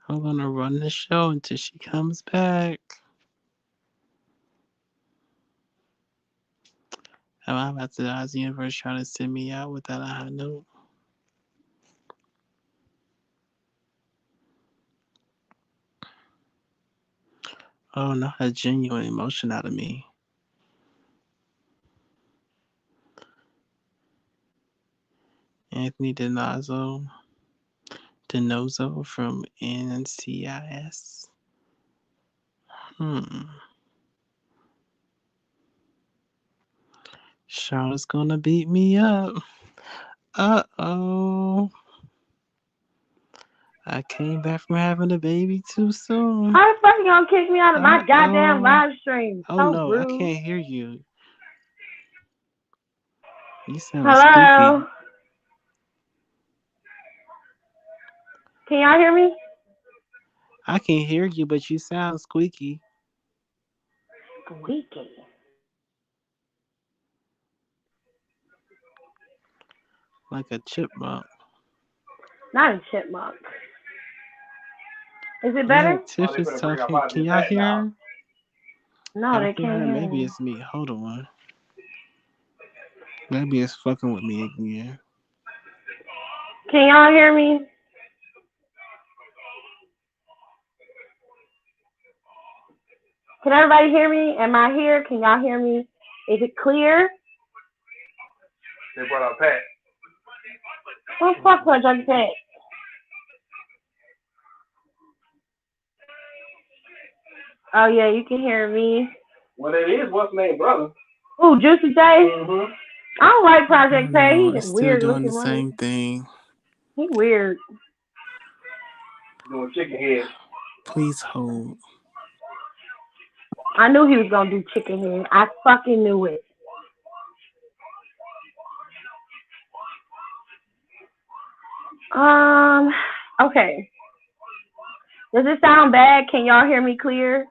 I'm gonna run the show until she comes back. I'm about to ask the universe trying to send me out without a high note. Oh, not a genuine emotion out of me. Anthony Denozo from NCIS. Charlotte's gonna beat me up. Uh-oh. I came back from having a baby too soon. How the fuck you gonna kick me out of my goddamn live stream? Oh So no, I rude. can't hear you. You sound Hello? squeaky. Can y'all hear me? I can hear you, but you sound squeaky. Squeaky. Like a chipmunk. Not a chipmunk. Is it Yeah, better? Tiff is talking. Can y'all hear her? No, I they hear her. can't hear Maybe me. it's me. Hold on. Maybe it's fucking with me again. Can y'all hear me? Can everybody hear me? Am I here? Can y'all hear me? Is it clear? They brought out Pat. What the fuck was I say? Oh yeah, you can hear me. Well, it is what's name, brother. Ooh, Juicy J. Mm-hmm. I don't like Project Tay. No, He's it's a still weird doing the looking same one. thing. He weird. Doing chicken head. Please hold. I knew he was gonna do chicken head. I fucking knew it. Okay. Does it sound bad? Can y'all hear me clear?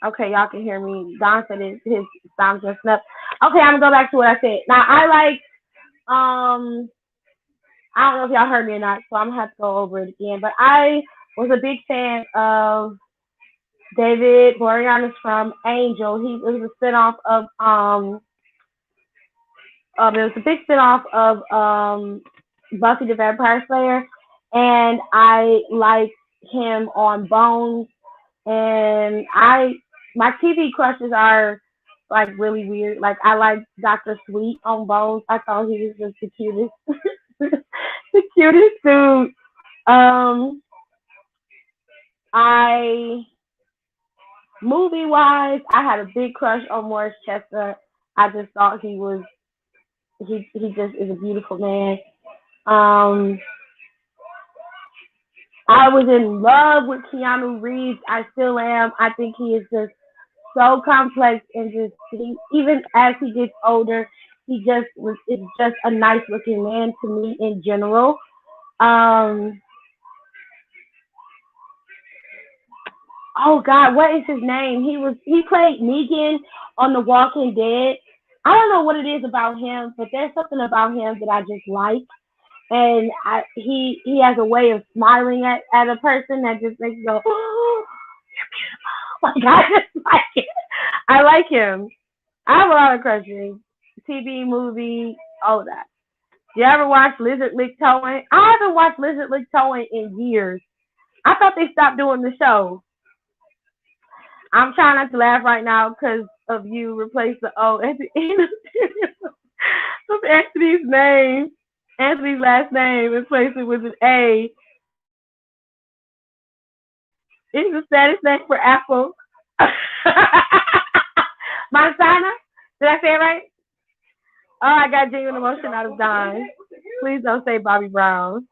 Okay, y'all can hear me. Don said his sound just up. Okay, I'm gonna go back to what I said. Now I like I don't know if y'all heard me or not, so I'm gonna have to go over it again. But I was a big fan of David Boreanaz from Angel. It was a spinoff of it was a big spinoff of Buffy the Vampire Slayer, and I liked him on Bones. And my TV crushes are like really weird. Like I like Dr. Sweet on Bones. I thought he was just the cutest, the cutest dude. I movie wise, I had a big crush on Morris Chestnut. I just thought he was he just is a beautiful man. Um, I was in love with Keanu Reeves. I still am. I think he is just so complex and just even as he gets older, he just is just a nice looking man to me in general. Um, oh God, what is his name? He played Negan on The Walking Dead. I don't know what it is about him, but there's something about him that I just like. And he has a way of smiling at a person that just makes you go, oh, like I just like it. I like him. I have a lot of crushes. TV, movie, all of that. You ever watch Lizard Lick Towing? I haven't watched Lizard Lick Towing in years. I thought they stopped doing the show. I'm trying not to laugh right now because of you replace the O at the end of Anthony's name. Anthony's last name and place it with an A. It's the saddest name for Apple. Montana? Did I say it right? Oh, I got genuine emotion out of dying. Please don't say Bobby Brown.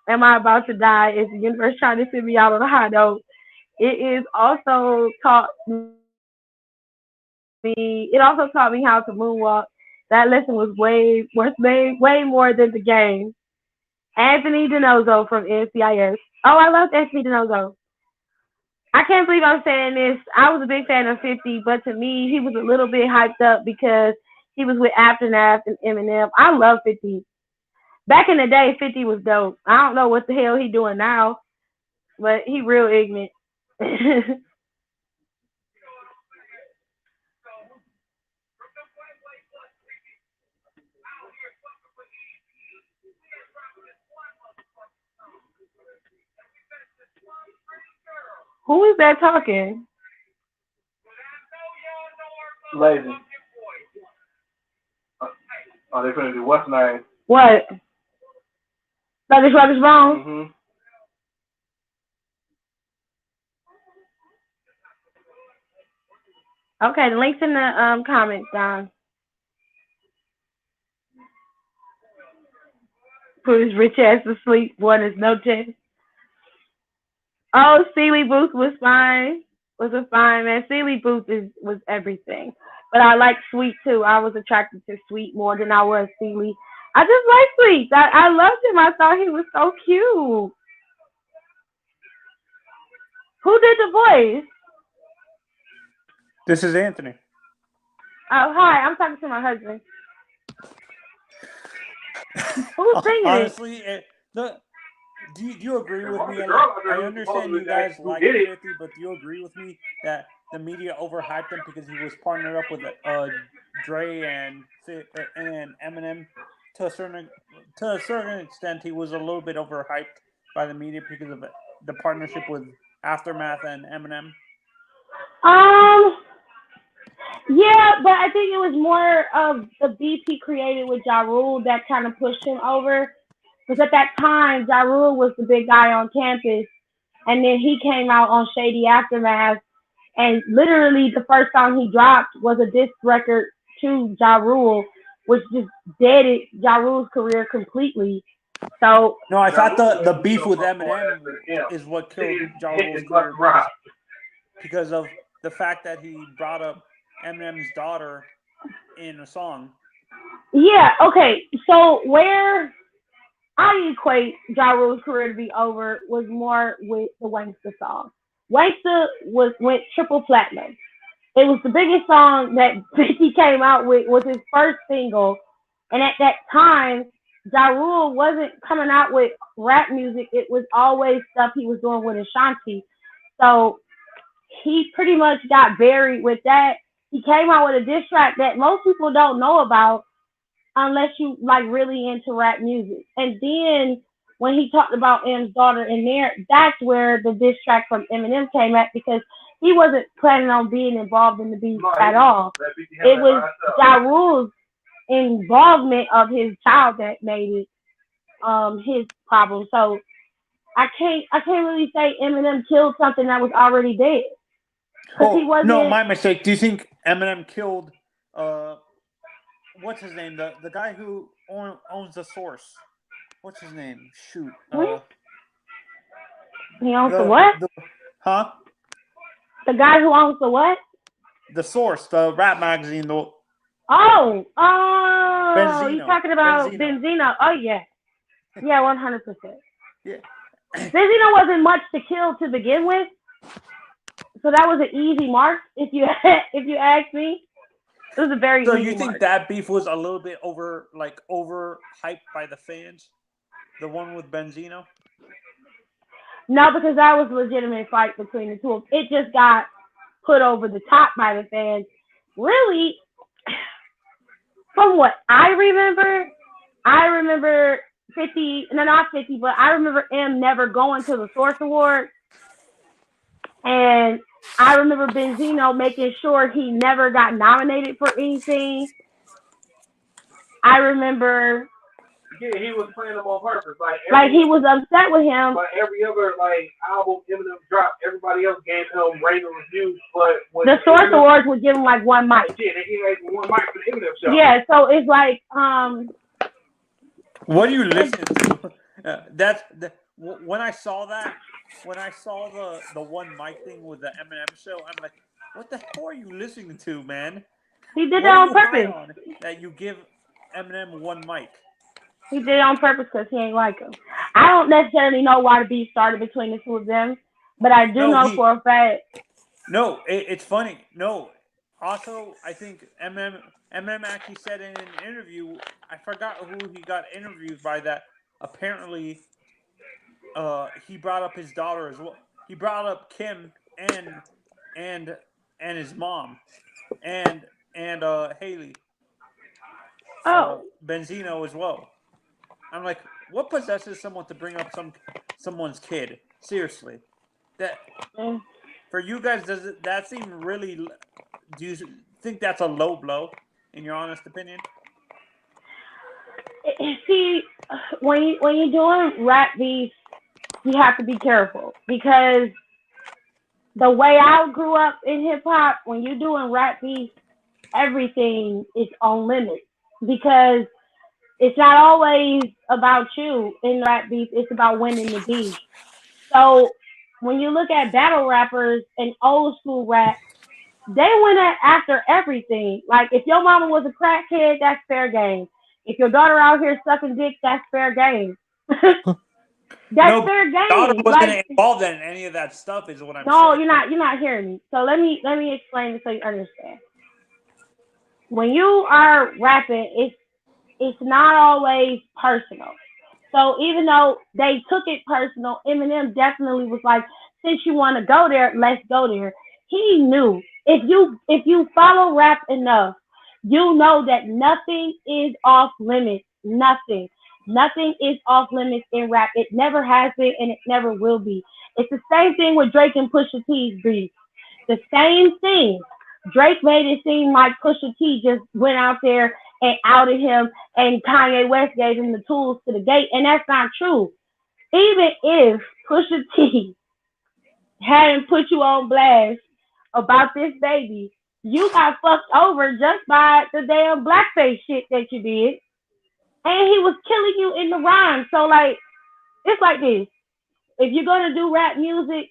Am I about to die? Is the universe trying to send me out on a high note? It is also taught me. It also taught me how to moonwalk. That lesson was way more than the game. Anthony DiNozzo from NCIS. Oh, I loved Anthony DiNozzo. I can't believe I'm saying this. I was a big fan of 50, but to me, he was a little bit hyped up because he was with Aftermath and Eminem. I love 50. Back in the day, 50 was dope. I don't know what the hell he doing now, but he real ignorant. Who is that talking? Lazy. Oh, they finna do what's name? What? Like this rubbish bone? Mm-hmm. Okay, the link's in the comments, Don. Put his rich ass to sleep. Boy, there's no chance. Oh, Sealy Booth was fine. Was a fine man. Sealy Booth was everything. But I like Sweet too. I was attracted to Sweet more than I was Sealy. I just like Sweet. I loved him. I thought he was so cute. Who did the voice? This is Anthony. Oh, hi. I'm talking to my husband. Who's singing Honestly, do you agree with me? I understand you guys like 50, but do you agree with me that the media overhyped him because he was partnered up with Dre and Eminem? To a certain extent, he was a little bit overhyped by the media because of the partnership with Aftermath and Eminem. Yeah, but I think it was more of the beef he created with Ja Rule that kind of pushed him over. Because at that time, Ja Rule was the big guy on campus, and then he came out on Shady Aftermath, and literally the first song he dropped was a diss record to Ja Rule, which just deaded Ja Rule's career completely. So no, I thought the beef with Eminem is what killed Ja Rule's career because of the fact that he brought up Eminem's daughter in a song. Yeah, okay. So where I equate Ja Rule's career to be over was more with the Wanksta song. Wanksta went triple platinum. It was the biggest song that 50 came out with, was his first single. And at that time, Ja Rule wasn't coming out with rap music. It was always stuff he was doing with Ashanti. So he pretty much got buried with that. He came out with a diss track that most people don't know about unless you like really into rap music. And then when he talked about M's daughter in there, that's where the diss track from Eminem came at, because he wasn't planning on being involved in the beef at all. It was Ja Rule's involvement of his child that made it his problem. So I can't really say Eminem killed something that was already dead. Oh, no, my mistake. Do you think Eminem killed what's his name? The guy who owns the Source. What's his name? Shoot. He owns the what? Huh? The guy who owns the what? The Source, the rap magazine. Benzino. You're talking about Benzino. Oh, yeah. Yeah, 100%. Yeah. Benzino wasn't much to kill to begin with. So that was an easy mark, if you ask me. It was a very easy So you think mark. that beef was a little bit overhyped by the fans? The one with Benzino? No, because that was a legitimate fight between the two of them. It just got put over the top by the fans. Really, from what I remember 50, no, not 50, but I remember M never going to the Source Awards. And I remember Benzino making sure he never got nominated for anything. I remember... Yeah, he was playing them on purpose. He was upset with him. But every other album Eminem dropped, everybody else gave him rave reviews. But when the Source Awards would give him one mic. Yeah, they gave him one mic for the Eminem show. Yeah, so it's What do you listen to? When I saw the one mic thing with the Eminem show, I'm like, what the hell are you listening to, man? He did that on purpose. That you give Eminem one mic. He did it on purpose because he ain't like him. I don't necessarily know why the beef started between the two of them, but I do know for a fact. No, it's funny. No, also I think Eminem actually said in an interview. I forgot who he got interviewed by. That apparently, he brought up his daughter as well. He brought up Kim and his mom, and Haley. Benzino as well. I'm like, what possesses someone to bring up someone's kid? Seriously, for you guys, does that seem really? Do you think that's a low blow, in your honest opinion? See, when you're doing rap beef, you have to be careful because the way I grew up in hip hop, when you're doing rap beef, everything is on limits because it's not always about you in rap beef. It's about winning the beef. So when you look at battle rappers and old school rap, they went after everything. Like if your mama was a crackhead, that's fair game. If your daughter out here sucking dick, that's fair game. That's fair game. Daughter wasn't involved in any of that stuff, is what I'm saying. No, you're not hearing me. So let me explain it so you understand. When you are rapping, it's not always personal. So even though they took it personal, Eminem definitely was like, since you want to go there, let's go there. He knew if you follow rap enough, you know that nothing is off limits. Nothing is off limits in rap. It never has been and it never will be. It's the same thing with Drake and Pusha T's beef. The same thing. Drake made it seem like Pusha T just went out there and outed him, and Kanye West gave him the tools to the gate, and that's not true. Even if Pusha T hadn't put you on blast about this baby, you got fucked over just by the damn blackface shit that you did, and he was killing you in the rhyme. So, it's like this. If you're going to do rap music,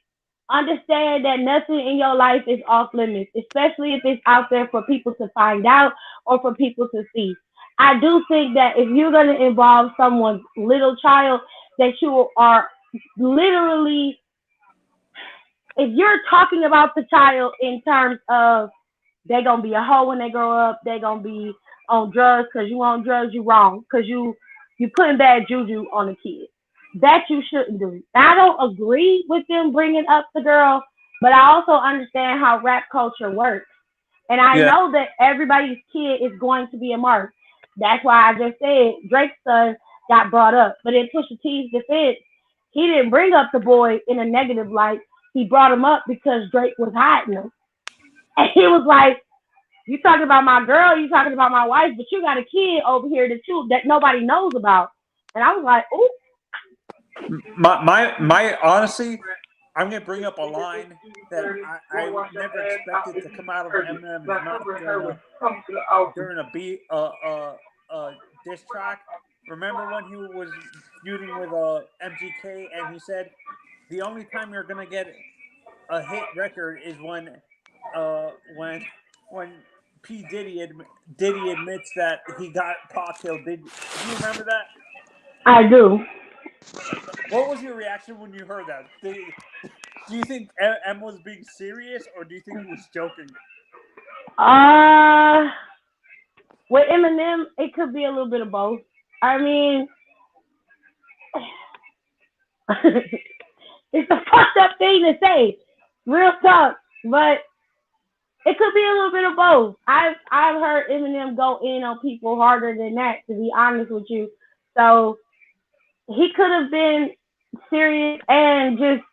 understand that nothing in your life is off limits, especially if it's out there for people to find out or for people to see. I do think that if you're going to involve someone's little child, that you are literally, if you're talking about the child in terms of they're going to be a hoe when they grow up, they're going to be on drugs because you on drugs, you wrong, because you putting bad juju on a kid. That you shouldn't do. I don't agree with them bringing up the girl, but I also understand how rap culture works. And I know that everybody's kid is going to be a mark. That's why I just said Drake's son got brought up. But in Pusha T's defense, he didn't bring up the boy in a negative light. He brought him up because Drake was hiding him. And he was like, you talking about my girl, you talking about my wife, but you got a kid over here that nobody knows about. And I was like, ooh. My honestly, I'm gonna bring up a line that I never expected to come out of Eminem's mouth during a diss track. Remember when he was feuding with MGK and he said, "The only time you're gonna get a hit record is when P Diddy admits that he got Pac killed." Do you remember that? I do. What was your reaction when you heard that? Do you think M was being serious, or do you think he was joking? With Eminem, it could be a little bit of both. I mean, it's a fucked up thing to say, real talk, but it could be a little bit of both. I've heard Eminem go in on people harder than that, to be honest with you. So he could have been serious and just,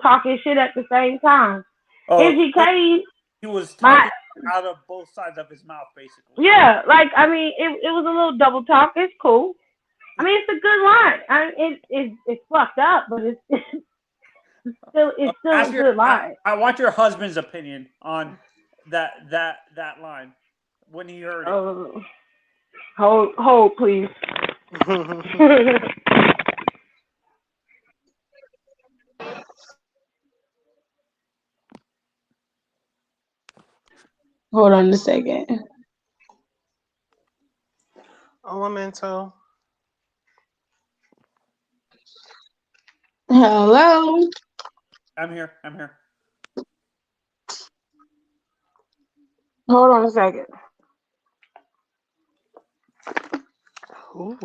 talking shit at the same time. MGK, he was talking out of both sides of his mouth, basically. Yeah, it was a little double talk. It's cool. I mean, it's a good line. It's fucked up, but it's still a good line. I want your husband's opinion on that line when he heard it. Hold, please. Hold on a second. Oh, I'm into. Hello. I'm here. Hold on a second. Ooh.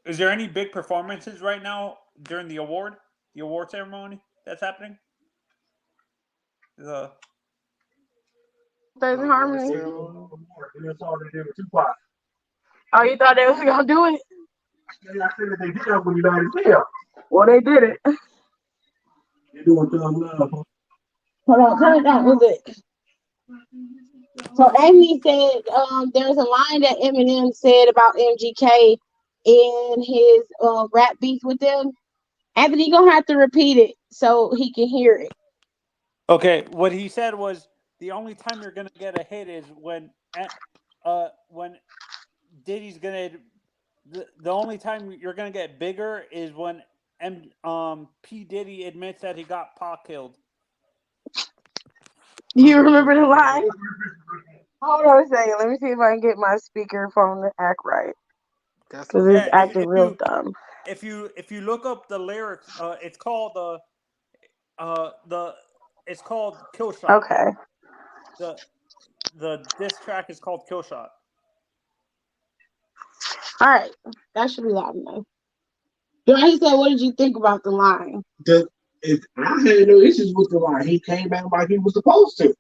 Is there any big performances right now during the award ceremony that's happening? There's harmony. Oh, you thought they was gonna do it? I said that they did that when United failed. Well, they did it. They're doing thumbs up. Hold on, turn it down. Who's it? So Amy said there's a line that Eminem said about MGK in his rap beef with them. Anthony gonna have to repeat it so he can hear it. Okay, what he said was the only time you're gonna get a hit is when Diddy's gonna. The only time you're gonna get bigger is when P Diddy admits that he got Pac killed. Do you remember the line? Hold on a second. Let me see if I can get my speakerphone to act right. Because it's acting real dumb. If you look up the lyrics, it's called it's called Kill Shot. Okay. The diss track is called Kill Shot. All right, that should be loud enough. He said, "What did you think about the line?" I had no issues with the line. He came out like he was supposed to.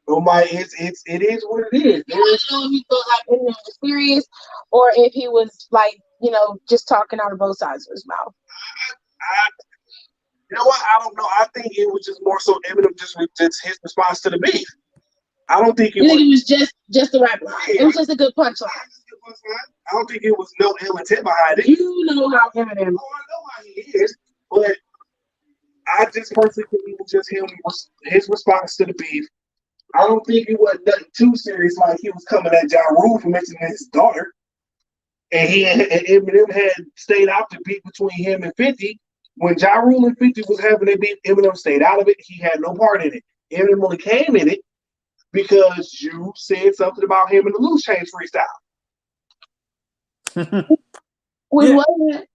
It is what it is. I don't know if he felt like it was serious or if he was like, just talking out of both sides of his mouth. You know what? I don't know. I think it was just more so Eminem just his response to the beef. I don't think it was just the right line. It was just a good punchline. I don't think it was no ill intent behind it. You know how Eminem. I know how he is, but I just personally think it was just his response to the beef. I don't think it was nothing too serious, like he was coming at Ja Rule for mentioning his daughter. And Eminem had stayed out the beef between him and 50. When Ja Rule and 50 was having a beef, Eminem stayed out of it. He had no part in it. Eminem only came in it because you said something about him in the Loose Change freestyle. It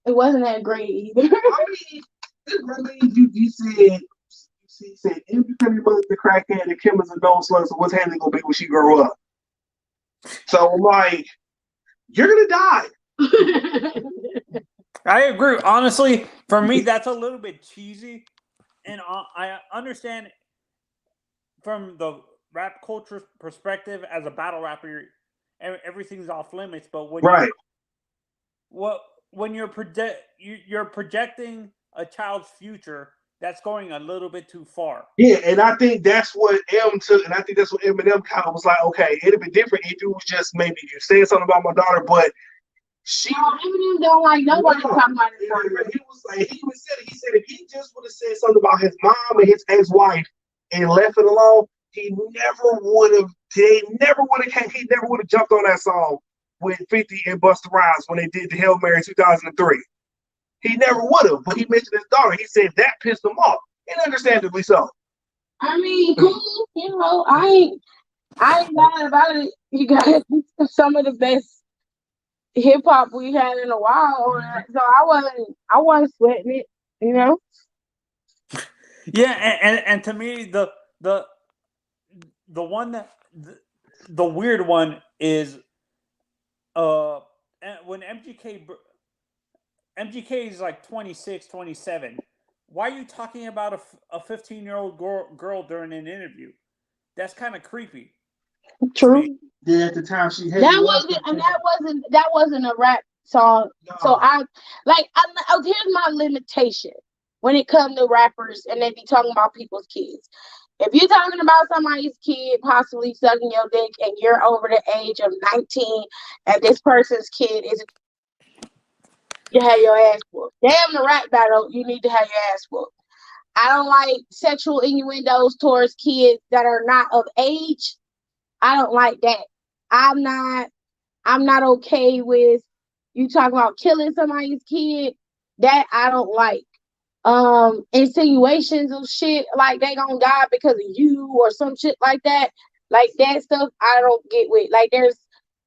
wasn't that great either. You said every mother's a crackhead and Kim is a dog slut, so what's Haley gonna be when she grow up? So I'm like, you're gonna die. I agree. Honestly, for me, that's a little bit cheesy, and I understand from the rap culture perspective as a battle rapper, everything's off limits. But when you're projecting a child's future, that's going a little bit too far. Yeah, and I think that's what M took, and I think that's what Eminem kind of was like, okay, it'd be different if it was just maybe you saying something about my daughter, but Eminem don't like nobody talking about his mom. He was like, he even said it. He said if he just would have said something about his mom and his ex-wife and left it alone, he never would have. He never would have jumped on that song with 50 and Busta Rhymes when they did the Hail Mary 2003. He never would have, but he mentioned his daughter. He said that pissed him off, and understandably so. I mean, you know, I ain't mad about it. You got some of the best hip hop we had in a while on that, so I wasn't sweating it, you know. Yeah, and to me the one that the weird one is when MGK is like 26, 27. Why are you talking about a 15-year-old girl during an interview? That's kind of creepy. True. Yeah, at the time she had that wasn't a rap song. No. So here's my limitation when it comes to rappers and they be talking about people's kids. If you're talking about somebody's kid possibly sucking your dick and you're over the age of 19 and this person's kid is, you have your ass whooped. Damn the rap battle, you need to have your ass whooped. I don't like sexual innuendos towards kids that are not of age. I don't like that. I'm not okay with you talking about killing somebody's kid. That I don't like. Insinuations of shit like they gonna die because of you or some shit like that. Like that stuff I don't get with. Like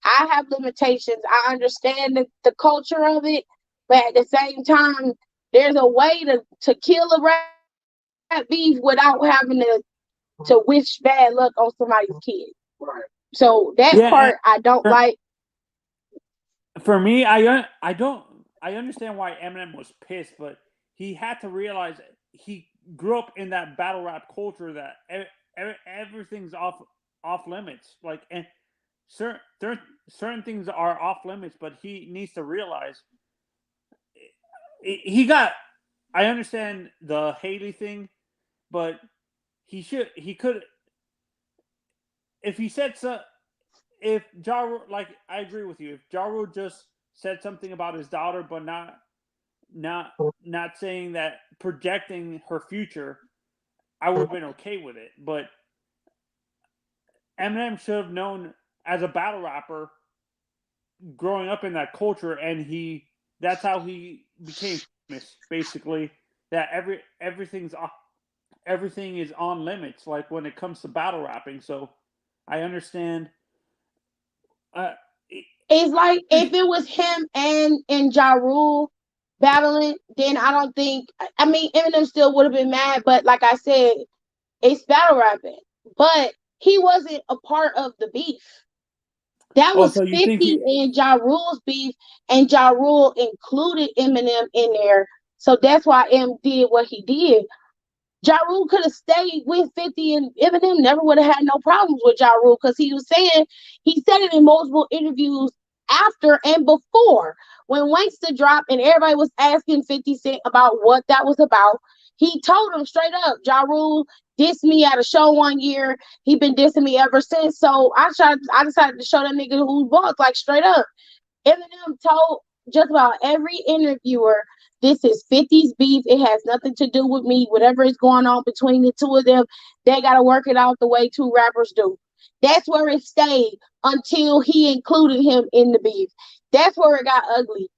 I have limitations. I understand the culture of it, but at the same time, there's a way to kill a rap beef without having to wish bad luck on somebody's kid. Right. So that part I don't like. For me, I understand why Eminem was pissed, but he had to realize he grew up in that battle rap culture that everything's off limits. Like, and certain things are off limits, but he needs to realize I understand the Haley thing, but he could, if he said so, if Ja Rule, like, I agree with you, if Ja Rule just said something about his daughter, but not saying that, projecting her future, I would have been okay with it. But Eminem should have known as a battle rapper, growing up in that culture, and that's how he became famous, basically, that everything is on limits, like when it comes to battle rapping. So I understand. It's like if it was him and Ja Rule battling, then I don't think. I mean, Eminem still would have been mad, but like I said, it's battle rapping. But he wasn't a part of the beef. That was 50 and Ja Rule's beef, and Ja Rule included Eminem in there. So that's why M did what he did. Ja Rule could have stayed with 50 and Eminem never would have had no problems with Ja Rule, because he said it in multiple interviews after and before. When Wanksta dropped and everybody was asking 50 Cent about what that was about, he told him straight up, Ja Rule dissed me at a show one year. He been dissing me ever since. So I decided to show that nigga who's boss, like straight up. Eminem told just about every interviewer, this is 50's beef. It has nothing to do with me. Whatever is going on between the two of them, they got to work it out the way two rappers do. That's where it stayed until he included him in the beef. That's where it got ugly.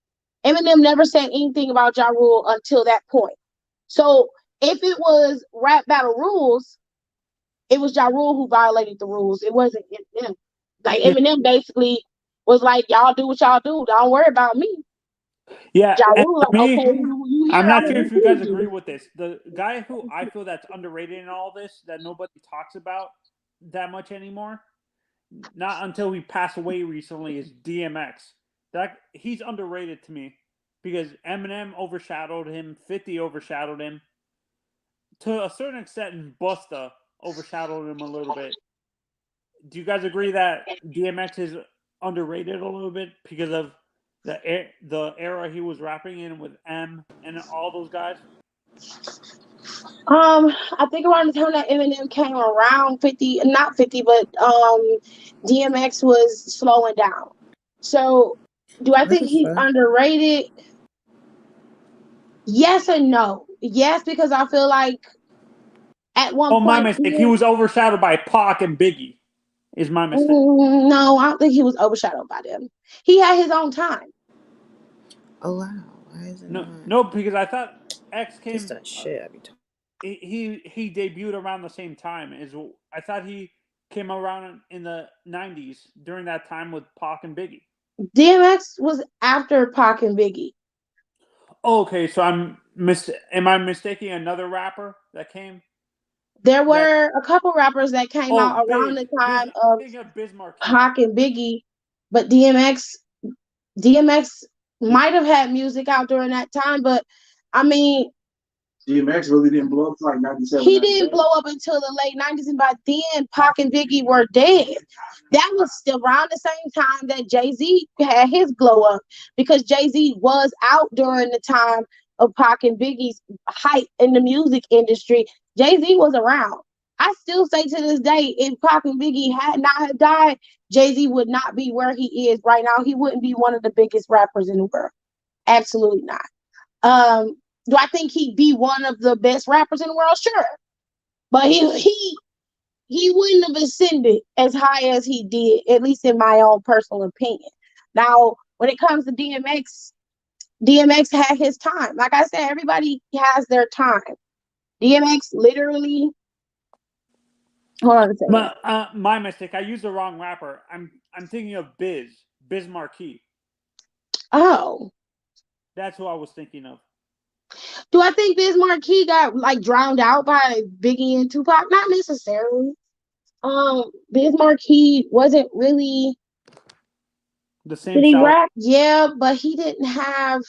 Eminem never said anything about Ja Rule until that point. So if it was rap battle rules, it was Ja Rule who violated the rules. It wasn't Eminem. Like, Eminem basically was like, y'all do what y'all do. Don't worry about me. Yeah, Ja Rule, me, okay, you I'm not sure if you guys agree with this. The guy who I feel that's underrated in all this, that nobody talks about that much anymore, not until he passed away recently, is DMX. That he's underrated to me because Eminem overshadowed him, 50 overshadowed him, to a certain extent, and Busta overshadowed him a little bit. Do you guys agree that DMX is underrated a little bit because of the era he was rapping in with M and all those guys? I think around the time that Eminem came around, 50, not 50, but DMX was slowing down. So Do I What think the he's fuck? underrated? Yes and no. Yes, because I feel like at one Oh, my point, mistake. He was overshadowed by Pac and Biggie. Is my mistake. no, I don't think he was overshadowed by them. He had his own time. Oh wow, why is it No, not? no, because I thought X Just came. that shit I be talking. He debuted around the same time. I thought he came around in the '90s during that time with Pac and Biggie. DMX was after Pac and Biggie. Okay, so am I mistaking another rapper that came? There That were a couple rappers that came oh, out around the time I'm of thinking of Biz Markie. Pac and Biggie, but DMX might have had music out during that time, but I mean, DMX really didn't blow up like 97. he didn't blow up until the late 90s, and by then, Pac and Biggie were dead. That was still around the same time that Jay-Z had his glow up, because Jay-Z was out during the time of Pac and Biggie's hype in the music industry. Jay-Z was around. I still say to this day, if Pac and Biggie had not have died, Jay-Z would not be where he is right now. He wouldn't be one of the biggest rappers in the world. Absolutely not. Do I think he'd be one of the best rappers in the world? Sure. But he wouldn't have ascended as high as he did, at least in my own personal opinion. Now, when it comes to DMX had his time. Like I said, everybody has their time. DMX literally, hold on a second. My mistake. I used the wrong rapper. I'm thinking of Biz Markie. Oh, That's who I was thinking of. do I think Biz Markie got like drowned out by Biggie and Tupac? Not necessarily. Biz Markie wasn't really. The same Did he style. rap? Yeah, but he didn't have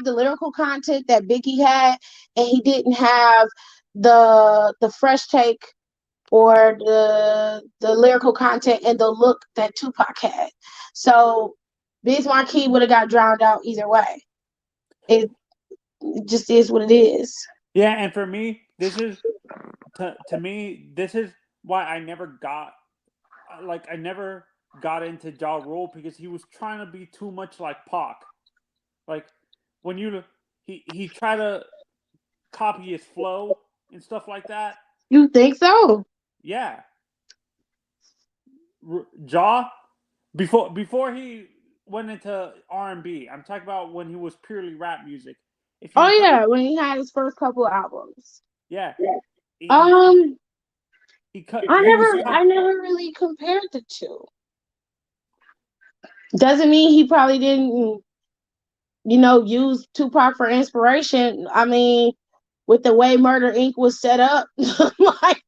the lyrical content that Biggie had, and he didn't have the fresh take or the lyrical content and the look that Tupac had. So Biz Markie would have got drowned out either way. It just is what it is. Yeah, and for me, this is to me this is why I never got into Ja Rule, because he was trying to be too much like Pac. Like when he tried to copy his flow and stuff like that. You think so? Yeah. Ja before he went into R&B. I'm talking about when he was purely rap music. If Oh you heard, yeah, when he had his first couple albums. yeah. Um, He I never really compared the two. Doesn't mean he probably didn't, use Tupac for inspiration. I mean, with the way Murder Inc. was set up, like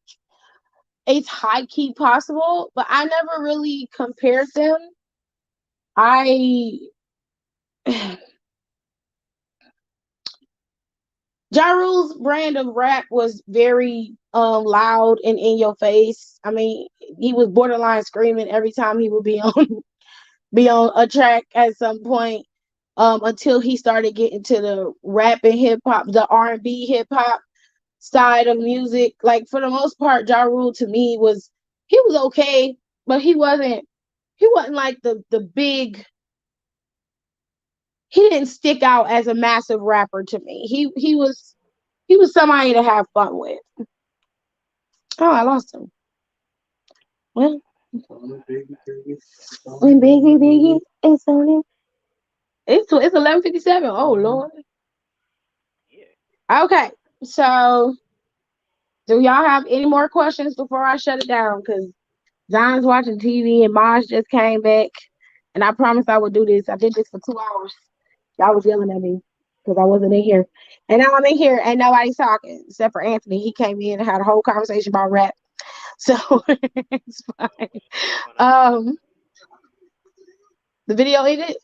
it's high key possible, but I never really compared them. I Ja Rule's brand of rap was very loud and in your face. I mean, he was borderline screaming every time he would be on be on a track at some point. Until he started getting to the rap and hip hop, the R&B hip hop side of music. Like for the most part, Ja Rule to me was okay, but he wasn't like the big. He didn't stick out as a massive rapper to me. He was somebody to have fun with. Oh, I lost him. Well, when Biggie it's on it. It's 11:57. Oh Lord. Okay, so do y'all have any more questions before I shut it down? Because Zion's watching TV and Maj just came back, and I promised I would do this. I did this for 2 hours. Y'all was yelling at me because I wasn't in here, and now I'm in here and nobody's talking except for Anthony. He came in and had a whole conversation about rap, so it's fine. The video ended.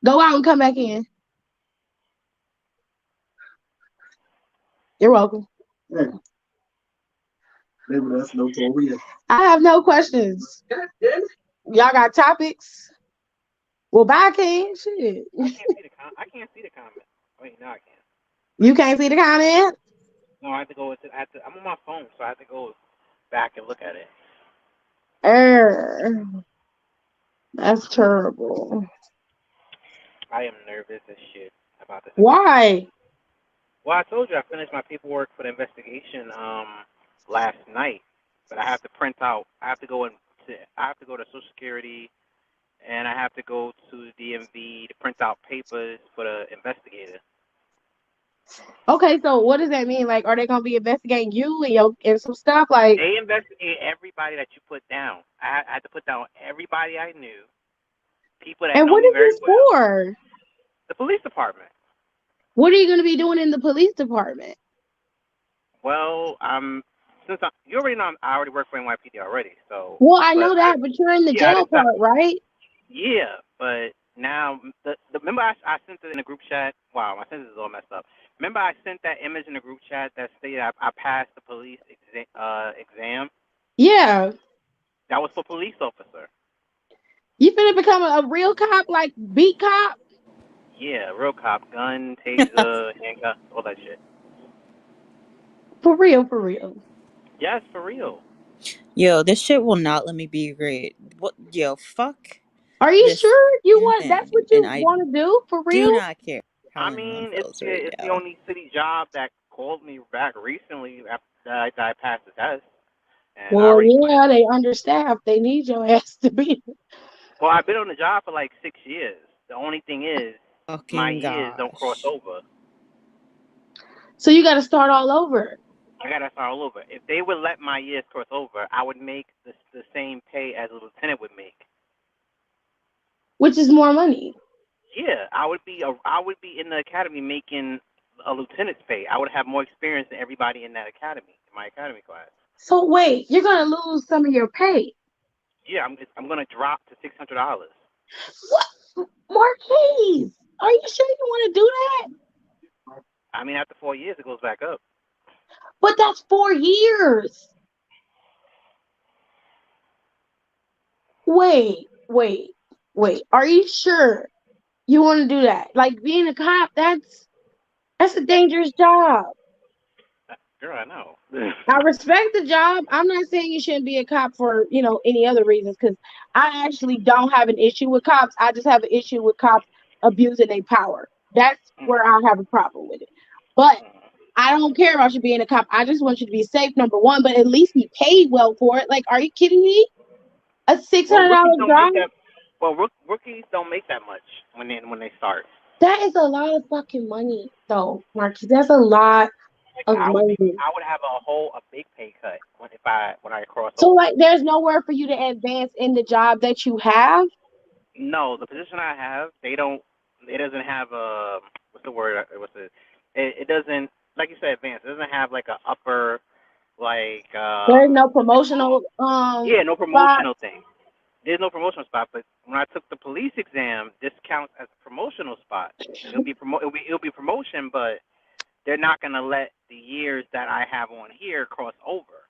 Go out and come back in. You're welcome. Yeah. Maybe that's no Toria. I have no questions. Y'all got topics? Well, bye, King. Shit. I can't see the comment. Wait, no, I can't. You can't see the comment? No, I have to go. I'm on my phone, so I have to go back and look at it. That's terrible. I am nervous as shit about this Why? investigation. Well, I told you I finished my paperwork for the investigation last night, but I have to print out. I have to go to Social Security, and I have to go to the DMV to print out papers for the investigator. Okay, so what does that mean? Like, are they gonna be investigating you and some stuff? Like, They investigate everybody that you put down. I had to put down everybody I knew, people that and know what me is very this well. for? The police department. What are you gonna be doing in the police department? Well, you already know I already work for NYPD already. So, Well, I but know that, but you're in the yeah, I jail decided. part, right? Yeah, but now remember I sent it in the group chat. Wow, my sentence is all messed up. Remember I sent that image in the group chat that stated I passed the police exam. Yeah. That was for police officer. You finna become a real cop, like beat cop? Yeah, real cop, gun, taser, handcuff, all that shit. For real, for real. Yes, for real. Yo, this shit will not let me be great. What? Yo, fuck Are you this sure you fucking want? That's what thing, and you I want to do for do real? not care how I anyone mean, feels right it's the now. only city job that called me back recently after that I passed the test, and I Well, already put in. yeah, they understaffed. They need your ass to be. Well, I've been on the job for like 6 years. The only thing is, my Fucking years don't cross gosh. over. So you got to start all over, I gotta start all over. If they would let my years cross over, I would make the same pay as a lieutenant would make. which is more money. Yeah, I would be in the academy making a lieutenant's pay. I would have more experience than everybody in that academy, in my academy class. So wait, you're gonna lose some of your pay. Yeah, I'm gonna drop to $600. What, Marquise? Are you sure you want to do that? I mean, after 4 years, it goes back up. But that's 4 years. Wait. Are you sure you want to do that? Like being a cop, that's a dangerous job. Girl, I know. I respect the job. I'm not saying you shouldn't be a cop for, any other reasons, because I actually don't have an issue with cops. I just have an issue with cops abusing their power. That's where I have a problem with it. But I don't care about you being a cop. I just want you to be safe, number one, but at least be paid well for it. Like, are you kidding me? A Well, rookies $600 don't make job? that. Well, rookies don't make that much when they start. That is a lot of fucking money, though, Marcus. That's a lot Like of money. I would have a big pay cut when I cross So, over. like, there's nowhere for you to advance in the job that you have. No, the position I have, they don't. It doesn't have a what's the word? It doesn't, like you said, advanced. It doesn't have like a upper like There's no what's it called? promotional Yeah, no spot. promotional thing. There's no promotional spot. But when I took the police exam, this counts as a promotional spot. It'll be promotion, but they're not gonna let the years that I have on here cross over.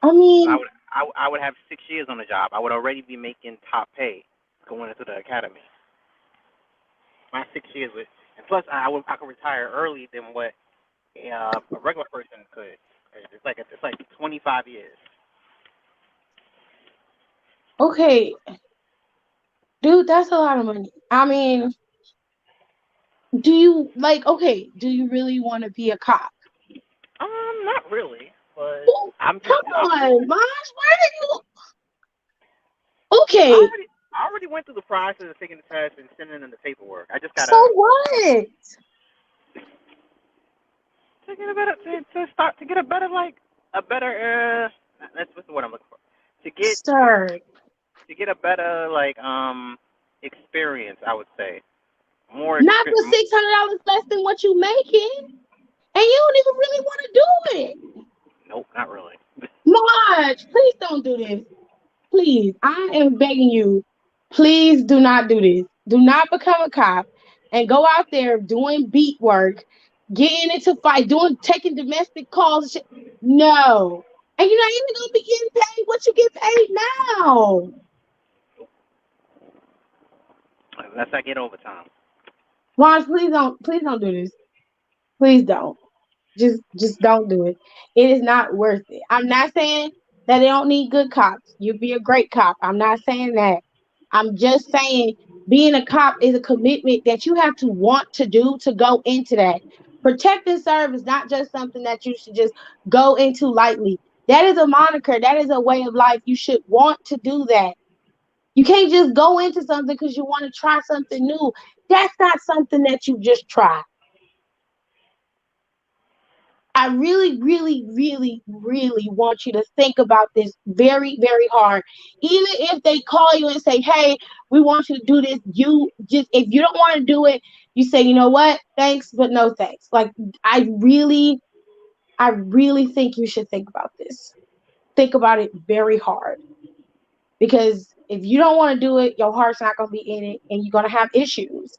I So mean, I would have 6 years on the job. I would already be making top pay going into the academy. My 6 years with, and plus I could retire early than what a regular person could. It's like 25 years. okay, dude, that's a lot of money. I mean, do you really want to be a cop? Not really, but Oh, I'm just come on, Maj, where did you? Okay, I already went through the process of taking the test and sending in the paperwork. I just so gotta what? to get a better to start to get a better that's what's the word I'm looking for. To get Sir, to get a better experience, I would say. More not for experience. $600 less than what you making, and you don't even really want to do it. Nope, not really. Maj, please don't do this. Please, I am begging you. Please do not do this. Do not become a cop and go out there doing beat work, getting into fight, taking domestic calls. No. And you're not even gonna be getting paid what you get paid now. Unless I get overtime. Maj, please don't do this. Please don't. Just don't do it. It is not worth it. I'm not saying that they don't need good cops. You'd be a great cop. I'm not saying that. I'm just saying being a cop is a commitment that you have to want to do to go into that. Protect and serve is not just something that you should just go into lightly. That is a moniker. That is a way of life. You should want to do that. You can't just go into something because you want to try something new. That's not something that you just try. I really, really, really, really want you to think about this very, very hard. Even if they call you and say, hey, we want you to do this, you just, if you don't want to do it, you say, you know what? Thanks, but no thanks. Like, I really think you should think about this. Think about it very hard. Because if you don't want to do it, your heart's not going to be in it and you're going to have issues.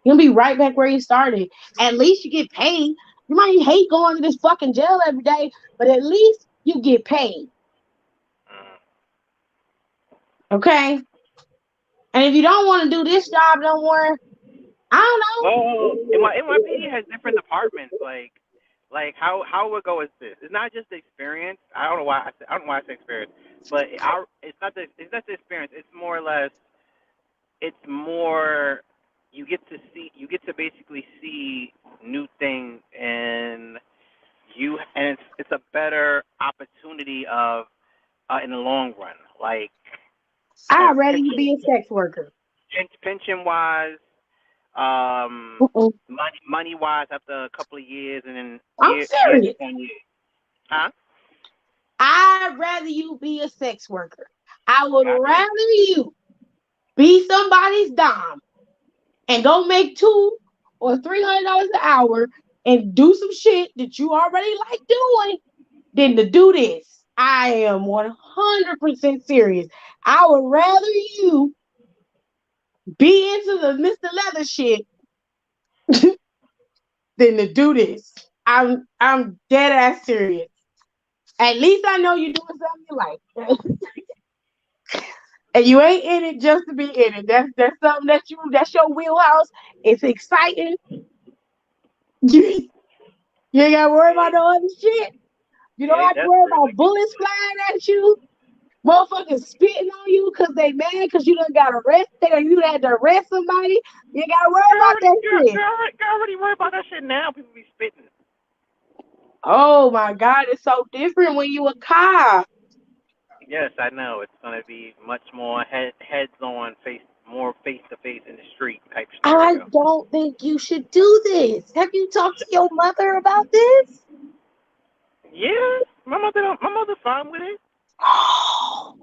You'll be right back where you started. At least you get paid. You might hate going to this fucking jail every day, but at least you get paid. Okay? And if you don't want to do this job no more, I Well, don't know. NYPD has different departments. How it go is this? It's not just the experience. I don't know why I say experience, but it's not the experience. It's more or less. It's more. You get to basically see new things, and it's a better opportunity of in the long run. Like I'd rather you be a sex worker. pension wise, Mm-mm. money wise after a couple of years, and then I'm years serious. upon years. Huh? I'd rather you be a sex worker. I would I know. rather you be somebody's dom and go make $200 or $300 an hour and do some shit that you already like doing than to do this. I am 100% serious. I would rather you be into the Mr. Leather shit than to do this. I'm dead ass serious. At least I know you're doing something you like. And you ain't in it just to be in it. That's something that's your wheelhouse. It's exciting. You ain't gotta worry about Hey, no other shit. You don't hey, have to that's worry true. about bullets flying at you. Motherfuckers spitting on you because they mad because you done got arrested or you had to arrest somebody. You ain't gotta worry about that shit. You're already worried about that shit now. People be spitting. Oh my God, it's so different when you a cop. Yes, I know. It's gonna be much more heads on more face to face in the street type I scenario. don't think you should do this. Have you talked to your mother about this? Yeah, my mother's fine with it. Oh,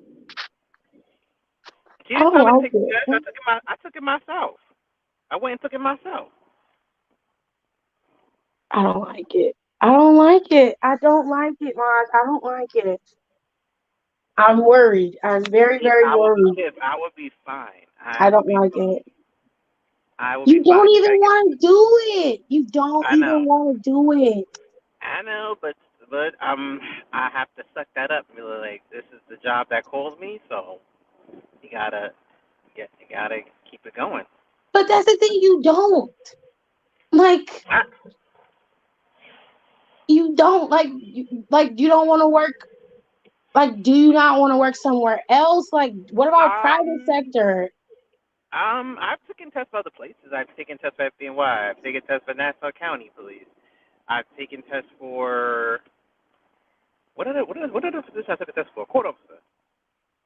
She I didn't don't tell me to like take the test. it. I took it myself. I went and took it myself. I don't like it. I don't like it. I don't like it, Maj. I don't like it. I'm worried. I'm very, If very I would be worried. if I would be fine. I I would don't be like fine. it. I would be You fine. don't even want to do it. You don't I know. even want to do it. I know, but I have to suck that up and be like, this is the job that calls me, so you gotta you gotta keep it going. But that's the thing. You don't. Like, I, you don't. Like you don't want to work. Like, do you not want to work somewhere else? Like, what about private um sector? I've taken tests for other places. I've taken tests for FDNY. I've taken tests for Nassau County Police. I've taken tests for what other positions I took a test for? Court officer.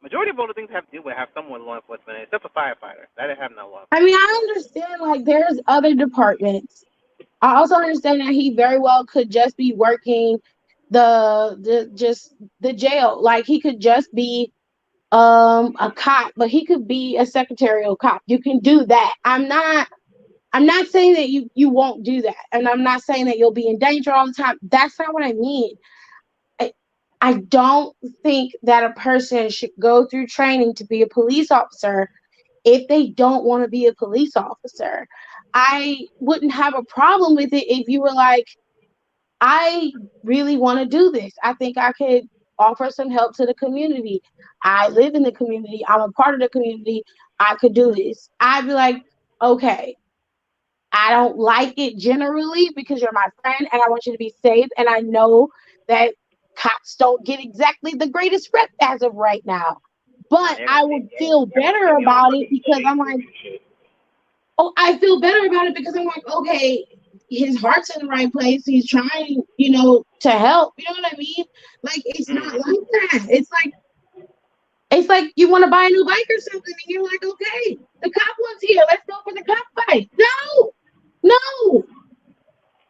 Majority of all the things have to do with have someone law enforcement, except for firefighter. That didn't have no law I mean, enforcement. I understand, like, there's other departments. I also understand that he very well could just be working the jail. Like, he could just be a cop, but he could be a secretarial cop. You can do that. I'm not saying that you won't do that. And I'm not saying that you'll be in danger all the time. That's not what I mean. I, I don't think that a person should go through training to be a police officer if they don't want to be a police officer. I wouldn't have a problem with it if you were like, I really want to do this. I think I could offer some help to the community. I live in the community. I'm a part of the community. I could do this. I'd be like, okay. I don't like it generally because you're my friend and I want you to be safe. And I know that cops don't get exactly the greatest rep as of right now. Nah, But I would feel they're gonna better take me on about some it because I'm like, shit. oh, I feel better about it because I'm like, okay, his heart's in the right place. He's trying, to help. You know what I mean? Like, it's not Mm-hmm. like that. It's like you want to buy a new bike or something, and you're like, okay, the cop one's here. Let's go for the cop bike. No, no,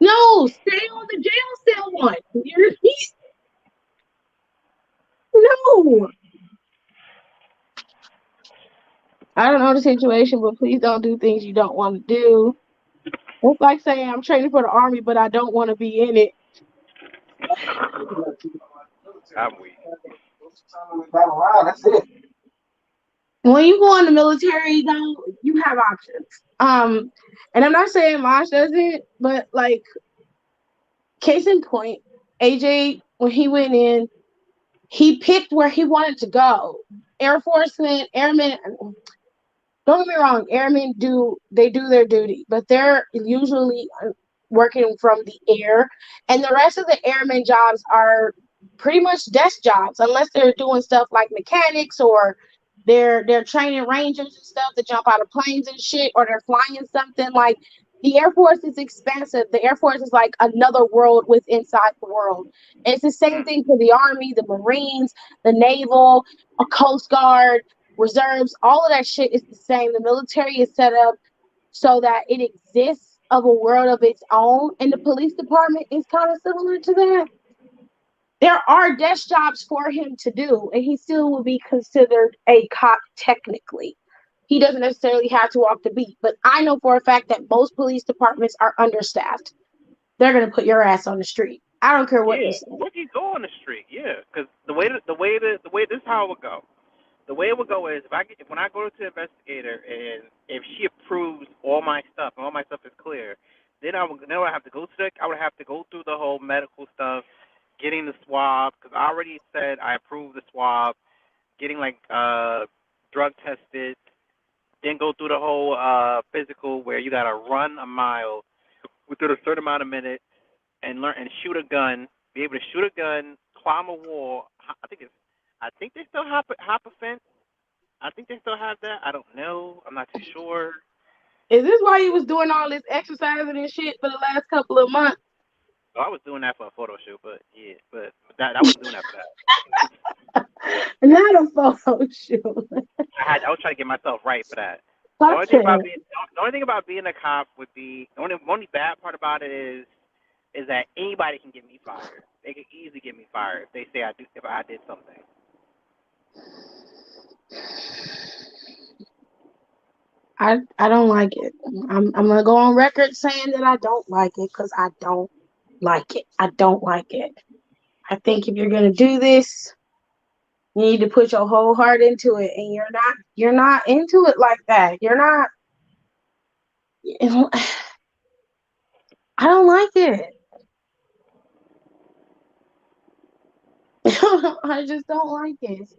no. Stay on the jail cell one. No. I don't know the situation, but please don't do things you don't want to do. It's like saying I'm training for the army, but I don't want to be in it. I'm weak. That's it. When you go in the military, though, you have options. And I'm not saying Mosh doesn't, but like case in point, AJ when he went in, he picked where he wanted to go. Air Forcemen, airmen. Don't get me wrong, airmen do their duty, but they're usually working from the air, and the rest of the airmen jobs are pretty much desk jobs, unless they're doing stuff like mechanics or they're training rangers and stuff to jump out of planes and shit, or they're flying something like. The Air Force is expansive. The Air Force is like another world with inside the world. And it's the same thing for the Army, the Marines, the Naval, a Coast Guard, reserves, all of that shit is the same. The military is set up so that it exists of a world of its own, and the police department is kind of similar to that. There are desk jobs for him to do, and he still will be considered a cop technically. He doesn't necessarily have to walk the beat, but I know for a fact that most police departments are understaffed. They're gonna put your ass on the street. I don't care what you Yeah, say. what you go on the street? Yeah, because the way this is how it would go. The way it would go is when I go to the investigator and if she approves all my stuff and all my stuff is clear, then I would have to go through the whole medical stuff, getting the swab because I already said I approved the swab, getting like drug tested, then go through the whole physical where you gotta run a mile within a certain amount of minutes and learn and shoot a gun, be able to shoot a gun, climb a wall. I think they still have hop a fence. I think they still have that. I don't know. I'm not too sure. Is this why he was doing all this exercising and shit for the last couple of months? So I was doing that for a photo shoot, but yeah, but that I wasn't doing that for that. Not a photo shoot. I was trying to get myself right for that. The only Fuck thing about him. being a cop would be the only bad part about it is that anybody can get me fired. They can easily get me fired if they say if I did something. I don't like it. I'm gonna go on record saying that I don't like it because I don't like it. I don't like it. I think if you're gonna do this, you need to put your whole heart into it, and you're not into it like that. You're not. I don't like it. I just don't like it.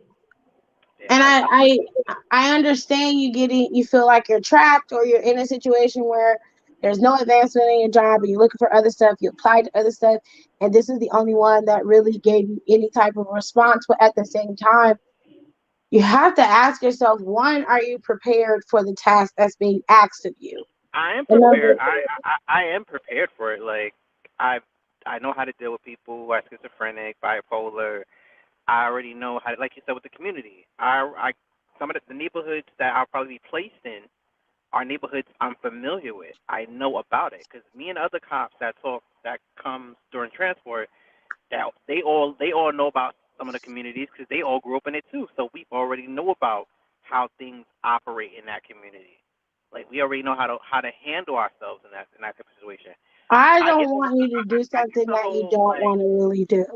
Yeah, And I feel I understand you feel like you're trapped or you're in a situation where there's no advancement in your job and you're looking for other stuff, you applied to other stuff, and this is the only one that really gave you any type of response. But at the same time, you have to ask yourself, one, are you prepared for the task that's being asked of you? I am prepared. Another, I am prepared for it. Like I know how to deal with people who are schizophrenic, bipolar. I already know how, like you said, with the community. I some of the neighborhoods that I'll probably be placed in are neighborhoods I'm familiar with. I know about it because me and other cops that comes during transport, that they all know about some of the communities because they all grew up in it too. So we already know about how things operate in that community. Like we already know how to handle ourselves in that type of situation. I I don't get the want you to do I get something the that you whole don't like want to really do.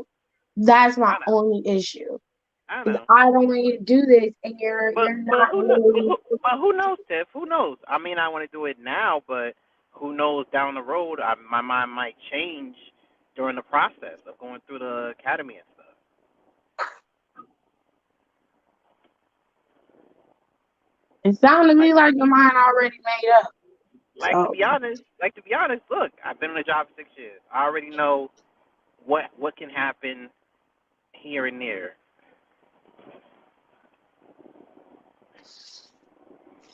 That's my I know only issue. I Is know. I don't want you to do this, and But you're not really. but who knows, Tiff? Who knows? I mean, I want to do it now, but who knows down the road? My mind might change during the process of going through the academy and stuff. It sounded to me Like like your mind already made up. To So be honest, look, I've been on the job for 6 years. I already know what can happen here and there.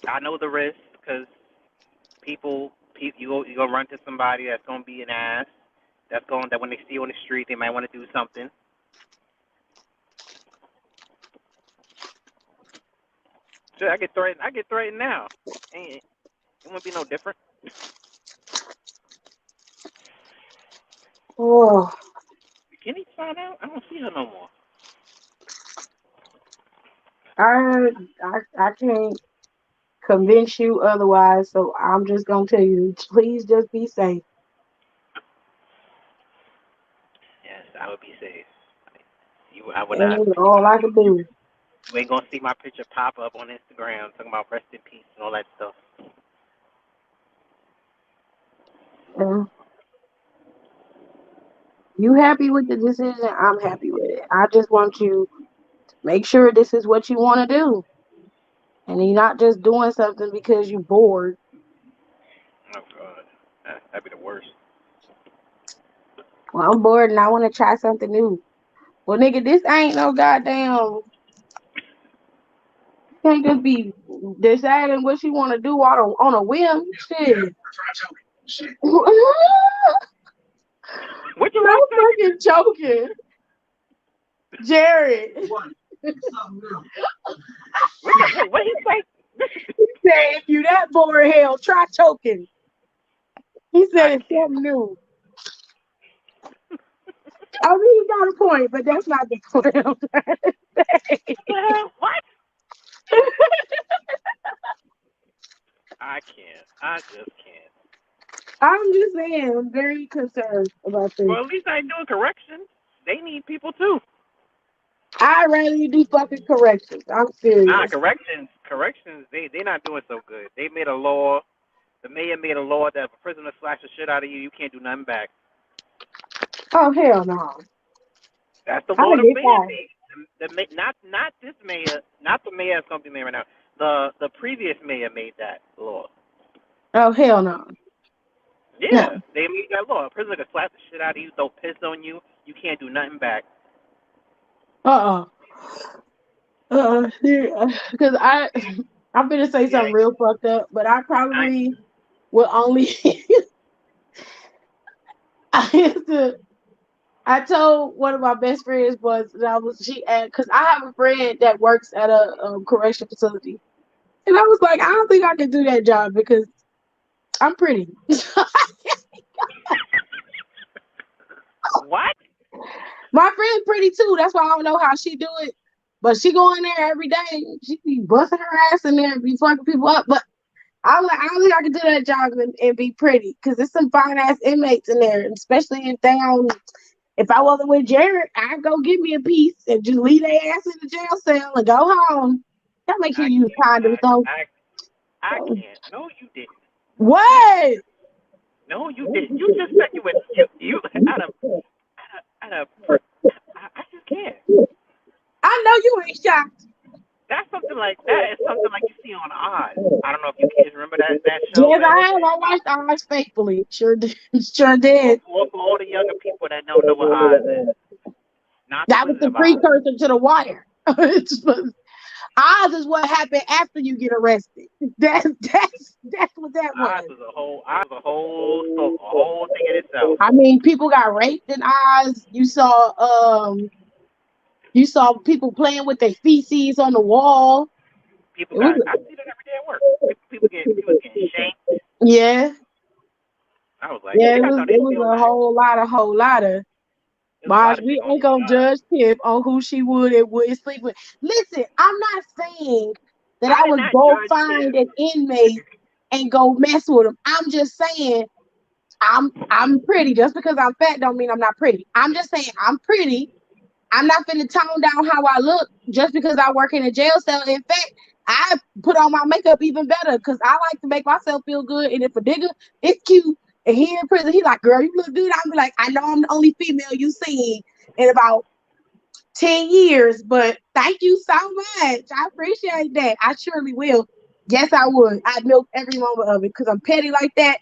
I know the risk because you go run to somebody that's gonna be an ass. That when they see you on the street, they might want to do something. Shit, I get threatened. Now. It won't be no different. oh, Can he sign out? I don't see her no more. I can't convince you otherwise. So I'm just gonna tell you, please just be safe. Yes, I would be safe. I would not. That's all I can do. You ain't gonna see my picture pop up on Instagram talking about rest in peace and all that stuff. Yeah. You happy with the decision? I'm happy with it. I just want you to make sure this is what you want to do, and you're not just doing something because you're bored. Oh God, that'd be the worst. Well, I'm bored and I want to try something new. Well, nigga, this ain't no goddamn. You can't just be deciding what you want to do on a whim. Shit. What you I'm like fucking joking, Jared. What he say? He said, if you that bored, hell, try choking. He said it's can't. something new. I mean, he got a point, but that's not the point I'm trying to say. What? I can't. I just can't. I'm just saying, I'm very concerned about this. Well, at least I ain't doing corrections. They need people too. I'd rather you do fucking corrections. I'm Nah, serious. corrections. They not doing so good. They made a law. The mayor made a law that if a prisoner slashes the shit out of you, you can't do nothing back. Oh, hell no. That's the How law did the this mayor happen? made. Not this mayor. Not the mayor that's gonna be mayor right now. The previous mayor made that law. Oh, hell no. No. Yeah, they made that law. A prisoner can slap the shit out of you, throw piss on you. You can't do nothing back. Because I'm gonna say Yeah, something real fucked up, but I probably will only. I told one of my best friends because I have a friend that works at a correction facility, and I was like, I don't think I can do that job because I'm pretty. What? My friend's pretty too. That's why I don't know how she do it. But she go in there every day. She be busting her ass in there and be fucking people up. But I'm like, I don't think I can do that job and be pretty. Because there's some fine ass inmates in there. Especially if they don't. If I wasn't with Jared, I'd go get me a piece and just leave their ass in the jail cell and go home. That makes you I use can't. condoms, though. I can't. No, you didn't. What? No, you didn't. You just said you would. You out of. I just can't. I know you ain't shocked. That's something like that. Is something like you see on Oz. I don't know if you kids remember that show. Yes, I have. I watched Oz faithfully. Sure did. Sure did. For all the younger people that don't know what Oz is, not the That was Wizard the of Oz. precursor to The Wire. Oz is what happened after you get arrested. That's what that Oz was. was a whole thing in itself. I mean, people got raped in Oz. You saw people playing with their feces on the wall. I see that every day at work. People getting shanked. Yeah. I was like, Yeah, I know they it was feel a nice. whole lot of. There's a lot Marge, of we shit going ain't gonna on. judge Pip on who she would and wouldn't sleep with. Listen, I'm not saying that I I did would not go judge find Pip. an inmate and go mess with him. I'm just saying I'm pretty. Just because I'm fat don't mean I'm not pretty. I'm just saying I'm pretty. I'm not finna tone down how I look just because I work in a jail cell. In fact, I put on my makeup even better because I like to make myself feel good. And if a nigga is cute and he in prison, he like, girl, you look good. I'm be like, I know I'm the only female you seen in about 10 years, but thank you so much. I appreciate that. I surely will. Yes, I would. I'd milk every moment of it because I'm petty like that,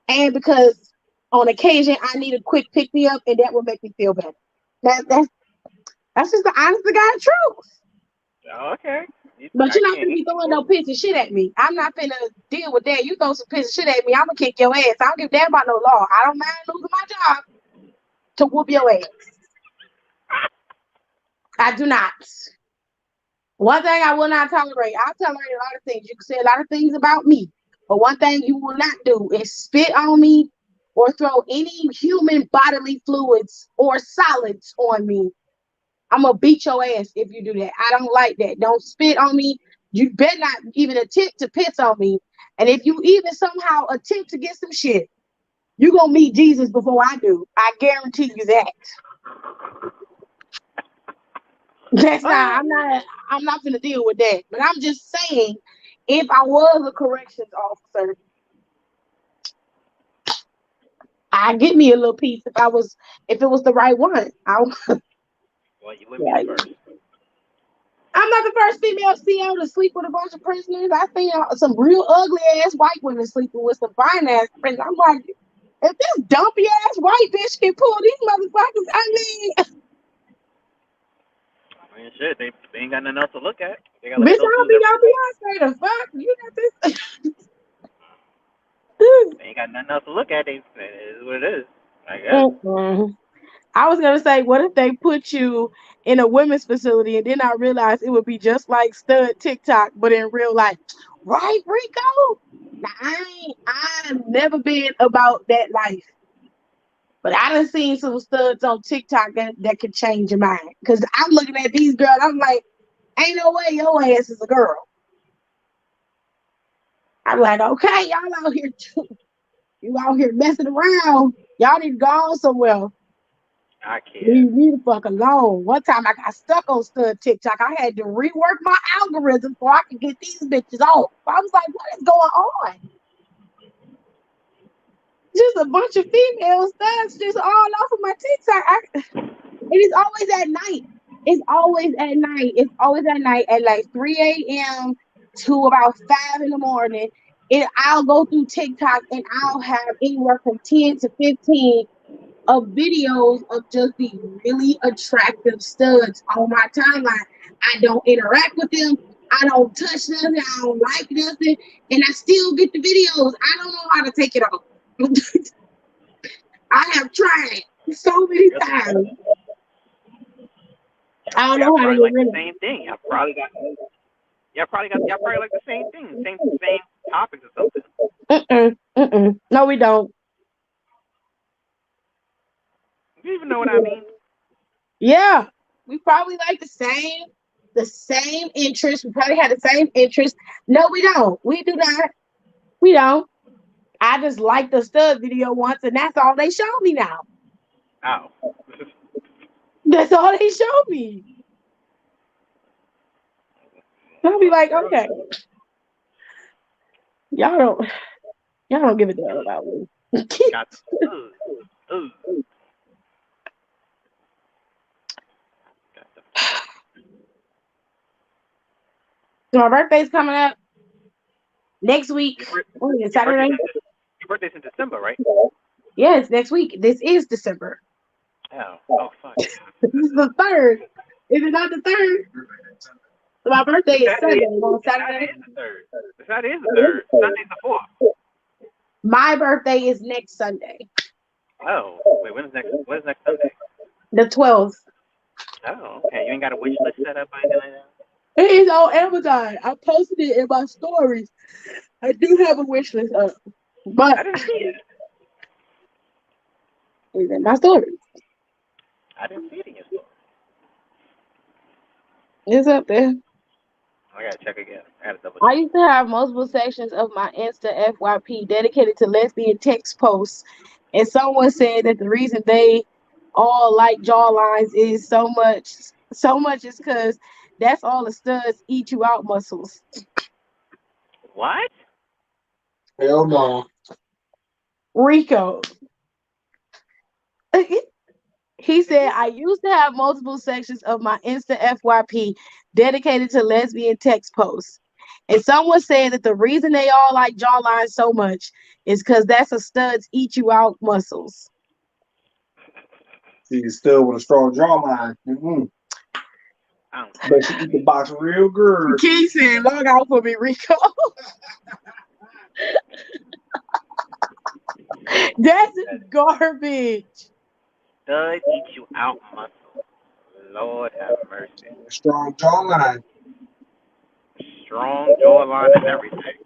and because on occasion I need a quick pick me up, and that will make me feel better. That's just the honest to God truth. Oh, okay. But I you're not can't gonna be hate you throwing for no it. piece of shit at me. I'm not finna deal with that. You throw some piece of shit at me, I'm gonna kick your ass. I don't give a damn about no law. I don't mind losing my job to whoop your ass. I do not. One thing I will not tolerate. I'll tolerate a lot of things. You can say a lot of things about me, but one thing you will not do is spit on me or throw any human bodily fluids or solids on me. I'm gonna beat your ass if you do that. I don't like that. Don't spit on me. You better not even attempt to piss on me. And if you even somehow attempt to get some shit, you gonna meet Jesus before I do. I guarantee you that. That's not. I'm not gonna deal with that. But I'm just saying, if I was a corrections officer, I'd get me a little piece if it was the right one. Well, you wouldn't be the first. I'm not the first female CEO to sleep with a bunch of prisoners. I've seen some real ugly ass white women sleeping with some fine ass prisoners. I'm like, if this dumpy ass white bitch can pull these motherfuckers, I mean, I mean, shit, they ain't got nothing else to look at. They gotta look bitch, at those I'll dudes be every night. your Beyonce. The fuck, you got this. They ain't got nothing else to look at. It is what it is, I guess. Mm-mm. I was gonna say, what if they put you in a women's facility and then I realized it would be just like stud TikTok, but in real life, right, Rico? Now I've never been about that life, but I done seen some studs on TikTok that could change your mind. Cause I'm looking at these girls, I'm like, ain't no way your ass is a girl. I'm like, okay, y'all out here, you out here messing around. Y'all need to go on somewhere. I can't. Leave me the fuck alone. One time I got stuck on stud TikTok. I had to rework my algorithm so I could get these bitches off. I was like, what is going on? Just a bunch of female studs just all off of my TikTok. It is always at night. It's always at night. It's always at night at like 3 a.m. to about 5 in the morning. And I'll go through TikTok and I'll have anywhere from 10 to 15 of videos of just these really attractive studs on my timeline. I don't interact with them. I don't touch nothing. I don't like nothing. And I still get the videos. I don't know how to take it off. I have tried so many Really? times. I don't Y'all know how to probably get like the rid of same thing. Y'all probably like the same thing, same topics or something. it. No, we don't. You even know what I mean? Yeah. We probably like the same interest. We probably had the same interest. No, we don't. We do not. We don't. I just liked the stud video once, and that's all they show me now. Oh. That's all they show me. I'll be like, Girl, okay, y'all don't, y'all don't give a damn about me. got the ooh. Got the So my birthday's coming up next week. your, Oh, yeah, your birthday's Saturday. your birthday's in December, right? Yes, next week. This is December. Oh fuck. This is the third. Is it not the third? So my birthday The is Saturday Sunday. On the Saturday Saturday. is the third. The Saturday is the third. Sunday's the fourth. My birthday is next Sunday, Oh. Wait, when's next Sunday? the 12th. Oh, okay. You ain't got a wish list set up or anything like that? It is on Amazon. I posted it in my stories. I do have a wish list up, but I didn't see it. it's in my stories. I didn't see it in your store. It's up there. I gotta check again. I gotta double I check. used to have multiple sections of my Insta FYP dedicated to lesbian text posts, and someone said that the reason they all like jawlines is so much is because that's all the studs eat you out muscles. What? Hell no. Rico. He said, I used to have multiple sections of my Insta FYP dedicated to lesbian text posts. And someone said that the reason they all like jawline so much is because that's a stud's eat you out muscles. She's still with a strong jawline. But she eat the box real good. Keith said, log out for me, Rico. That's garbage. Stud eat you out muscle. Lord have mercy. Strong jawline. Strong jawline and everything.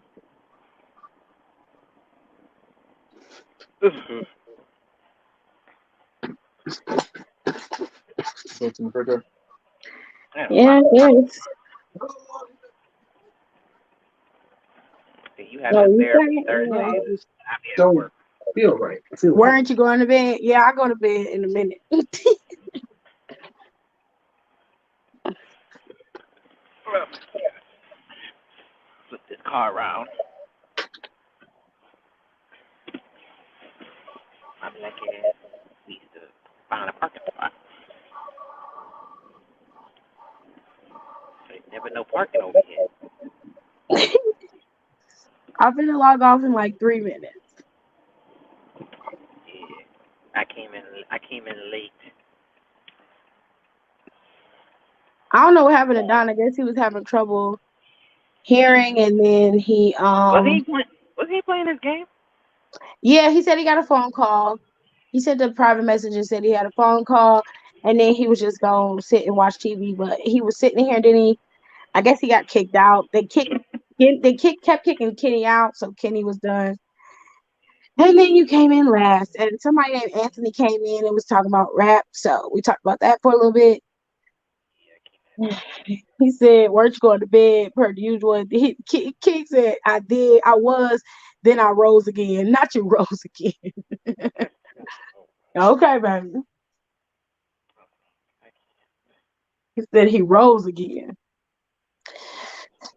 Yeah, yes. You have this therapy Thursday. Yeah. Don't feel right. Where aren't you going to bed? Yeah, I go to bed in a minute. Flip this car around. I'm lucky we used to find a parking spot. There's never no parking over here. I'm gonna log off in like 3 minutes. Yeah, I came in late. I don't know what happened to Don. I guess he was having trouble hearing, and then he Was he playing this game? Yeah, he said he got a phone call. He sent a private message and said he had a phone call, and then he was just gonna sit and watch TV. But he was sitting here, and then I guess he got kicked out. Kept kicking Kenny out, so Kenny was done. And then you came in last, and somebody named Anthony came in and was talking about rap. So we talked about that for a little bit. He said, "Weren't you going to bed per the usual?" King said, "I did. I was. Then I rose again. Not you rose again." Okay, baby. He said he rose again.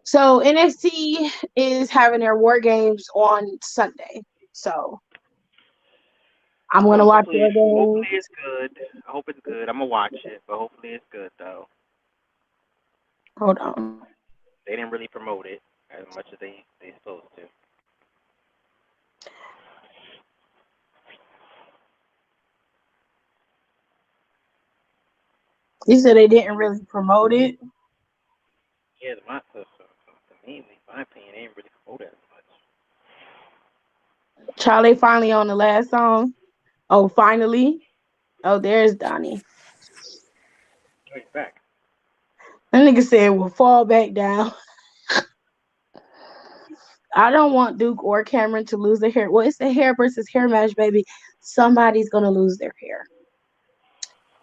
So NXT is having their War Games on Sunday. So I'm gonna watch War Games. Hopefully it's good. I hope it's good. I'm gonna watch it, but hopefully it's good though. Hold on. They didn't really promote it as much as they supposed to. You said they didn't really promote it. Yeah, to me, in my opinion, they didn't really promote it as much. Charlie finally on the last song. Oh, finally. Oh, there's Donnie. Oh, he's back. That nigga said we'll fall back down. I don't want Duke or Cameron to lose their hair. Well, it's a hair versus hair match, baby. Somebody's gonna lose their hair.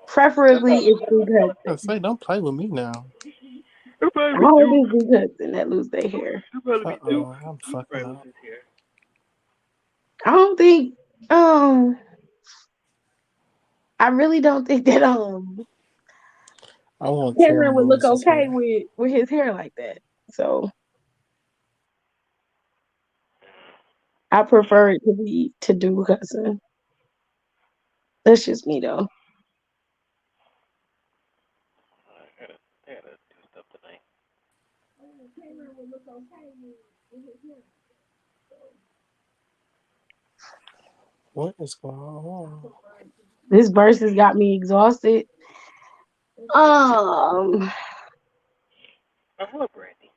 Preferably it's Duke Hudson. Say, don't play with me now. I hope it's Duke Hudson that lose their hair. I'm fucking up. I don't think I really don't think that I want Cameron would look okay with his hair like that. So I prefer it to be to Duke Hudson. That's just me though. I gotta do stuff tonight. What is going on? This verse has got me exhausted. Oh, hello, Brandy.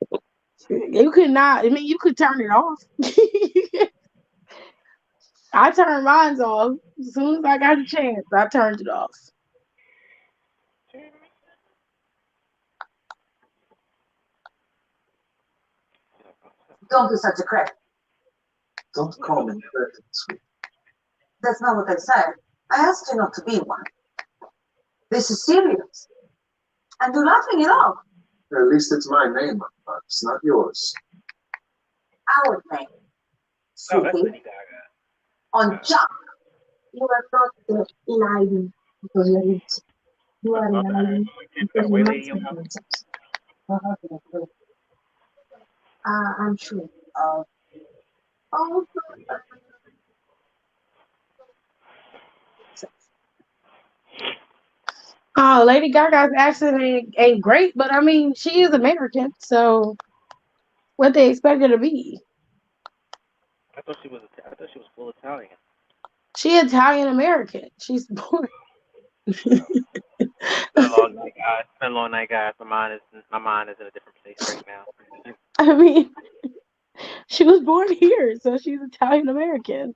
You could not. I mean, you could turn it off. I turned mine off as soon as I got a chance. I turned it off. Don't be such a crap. Don't call me flirting, sweet. That's not what I said. I asked you not to be one. This is serious. And you're laughing it off. At least it's my name, but it's not yours. Our name. Oh, that's Sweetie. Lady Gaga. On job. You are not the lying. You are lying. Wait, lady, I'm sure. Oh, Lady Gaga's accent ain't great, but I mean, she is American, so what they expect her to be. I thought she was full Italian. She Italian American. She's born. It's been a long night, guys. It's been a long night, guys. My mind is in a different place right now. I mean, she was born here, so she's Italian American.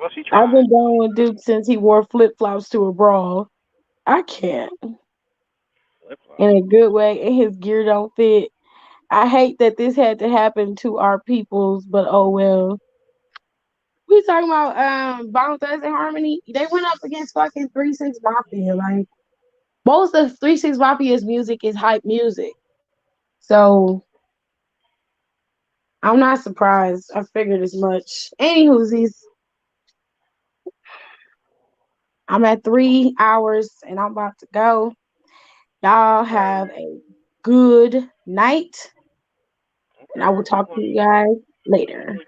Well, she I've tried. been down with Duke since he wore flip flops to a brawl. I can't. In a good way, and his gear don't fit. I hate that this had to happen to our peoples, but oh well. We talking about Bone Thugs and Harmony. They went up against fucking 3 6 Mafia. Like most of 3 6 Mafia's music is hype music. So I'm not surprised. I figured as much. Anywhoosies, I'm at 3 hours and I'm about to go. Y'all have a good night. And I will talk to you guys later.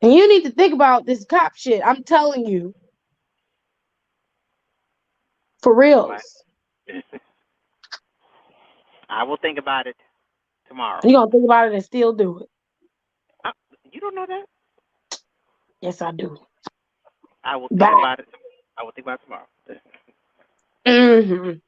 And you need to think about this cop shit. I'm telling you. For reals. I will think about it tomorrow. You're going to think about it and still do it. You don't know that? Yes, I do. I will think about it. I will think about it tomorrow. Mm-hmm.